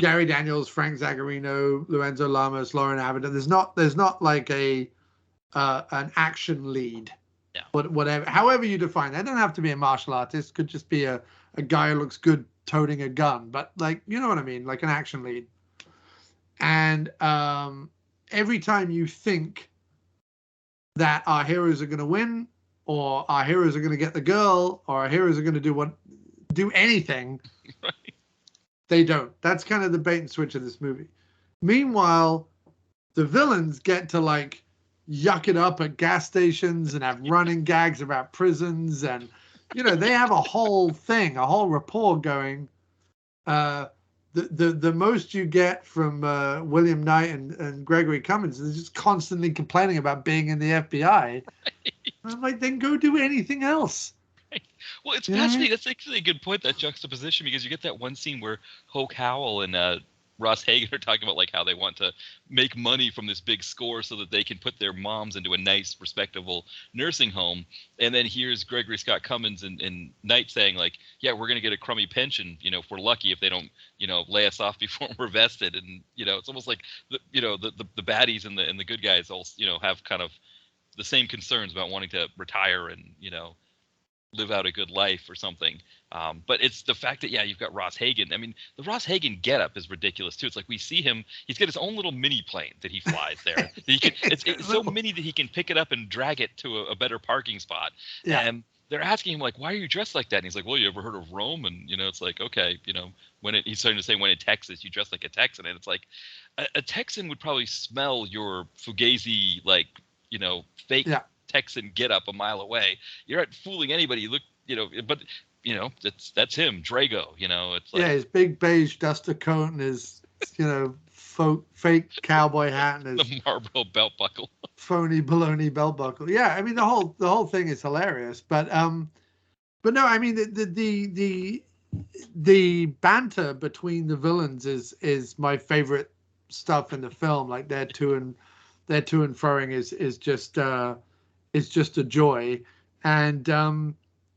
Gary Daniels, Frank Zagarino, Lorenzo Lamas, Lauren Avedon. There's not like an action lead. Yeah. Whatever, however you define that. It doesn't have to be a martial artist. Could just be a guy who looks good toting a gun. But like, you know what I mean? Like an action lead. And every time you think that our heroes are going to win, or our heroes are going to get the girl, or our heroes are going to do anything, right. They don't. That's kind of the bait and switch of this movie. Meanwhile, the villains get to like yuck it up at gas stations and have running gags about prisons, and they have a whole thing, a whole rapport going. The most you get from William Knight and Gregory Cummins is just constantly complaining about being in the FBI. Right. I'm like, then go do anything else. Right. Well, it's fascinating. That's actually a good point, that juxtaposition, because you get that one scene where Hoke Howell and Ross Hagen are talking about like how they want to make money from this big score so that they can put their moms into a nice, respectable nursing home. And then here's Gregory Scott Cummins and Knight saying like, yeah, we're going to get a crummy pension, if we're lucky, if they don't, lay us off before we're vested. And, it's almost like, the baddies and the good guys all, have kind of the same concerns about wanting to retire and, live out a good life or something. But it's the fact that, you've got Ross Hagen. I mean, the Ross Hagen getup is ridiculous too. It's like we see him, he's got his own little mini plane that he flies there. It's so mini that he can pick it up and drag it to a better parking spot. Yeah. And they're asking him like, why are you dressed like that? And he's like, well, you ever heard of Rome? And, it's like, okay, he's starting to say when in Texas, you dress like a Texan. And it's like a Texan would probably smell your Fugazi, like, fake Texan get up a mile away. You're not fooling anybody. You look, but that's him, Drago. It's like, his big beige duster coat and his fake cowboy hat and his the Marlboro belt buckle, phony baloney belt buckle. Yeah, I mean the whole thing is hilarious. But no, I mean the banter between the villains is my favorite stuff in the film. Like their to and froing is just a joy. And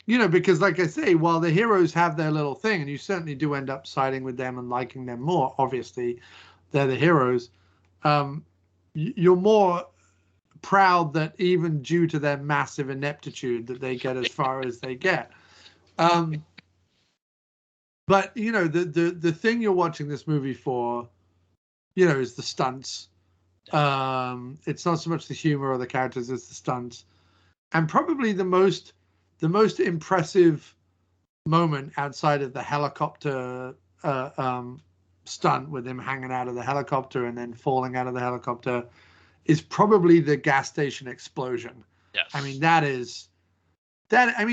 because like I say, while the heroes have their little thing, and you certainly do end up siding with them and liking them more, obviously they're the heroes, you're more proud that even due to their massive ineptitude that they get as far as they get. But the thing you're watching this movie for, is the stunts. It's not so much the humor or the characters, it's the stunts. And probably the most impressive moment outside of the helicopter stunt with him hanging out of the helicopter and then falling out of the helicopter is probably the gas station explosion. Yes. I mean,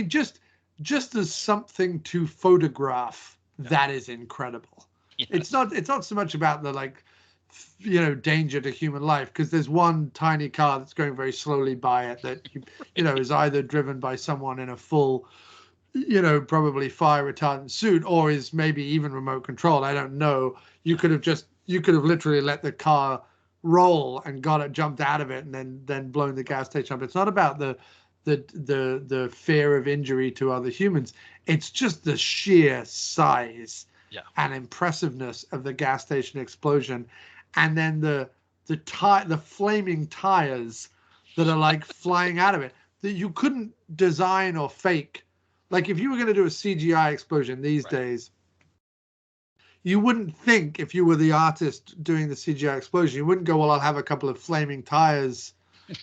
just as something to photograph, that is incredible. Yes. It's not so much about the like, danger to human life, because there's one tiny car that's going very slowly by it that is either driven by someone in a full probably fire retardant suit, or is maybe even remote controlled. I don't know. You could have literally let the car roll and got it, jumped out of it, and then blown the gas station up. It's not about the fear of injury to other humans. It's just the sheer size and impressiveness of the gas station explosion. And then the flaming tires that are like flying out of it that you couldn't design or fake. Like if you were going to do a CGI explosion these days, you wouldn't think, if you were the artist doing the CGI explosion, you wouldn't go, well, I'll have a couple of flaming tires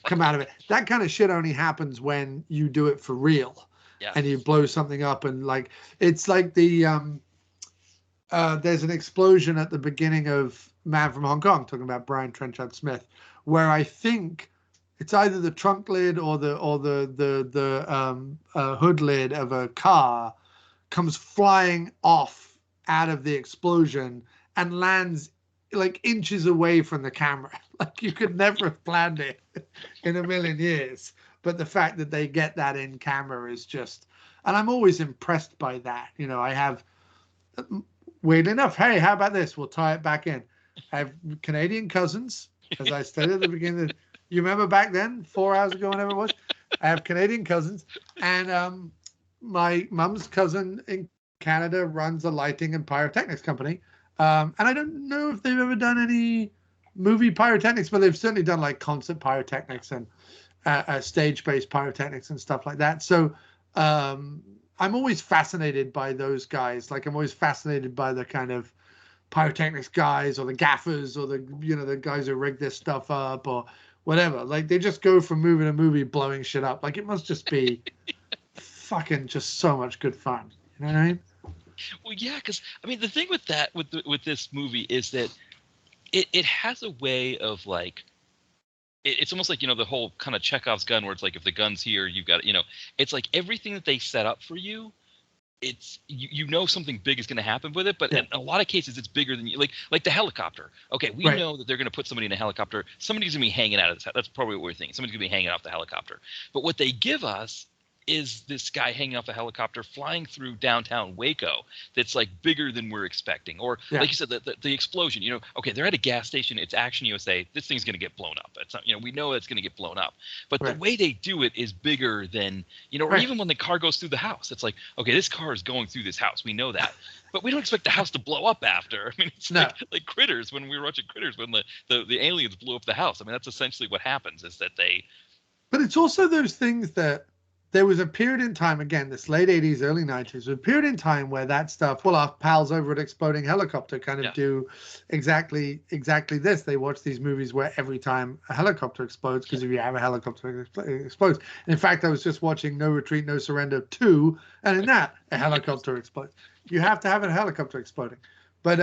come out of it. That kind of shit only happens when you do it for real. Yeah. And you blow something up, and like it's like the there's an explosion at the beginning of Man from Hong Kong, talking about Brian Trenchard Smith, where I think it's either the trunk lid or the hood lid of a car comes flying off out of the explosion and lands like inches away from the camera. Like you could never have planned it in a million years. But the fact that they get that in camera is just, and I'm always impressed by that. You know, I have, weirdly enough, hey, how about this? We'll tie it back in. I have Canadian cousins, as I stated at the beginning. You remember back then, 4 hours ago, whenever it was? I have Canadian cousins, and my mum's cousin in Canada runs a lighting and pyrotechnics company. And I don't know if they've ever done any movie pyrotechnics, but they've certainly done like concert pyrotechnics and stage-based pyrotechnics and stuff like that. So I'm always fascinated by those guys. Like I'm always fascinated by the kind of pyrotechnics guys or the gaffers or the guys who rig this stuff up or whatever. Like they just go from movie to movie blowing shit up. Like it must just be fucking just so much good fun. You know what I mean? Well, yeah, because I mean the thing with that with this movie is that it has a way of like it's almost like, you know, the whole kind of Chekhov's gun where it's like if the gun's here, you've got, you know, it's like everything that they set up for you. It's you know something big is going to happen with it, but in a lot of cases it's bigger than you. Like the helicopter. Okay, we know that they're going to put somebody in a helicopter. Somebody's going to be hanging out of this. That's probably what we're thinking. Somebody's going to be hanging off the helicopter. But what they give us is this guy hanging off a helicopter flying through downtown Waco that's like bigger than we're expecting. Or like you said, the explosion, you know, okay, they're at a gas station. It's Action USA. This thing's going to get blown up. It's not, you know, we know it's going to get blown up. But the way they do it is bigger than, you know, or even when the car goes through the house, it's like, okay, this car is going through this house. We know that. But we don't expect the house to blow up after. I mean, it's like Critters, when we were watching Critters, when the aliens blew up the house. I mean, that's essentially what happens is that they. But it's also those things that there was a period in time, again, this late 80s, early 90s, a period in time where that stuff, well, our pals over at Exploding Helicopter kind of do exactly this. They watch these movies where every time a helicopter explodes, because if you have a helicopter, it explodes. And in fact, I was just watching No Retreat, No Surrender 2, and in that, a helicopter explodes. You have to have a helicopter exploding. But,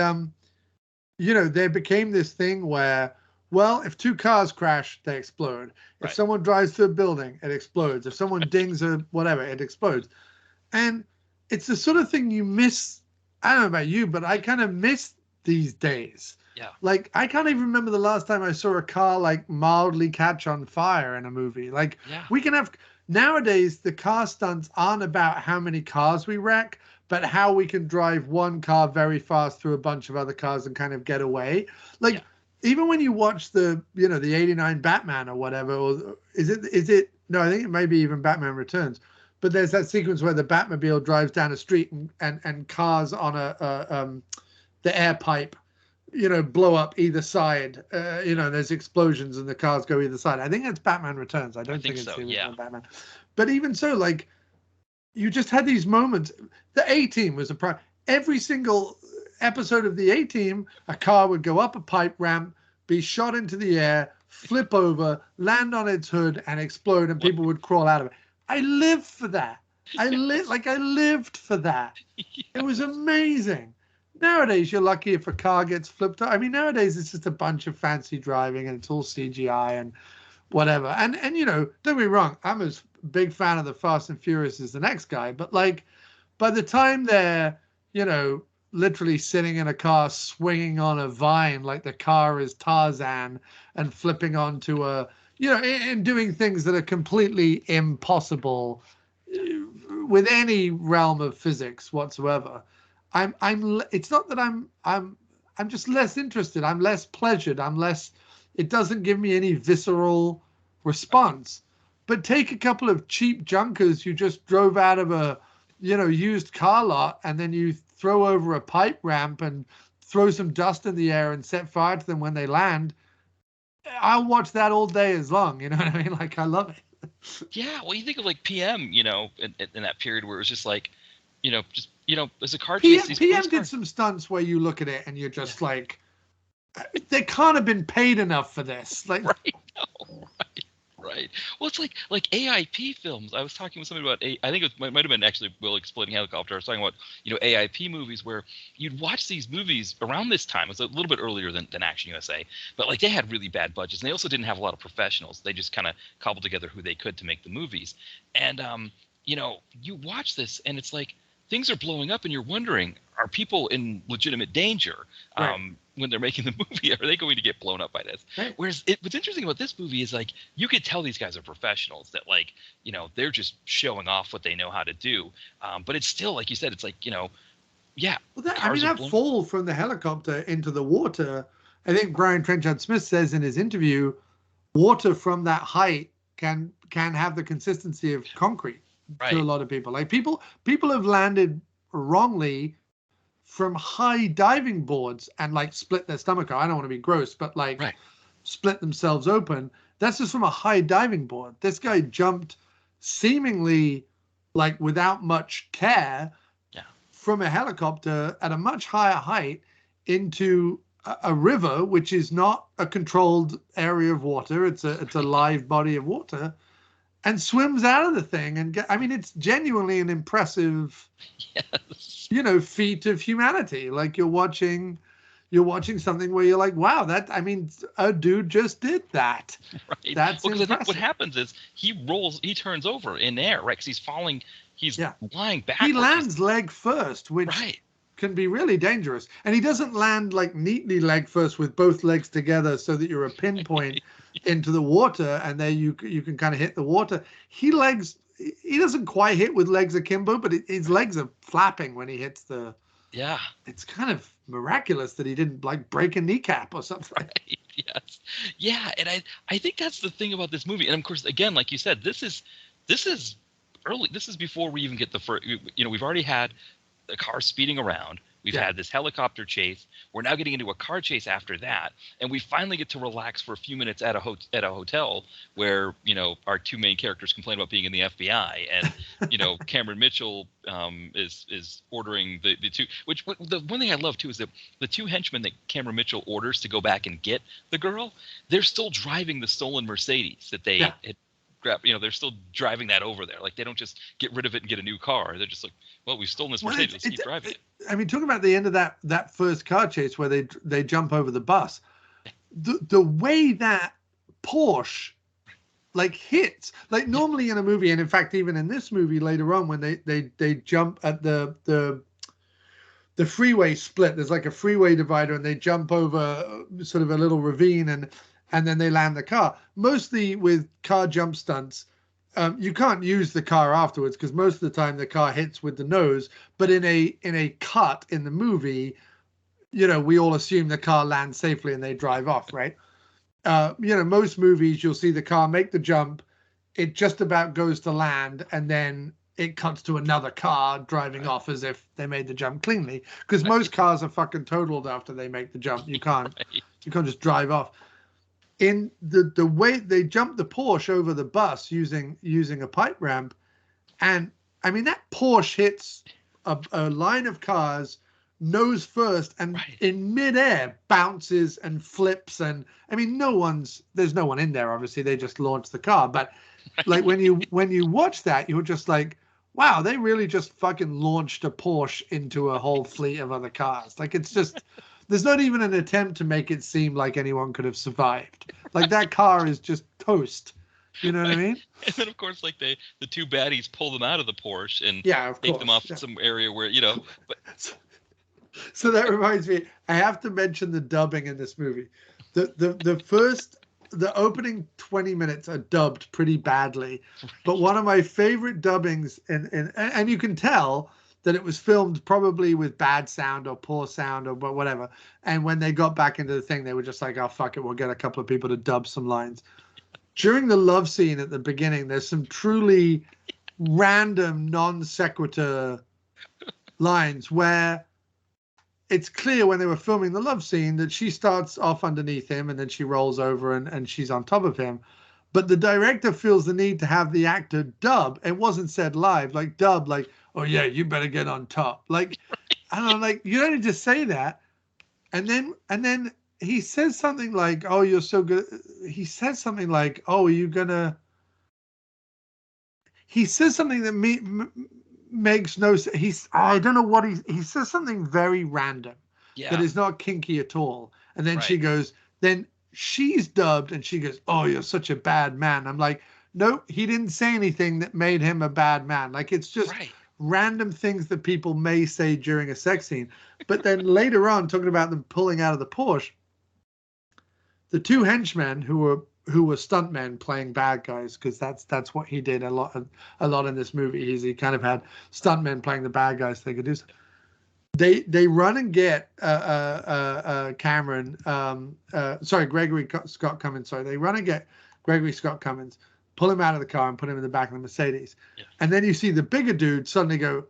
you know, there became this thing where, well, if two cars crash, they explode. If someone drives through a building, it explodes. If someone dings or whatever, it explodes. And it's the sort of thing you miss. I don't know about you, but I kind of miss these days. Yeah. Like, I can't even remember the last time I saw a car, like, mildly catch on fire in a movie. Like, we can have... Nowadays, the car stunts aren't about how many cars we wreck, but how we can drive one car very fast through a bunch of other cars and kind of get away. Like... Even when you watch the 89 Batman or whatever, or is it? No, I think it may be even Batman Returns. But there's that sequence where the Batmobile drives down a street and cars on the air pipe, you know, blow up either side. You know, there's explosions and the cars go either side. I think that's Batman Returns. I don't think it's the original Batman. But even so, like, you just had these moments. The A-Team was every single episode of the A-Team, a car would go up a pipe ramp, be shot into the air, flip over, land on its hood, and explode, and people would crawl out of it. I lived for that. I lived for that. It was amazing. Nowadays, you're lucky if a car gets flipped up. I mean, nowadays it's just a bunch of fancy driving and it's all CGI and whatever. And you know, don't be wrong, I'm as big fan of the Fast and Furious as the next guy, but like by the time they're, you know, literally sitting in a car swinging on a vine like the car is Tarzan and flipping onto a, you know, and doing things that are completely impossible with any realm of physics whatsoever. It's not that I'm just less interested. I'm less pleasured. It doesn't give me any visceral response. But take a couple of cheap junkers you just drove out of a, you know, used car lot, and then you throw over a pipe ramp and throw some dust in the air and set fire to them when they land. I'll watch that all day as long. You know what I mean? Like, I love it. Yeah. Well, you think of like PM, you know, in that period where it was just like, you know, as a car chase. PM did some stunts where you look at it and you're just like, they can't have been paid enough for this. Like, right. No, right. Right. Well, it's like AIP films. I was talking with somebody about I think it might have been actually Will exploding helicopter. I was talking about AIP movies where you'd watch these movies around this time. It was a little bit earlier than Action USA, but like they had really bad budgets and they also didn't have a lot of professionals. They just kind of cobbled together who they could to make the movies. And you watch this and it's like things are blowing up and you're wondering, are people in legitimate danger? Right. When they're making the movie, are they going to get blown up by this? Right. Whereas what's interesting about this movie is like you could tell these guys are professionals, that like they're just showing off what they know how to do. But it's still, like you said, it's like yeah. Well, that fall from the helicopter into the water, I think Brian Trenchard Smith says in his interview, water from that height can have the consistency of concrete to a lot of people. Like people have landed wrongly from high diving boards and like split their stomach. I don't want to be gross, but like split themselves open. That's just from a high diving board. This guy jumped seemingly like without much care from a helicopter at a much higher height into a river, which is not a controlled area of water. It's a live body of water, and swims out of the thing. And it's genuinely an impressive, feat of humanity. Like you're watching something where you're like, wow, a dude just did that. Right. That's because impressive. What happens is he turns over in air, right? Because he's falling, he's lying back. He lands leg first, which can be really dangerous. And he doesn't land like neatly leg first with both legs together so that you're a pinpoint into the water and there you can kind of hit the water. He doesn't quite hit with legs akimbo, but his legs are flapping when he hits the. Yeah. It's kind of miraculous that he didn't like break a kneecap or something. Right. Yes. Yeah. And I think that's the thing about this movie. And of course, again, like you said, this is early. This is before we even get the first, we've already had the car speeding around. We've had this helicopter chase. We're now getting into a car chase after that, and we finally get to relax for a few minutes at a hotel where our two main characters complain about being in the FBI, and Cameron Mitchell is ordering the two. Which the one thing I love too is that the two henchmen that Cameron Mitchell orders to go back and get the girl, they're still driving the stolen Mercedes that they had. They're still driving that over there. Like they don't just get rid of it and get a new car. They're just like, well, we've stolen this Mercedes. Let's keep driving it. Talking about the end of that first car chase where they jump over the bus, the way that Porsche like hits, like normally in a movie, and in fact even in this movie later on when they jump at the freeway split, there's like a freeway divider and they jump over sort of a little ravine and then they land the car. Mostly with car jump stunts, you can't use the car afterwards because most of the time the car hits with the nose. But in a cut in the movie, we all assume the car lands safely and they drive off, right? Most movies you'll see the car make the jump, it just about goes to land, and then it cuts to another car driving off as if they made the jump cleanly. Because most cars are fucking totaled after they make the jump. You can't just drive off. In the way they jumped the Porsche over the bus using a pipe ramp, and that Porsche hits a line of cars nose first and in midair bounces and flips, and there's no one in there, obviously they just launched the car, but like when you watch that, you're just like, wow, they really just fucking launched a Porsche into a whole fleet of other cars. Like it's just there's not even an attempt to make it seem like anyone could have survived. Like that car is just toast. You know what I mean? And then of course, like the two baddies pull them out of the Porsche and take them off some area where But so that reminds me, I have to mention the dubbing in this movie. The opening 20 minutes are dubbed pretty badly, but one of my favorite dubbings, and you can tell that it was filmed probably with bad sound or poor sound or whatever. And when they got back into the thing, they were just like, oh, fuck it, we'll get a couple of people to dub some lines. During the love scene at the beginning, there's some truly random non sequitur lines where it's clear when they were filming the love scene that she starts off underneath him and then she rolls over and she's on top of him. But the director feels the need to have the actor dub. It wasn't said live, like dub, like, oh yeah, you better get on top. Like, I don't know, like you don't need to say that. And then he says something like, "Oh, you're so good." He says something like, "Oh, are you gonna?" He says something that makes no sense. I don't know what he says something very random that Yeah. is not kinky at all. And then she Right. goes, then she's dubbed and she goes, "Oh, you're such a bad man." I'm like, nope, he didn't say anything that made him a bad man. Like, it's just Right. random things that people may say during a sex scene. But then later on, talking about them pulling out of the Porsche, the two henchmen who were stuntmen playing bad guys, because that's what he did a lot in this movie. He kind of had stuntmen playing the bad guys. So they could do something. They run and get Cameron, Gregory Scott Cummins. Sorry, they run and get Gregory Scott Cummins, pull him out of the car and put him in the back of the Mercedes. Yeah. And then you see the bigger dude suddenly go,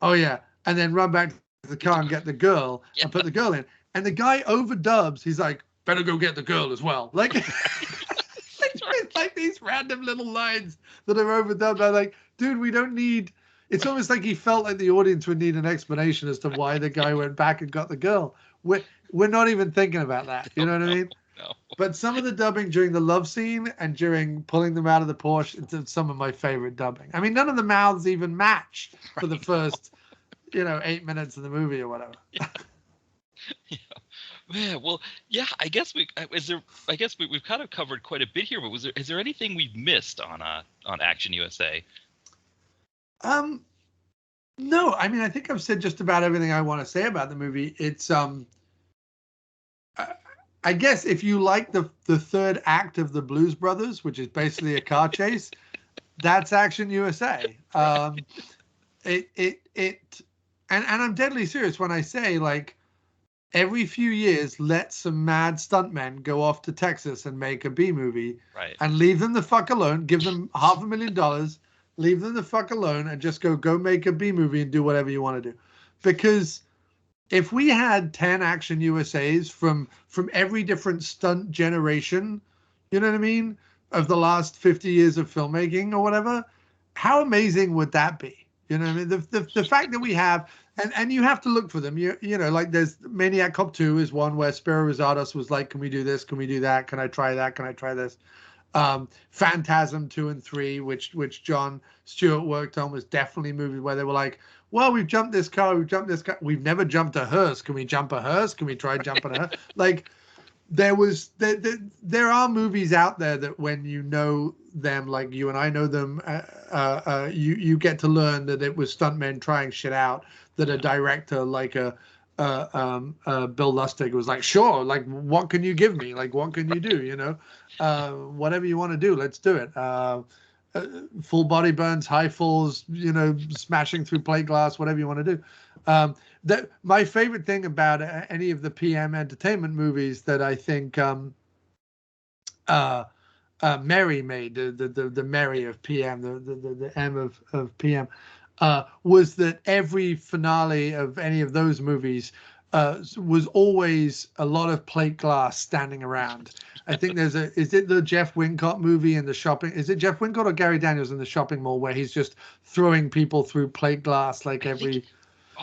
"Oh yeah," and then run back to the car and get the girl and put the girl in. And the guy overdubs. He's like, "Better go get the girl as well." Like, it's like these random little lines that are overdubbed. I'm like, dude, we don't need. It's almost like he felt like the audience would need an explanation as to why the guy went back and got the girl. We're not even thinking about that. You know what I mean? No. But some of the dubbing during the love scene and during pulling them out of the Porsche, it's some of my favorite dubbing. I mean, none of the mouths even match for the first, 8 minutes of the movie or whatever. Yeah. Yeah, well, yeah. I guess we've kind of covered quite a bit here. But is there anything we've missed on Action USA? No. I mean, I think I've said just about everything I want to say about the movie. It's I guess if you like the third act of the Blues Brothers, which is basically a car chase, that's Action USA. And I'm deadly serious when I say, like, every few years, let some mad stuntmen go off to Texas and make a B movie, right, and leave them the fuck alone. Give them $500,000, leave them the fuck alone, and just go make a B movie and do whatever you want to do. Because if we had 10 Action USAs from every different stunt generation, you know what I mean, of the last 50 years of filmmaking or whatever, how amazing would that be? You know what I mean? The fact that we have, and you have to look for them. You know, like there's Maniac Cop 2 is one where Spiro Rosados was like, "Can we do this? Can we do that? Can I try that? Can I try this?" Phantasm 2 and 3, which John Stewart worked on, was definitely movies where they were like, "Well, we've jumped this car, we've never jumped a hearse. Can we jump a hearse? Can we try jumping a hearse?" Like, there are movies out there that when you know them, like you and I know them, you get to learn that it was stuntmen trying shit out, that a director like Bill Lustig was like, "Sure, like, what can you give me? Like, what can you do? Whatever you want to do, let's do it." Full body burns, high falls, smashing through plate glass, whatever you want to do. My favorite thing about any of the PM Entertainment movies that I think Mary made, the Mary of PM, the M of PM, was that every finale of any of those movies was always a lot of plate glass standing around. I think is it the Jeff Wincott movie in the shopping? Is it Jeff Wincott or Gary Daniels in the shopping mall where he's just throwing people through plate glass like every...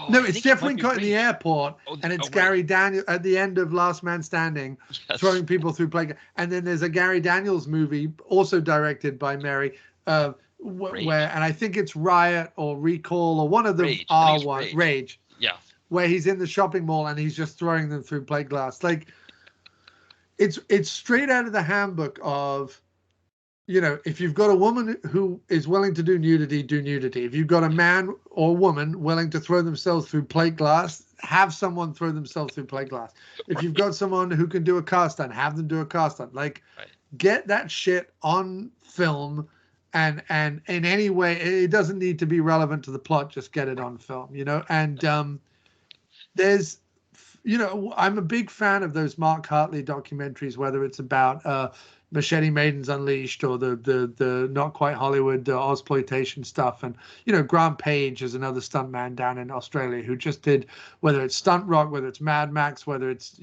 No, it's Jeff Wincott in the airport, and it's Gary Daniels at the end of Last Man Standing, throwing people through plate. And then there's a Gary Daniels movie, also directed by Mary, where, and I think it's Riot or Recall or one of the Rage. Yeah. Where he's in the shopping mall and he's just throwing them through plate glass. Like, it's straight out of the handbook of, if you've got a woman who is willing to do nudity, do nudity. If you've got a man or woman willing to throw themselves through plate glass, have someone throw themselves through plate glass. If you've got someone who can do a car stunt, have them do a car stunt. Like, get that shit on film, and in any way, it doesn't need to be relevant to the plot. Just get it on film, And there's, I'm a big fan of those Mark Hartley documentaries, whether it's about Machete Maidens Unleashed or the not quite Hollywood Ozploitation stuff. And, Grant Page is another stuntman down in Australia who just did, whether it's Stunt Rock, whether it's Mad Max, whether it's,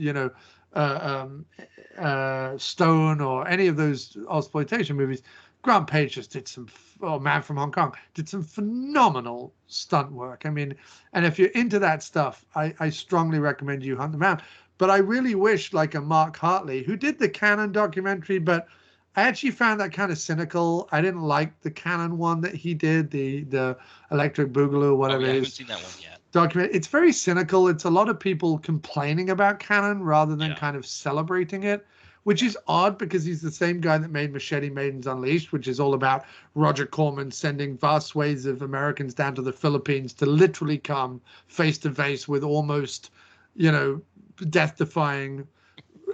Stone or any of those Ozploitation movies. Grant Page just did Man from Hong Kong, did some phenomenal stunt work. I mean, and if you're into that stuff, I strongly recommend you hunt them out. But I really wish like a Mark Hartley, who did the Cannon documentary, but I actually found that kind of cynical. I didn't like the Cannon one that he did, the Electric Boogaloo, whatever I it haven't is. seen that one yet. Document. It's very cynical. It's a lot of people complaining about Cannon rather than Yeah. kind of celebrating it, which is odd because he's the same guy that made Machete Maidens Unleashed, which is all about Roger Corman sending vast swathes of Americans down to the Philippines to literally come face to face with almost, death-defying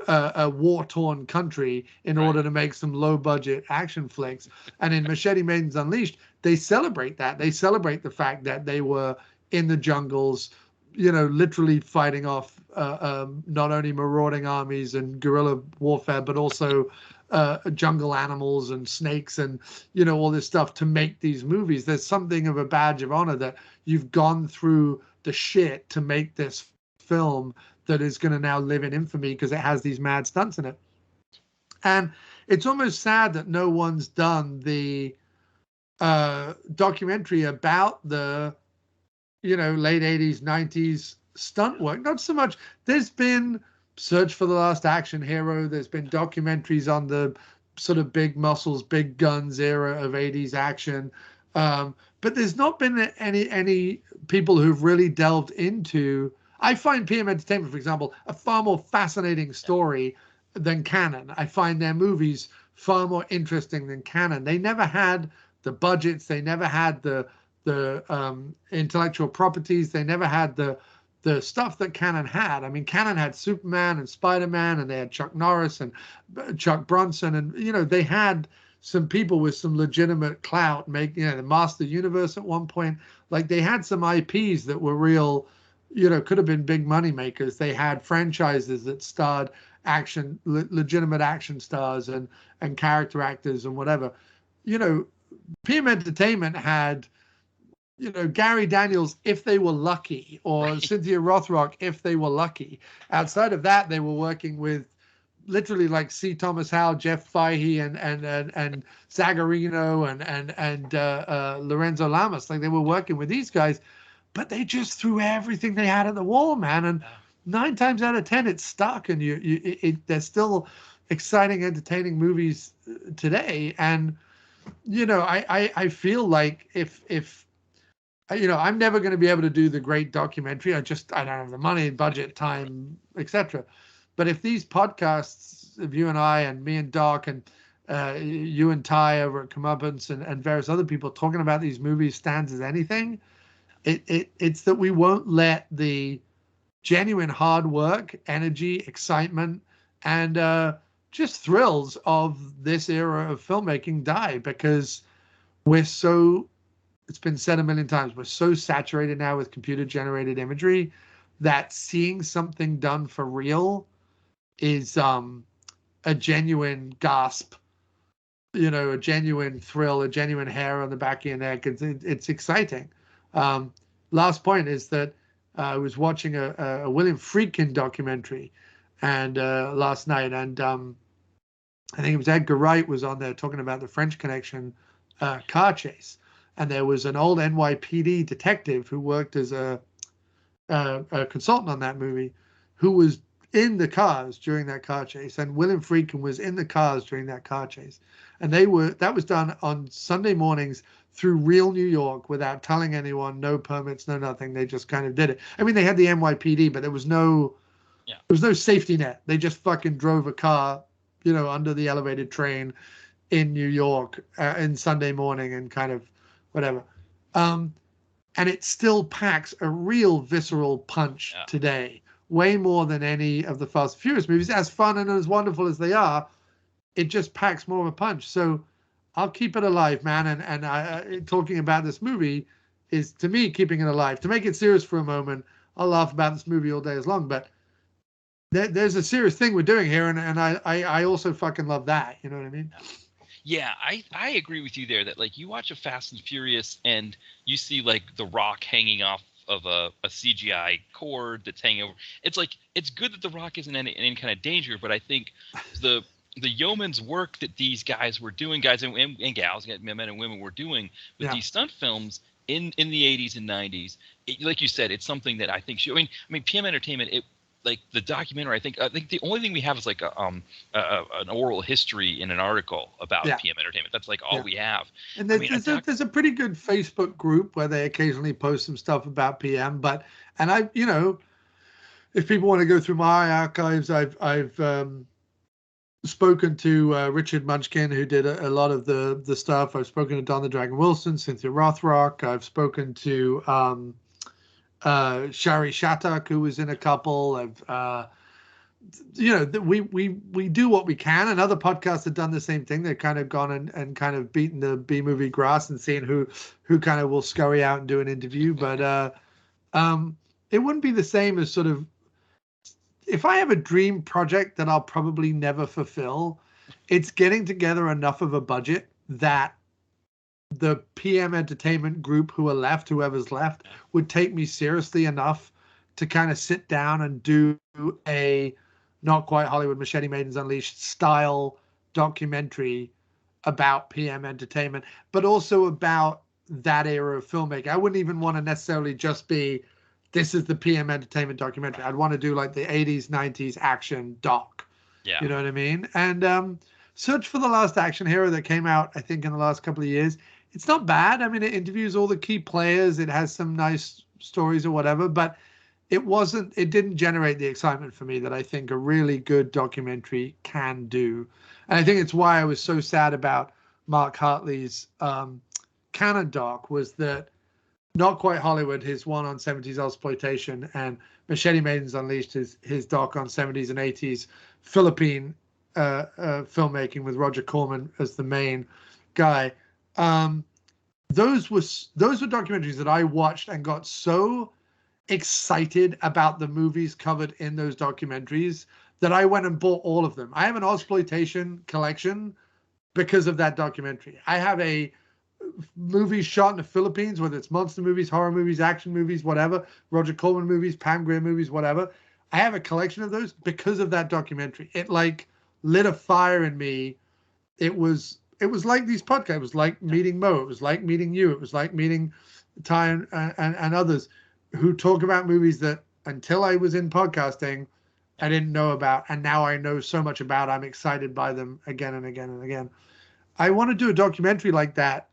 a war-torn country in order to make some low-budget action flicks. And in Machete Maidens Unleashed, they celebrate that. They celebrate the fact that they were in the jungles, literally fighting off not only marauding armies and guerrilla warfare, but also jungle animals and snakes and, all this stuff to make these movies. There's something of a badge of honor that you've gone through the shit to make this film that is going to now live in infamy because it has these mad stunts in it. And it's almost sad that no one's done the documentary about the, late 80s, 90s stunt work. Not so much. There's been Search for the Last Action Hero. There's been documentaries on the sort of big muscles, big guns era of 80s action. But there's not been any people who've really delved into. I find PM Entertainment, for example, a far more fascinating story than Cannon. I find their movies far more interesting than Cannon. They never had the budgets. They never had the intellectual properties. They never had the stuff that Cannon had. I mean, Cannon had Superman and Spider-Man, and they had Chuck Norris and Chuck Bronson, and they had some people with some legitimate clout make the Master Universe at one point. Like they had some IPs that were real, could have been big money makers. They had franchises that starred legitimate action stars and character actors and whatever. PM Entertainment had, Gary Daniels, if they were lucky, or Cynthia Rothrock, if they were lucky. Outside of that, they were working with literally like C. Thomas Howell, Jeff Fahey, and Zagarino and Lorenzo Lamas. Like they were working with these guys, but they just threw everything they had at the wall, man. And 9 times out of 10, it's stuck, and they're still exciting, entertaining movies today. And I feel like if I'm never going to be able to do the great documentary. I don't have the money, budget, time, etc. But if these podcasts of you and I and me and Doc and you and Ty over at Comeuppance and various other people talking about these movies stands as anything, it's that we won't let the genuine hard work, energy, excitement, and just thrills of this era of filmmaking die because it's been said a million times, we're so saturated now with computer-generated imagery that seeing something done for real is a genuine gasp, a genuine thrill, a genuine hair on the back of your neck. It's exciting. Last point is that I was watching a William Friedkin documentary and last night, and I think it was Edgar Wright was on there talking about the French Connection car chase. And there was an old NYPD detective who worked as a consultant on that movie who was in the cars during that car chase. And William Friedkin was in the cars during that car chase. And that was done on Sunday mornings through real New York without telling anyone, no permits, no nothing. They just kind of did it. I mean, they had the NYPD, but there was no safety net. They just fucking drove a car, under the elevated train in New York in Sunday morning and kind of whatever. And it still packs a real visceral punch today, way more than any of the Fast and Furious movies. As fun and as wonderful as they are, it just packs more of a punch. So I'll keep it alive, man. And I, talking about this movie is, to me, keeping it alive. To make it serious for a moment, I'll laugh about this movie all day as long. But there's a serious thing we're doing here, and I also fucking love that. You know what I mean? Yeah, I agree with you there that like you watch a Fast and Furious and you see like The Rock hanging off of a CGI cord that's hanging over. It's like it's good that The Rock isn't in any kind of danger, but I think the yeoman's work that these guys were doing, guys and gals, men and women were doing with these stunt films in the 80s and 90s, like you said, it's something that I think should. I mean, PM Entertainment. like the documentary, I think the only thing we have is like an oral history in an article about Yeah. PM Entertainment. That's like all we have. And I mean, there's a pretty good Facebook group where they occasionally post some stuff about PM. But and I, you know, if people want to go through my archives, I've spoken to Richard Munchkin, who did a lot of the stuff. I've spoken to Don the Dragon Wilson, Cynthia Rothrock. I've spoken to Shari Shattuck, who was in a couple. We do what we can, and other podcasts have done the same thing. They've kind of gone and kind of beaten the B movie grass and seeing who kind of will scurry out and do an interview. But it wouldn't be the same as sort of, if I have a dream project that I'll probably never fulfill, it's getting together enough of a budget that the PM Entertainment group whoever's left, would take me seriously enough to kind of sit down and do a Not Quite Hollywood Machete Maidens Unleashed style documentary about PM Entertainment, but also about that era of filmmaking. I wouldn't even want to necessarily just be, this is the PM Entertainment documentary. I'd want to do like the 80s, 90s action doc. Yeah. You know what I mean? And Search for the Last Action Hero that came out, I think, in the last couple of years, it's not bad. I mean, it interviews all the key players. It has some nice stories or whatever, but it didn't generate the excitement for me that I think a really good documentary can do. And I think it's why I was so sad about Mark Hartley's Canon doc, was that Not Quite Hollywood, his one on 70s exploitation, and Machete Maidens Unleashed, his doc on 70s and 80s Philippine filmmaking with Roger Corman as the main guy. Those were documentaries that I watched and got so excited about the movies covered in those documentaries that I went and bought all of them. I have an exploitation collection because of that documentary. I have a movies shot in the Philippines, whether it's monster movies, horror movies, action movies, whatever, Roger Corman movies, Pam Grier movies, whatever. I have a collection of those because of that documentary. It like lit a fire in me. It was like these podcasts. It was like meeting Mo. It was like meeting you. It was like meeting Ty and others who talk about movies that until I was in podcasting, I didn't know about. And now I know so much about. I'm excited by them again and again and again. I want to do a documentary like that.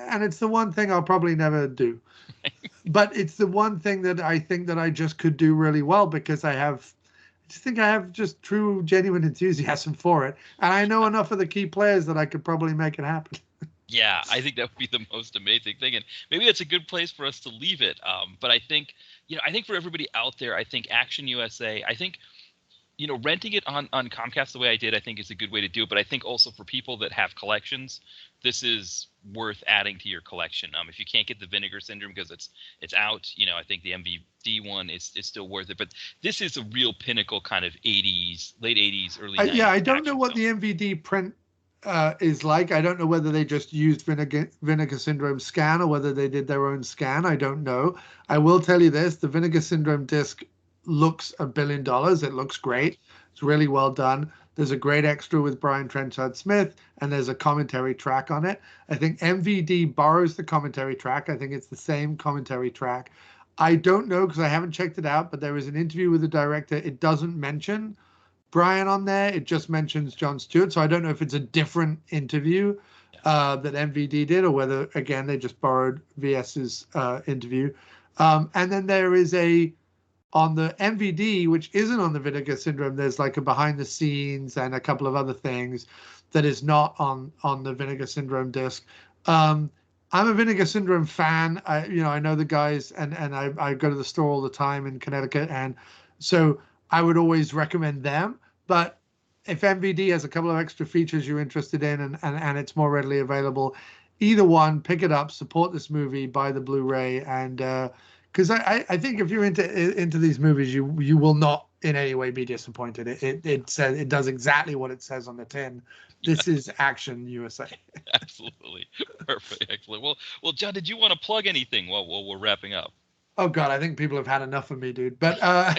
And it's the one thing I'll probably never do. But it's the one thing that I think that I just could do really well, because I just think I have just true, genuine enthusiasm for it. And I know enough of the key players that I could probably make it happen. Yeah, I think that would be the most amazing thing. And maybe that's a good place for us to leave it. But I think, I think for everybody out there, I think Action USA, I think, renting it on Comcast the way I did, I think is a good way to do it. But I think also for people that have collections, this is worth adding to your collection. If you can't get the Vinegar Syndrome because it's out, I think the MVD one is still worth it. But this is a real pinnacle kind of 80s, late 80s, early 90s. Yeah, I don't know what the MVD print is like. I don't know whether they just used Vinegar Syndrome scan or whether they did their own scan. I don't know. I will tell you this: the Vinegar Syndrome disc looks $1 billion. It looks great. It's really well done. There's a great extra with Brian Trenchard Smith, and there's a commentary track on it. I think MVD borrows the commentary track. I think it's the same commentary track. I don't know because I haven't checked it out, but there is an interview with the director. It doesn't mention Brian on there. It just mentions Jon Stewart. So I don't know if it's a different interview that MVD did, or whether, again, they just borrowed VS's interview. And then there is on the MVD, which isn't on the Vinegar Syndrome, there's like a behind the scenes and a couple of other things that is not on the Vinegar Syndrome disc. I'm a Vinegar Syndrome fan. I know the guys, and I go to the store all the time in Connecticut, and so I would always recommend them. But if MVD has a couple of extra features you're interested in, and it's more readily available, either one, pick it up, support this movie, buy the Blu-ray, and because I think if you're into these movies, you will not in any way be disappointed. It says, it does exactly what it says on the tin. This is Action USA. Absolutely. Perfect. Excellent. Well, John, did you want to plug anything while we're wrapping up? Oh God, I think people have had enough of me, dude. But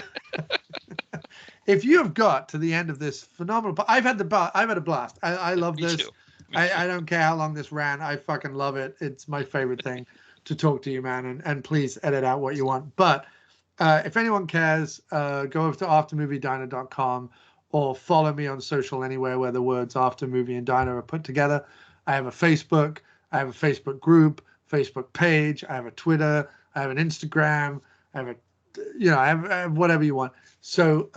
if you have got to the end of this phenomenal, I've had a blast. I love this. Too. I don't care how long this ran. I fucking love it. It's my favorite thing to talk to you, man. And please edit out what you want. But if anyone cares, go over to aftermoviediner.com or follow me on social anywhere where the words After Movie and Diner are put together. I have a Facebook. I have a Facebook group, Facebook page. I have a Twitter. I have an Instagram. I have I have whatever you want. So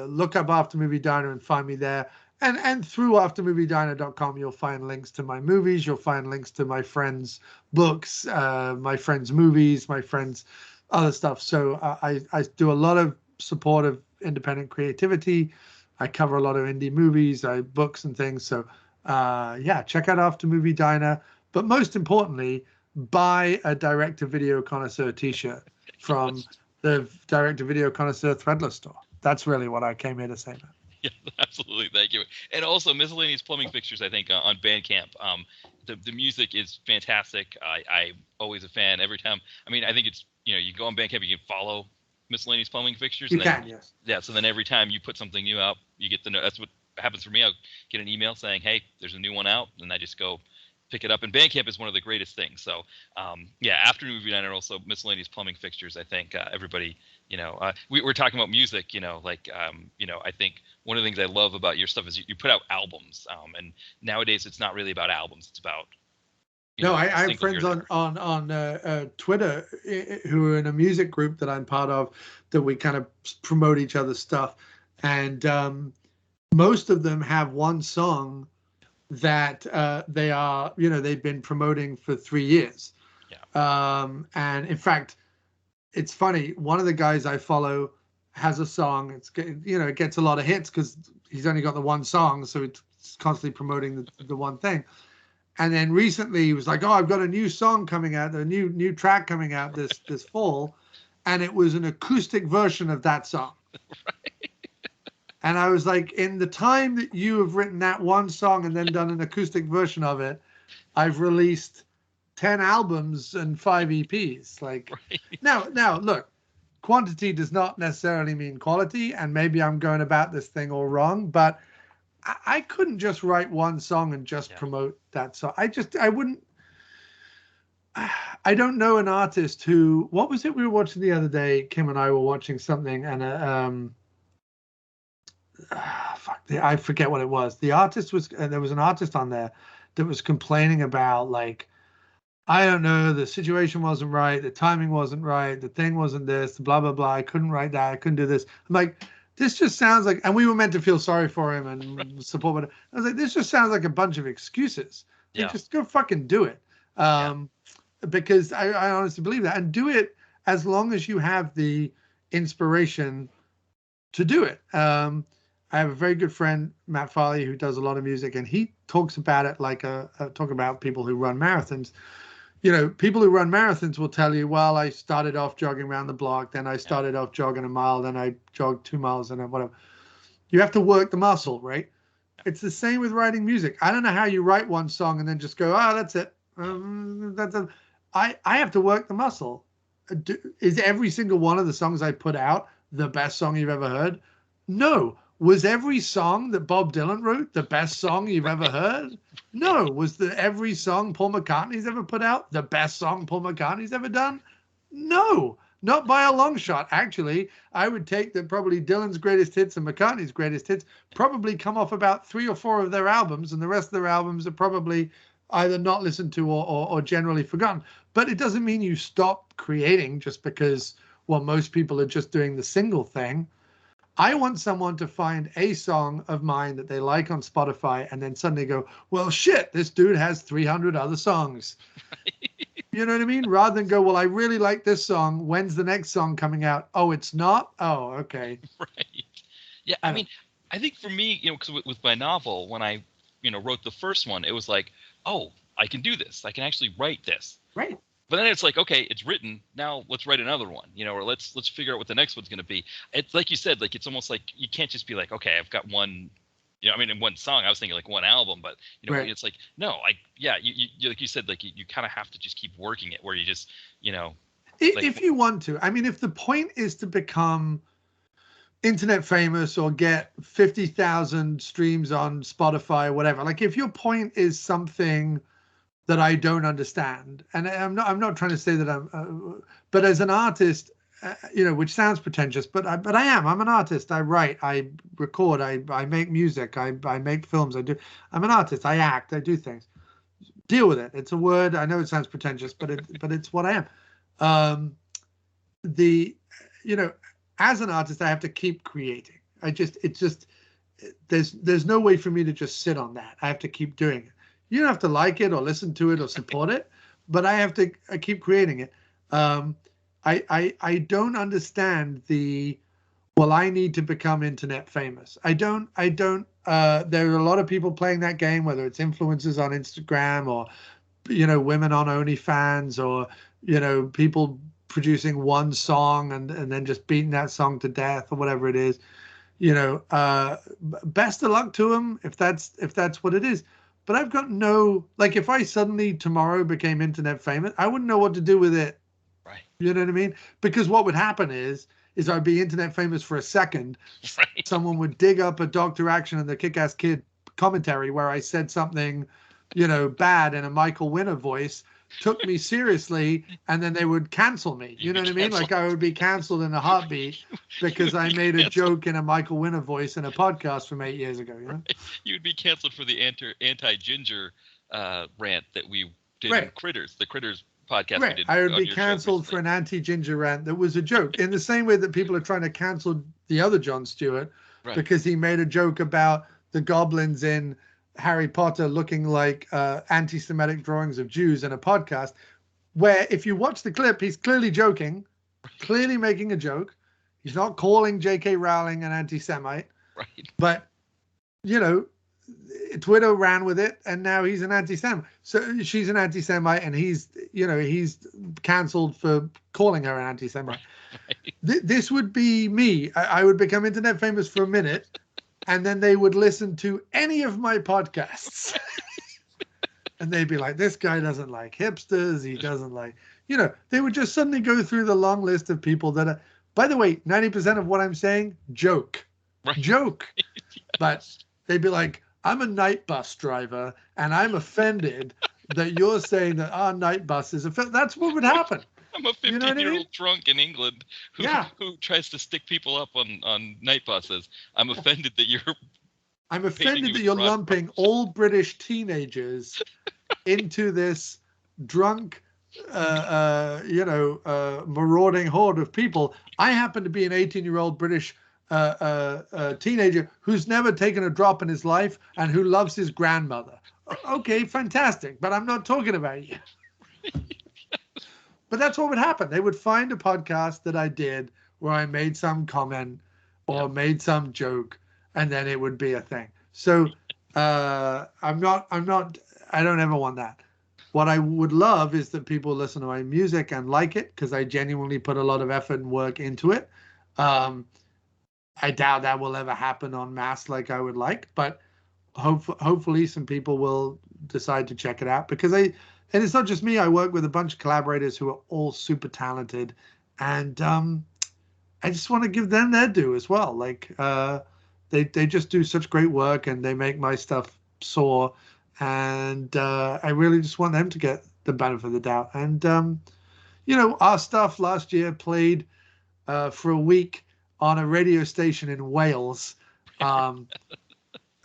look up After Movie Diner and find me there. And through aftermoviediner.com, you'll find links to my movies. You'll find links to my friends' books, my friends' movies, my friends' other stuff. So I do a lot of support of independent creativity. I cover a lot of indie movies, books and things. So check out After Movie Diner. But most importantly, buy a direct-to-video connoisseur T-shirt from the direct-to-video connoisseur Threadless store. That's really what I came here to say, man. Yeah, absolutely. Thank you. And also miscellaneous plumbing fixtures, I think, on Bandcamp. The music is fantastic. I'm always a fan every time. I mean, I think it's, you go on Bandcamp, you can follow miscellaneous plumbing fixtures. Yes. Yeah, so then every time you put something new out, you get the note. That's what happens for me. I'll get an email saying, hey, there's a new one out, and I just go pick it up. And Bandcamp is one of the greatest things. So, After Movie Night, and also miscellaneous plumbing fixtures, I think everybody, we were talking about music, I think one of the things I love about your stuff is you put out albums. And nowadays it's not really about albums. It's about, I have friends on Twitter who are in a music group that I'm part of that we kind of promote each other's stuff. And most of them have one song that they are, they've been promoting for 3 years. Yeah. And in fact, it's funny. One of the guys I follow has a song. It gets a lot of hits because he's only got the one song, so it's constantly promoting the one thing. And then recently he was like, "Oh, I've got a new song coming out, a new track coming out this fall," and it was an acoustic version of that song. Right. And I was like, in the time that you have written that one song and then done an acoustic version of it, I've released 10 albums and 5 EPs. Like, right. Now, look, quantity does not necessarily mean quality, and maybe I'm going about this thing all wrong, but I couldn't just write one song and just promote that song. I wouldn't. I don't know an artist who. What was it we were watching the other day? Kim and I were watching something, and I forget what it was. The artist was. There was an artist on there that was complaining about, like, I don't know, the situation wasn't right, the timing wasn't right, the thing wasn't this, blah blah blah. I couldn't write that. I couldn't do this. I'm like, this just sounds like, and we were meant to feel sorry for him and support him. I was like, this just sounds like a bunch of excuses. Like, just go fucking do it. Because I honestly believe that, and do it as long as you have the inspiration to do it. I have a very good friend, Matt Farley, who does a lot of music, and he talks about it like talk about people who run marathons. People who run marathons will tell you, well, I started off jogging around the block, then I started off jogging a mile, then I jogged 2 miles, and then whatever. You have to work the muscle, right? It's the same with writing music. I don't know how you write one song and then just go, oh, that's it. I have to work the muscle. Is every single one of the songs I put out the best song you've ever heard? No. Was every song that Bob Dylan wrote the best song you've ever heard? No. Was every song Paul McCartney's ever put out the best song Paul McCartney's ever done? No, not by a long shot. Actually, I would take that probably Dylan's greatest hits and McCartney's greatest hits probably come off about 3 or 4 of their albums, and the rest of their albums are probably either not listened to or generally forgotten. But it doesn't mean you stop creating just because, well, most people are just doing the single thing. I want someone to find a song of mine that they like on Spotify and then suddenly go, well, shit, this dude has 300 other songs. You know what I mean? Rather than go, well, I really like this song. When's the next song coming out? Oh, it's not? Oh, okay. Right. Yeah, I mean, I think for me, because with my novel, when I, wrote the first one, it was like, oh, I can do this. I can actually write this. Right. But then it's like, okay, it's written. Now let's write another one, or let's figure out what the next one's going to be. It's like you said, like it's almost like you can't just be like, okay, I've got one, in one song. I was thinking like one album, but right. It's like no, you like you said, like you kind of have to just keep working it, where you just, if you want to. I mean, if the point is to become internet famous or get 50,000 streams on Spotify or whatever, like if your point is something that I don't understand, and I'm not trying to say that but as an artist, which sounds pretentious, but I am. I'm an artist. I write, I record, I make music, I make films. I'm an artist. I act, I do things. Deal with it. It's a word. I know it sounds pretentious, but it's what I am. As an artist, I have to keep creating. There's no way for me to just sit on that. I have to keep doing it. You don't have to like it or listen to it or support it, but I keep creating it. I don't understand I need to become internet famous. I don't, there are a lot of people playing that game, whether it's influencers on Instagram or, women on OnlyFans or, people producing one song and then just beating that song to death or whatever it is. Best of luck to them if that's what it is. But I've got if I suddenly tomorrow became internet famous, I wouldn't know what to do with it. Right. You know what I mean? Because what would happen is I'd be internet famous for a second. Right. Someone would dig up a Dr. Action and the Kick-Ass Kid commentary where I said something, bad in a Michael Winner voice, took me seriously, and then they would cancel me. You know what I mean? Like I would be canceled in a heartbeat because I made a joke in a Michael Winner voice in a podcast from 8 years ago. Right. You would be canceled for the anti-ginger rant that we did in Critters, the Critters podcast. Right. We did I would be canceled for an anti-ginger rant that was a joke. In the same way that people are trying to cancel the other Jon Stewart because he made a joke about the goblins in Harry Potter looking like anti-Semitic drawings of Jews in a podcast, where if you watch the clip, he's clearly joking, clearly making a joke. He's not calling J.K. Rowling an anti-Semite. Right. But, Twitter ran with it, and now he's an anti-Semite. So she's an anti-Semite, and he's canceled for calling her an anti-Semite. Right. This would be me. I would become internet famous for a minute, and then they would listen to any of my podcasts. And they'd be like, this guy doesn't like hipsters. He doesn't like, they would just suddenly go through the long list of people that are, by the way, 90% of what I'm saying, joke. Right. Joke. Yes. But they'd be like, I'm a night bus driver, and I'm offended that you're saying that our night bus is offensive. That's what would happen. I'm a 15-year-old drunk in England who tries to stick people up on night buses. I'm offended that you're. I'm offended that you're lumping all British teenagers into this drunk, marauding horde of people. I happen to be an 18-year-old British teenager who's never taken a drop in his life and who loves his grandmother. Okay, fantastic. But I'm not talking about you. But that's what would happen. They would find a podcast that I did where I made some comment or made some joke, and then it would be a thing. So I don't ever want that. What I would love is that people listen to my music and like it, because I genuinely put a lot of effort and work into it. I doubt that will ever happen en masse like I would like, but hopefully some people will decide to check it out, because and it's not just me. I work with a bunch of collaborators who are all super talented, and I just want to give them their due as well. Like they just do such great work, and they make my stuff soar, and I really just want them to get the benefit of the doubt. And our stuff last year played for a week on a radio station in Wales,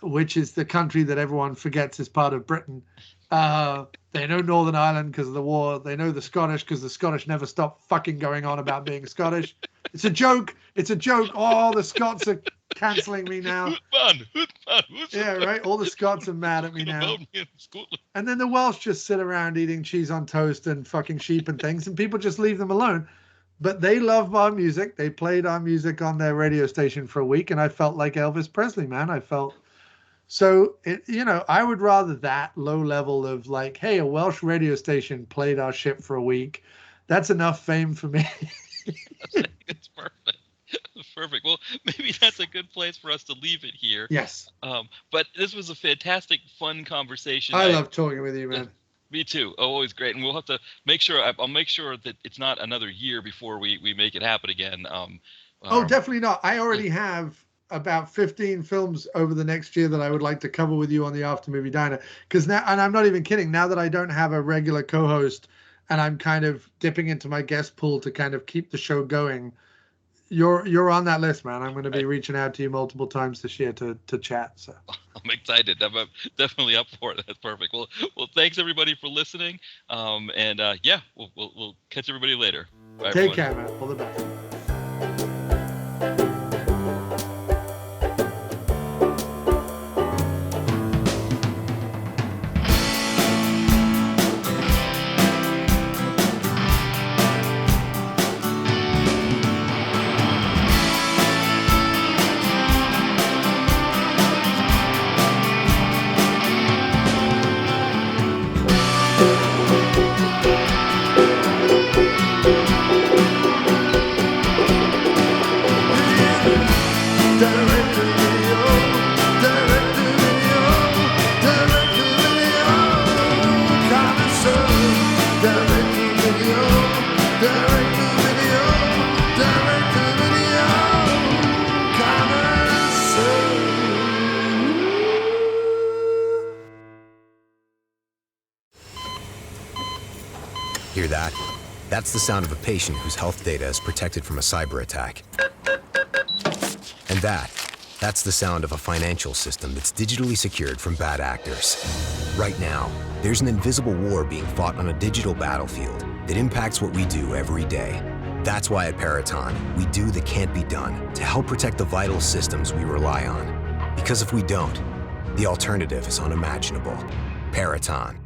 which is the country that everyone forgets is part of Britain. They know Northern Ireland because of the war. They know the Scottish because the Scottish never stop fucking going on about being Scottish. It's a joke. It's a joke. Oh, the Scots are cancelling me now. Yeah, right. All the Scots are mad at me now. And then the Welsh just sit around eating cheese on toast and fucking sheep and things, and people just leave them alone. But they love our music. They played our music on their radio station for a week, and I felt like Elvis Presley, man. So, I would rather that low level of like, hey, a Welsh radio station played our shit for a week. That's enough fame for me. It's perfect. Perfect. Well, maybe that's a good place for us to leave it here. Yes. But this was a fantastic, fun conversation. I love talking with you, man. Me too. Always great. And we'll have to make sure, I'll make sure that it's not another year before we make it happen again. Definitely not. I already have about 15 films over the next year that I would like to cover with you on the After Movie Diner. Because now, and I'm not even kidding, now that I don't have a regular co-host and I'm kind of dipping into my guest pool to kind of keep the show going, you're on that list, man. I'm going to be reaching out to you multiple times this year to chat. So I'm excited. I'm definitely up for it. That's perfect. Well, thanks everybody for listening. Yeah, we'll catch everybody later. Bye, take everyone. care, man. All the best. Hear that? That's the sound of a patient whose health data is protected from a cyber attack. And that's the sound of a financial system that's digitally secured from bad actors. Right now, there's an invisible war being fought on a digital battlefield that impacts what we do every day. That's why at Peraton, we do the can't be done to help protect the vital systems we rely on. Because if we don't, the alternative is unimaginable. Peraton.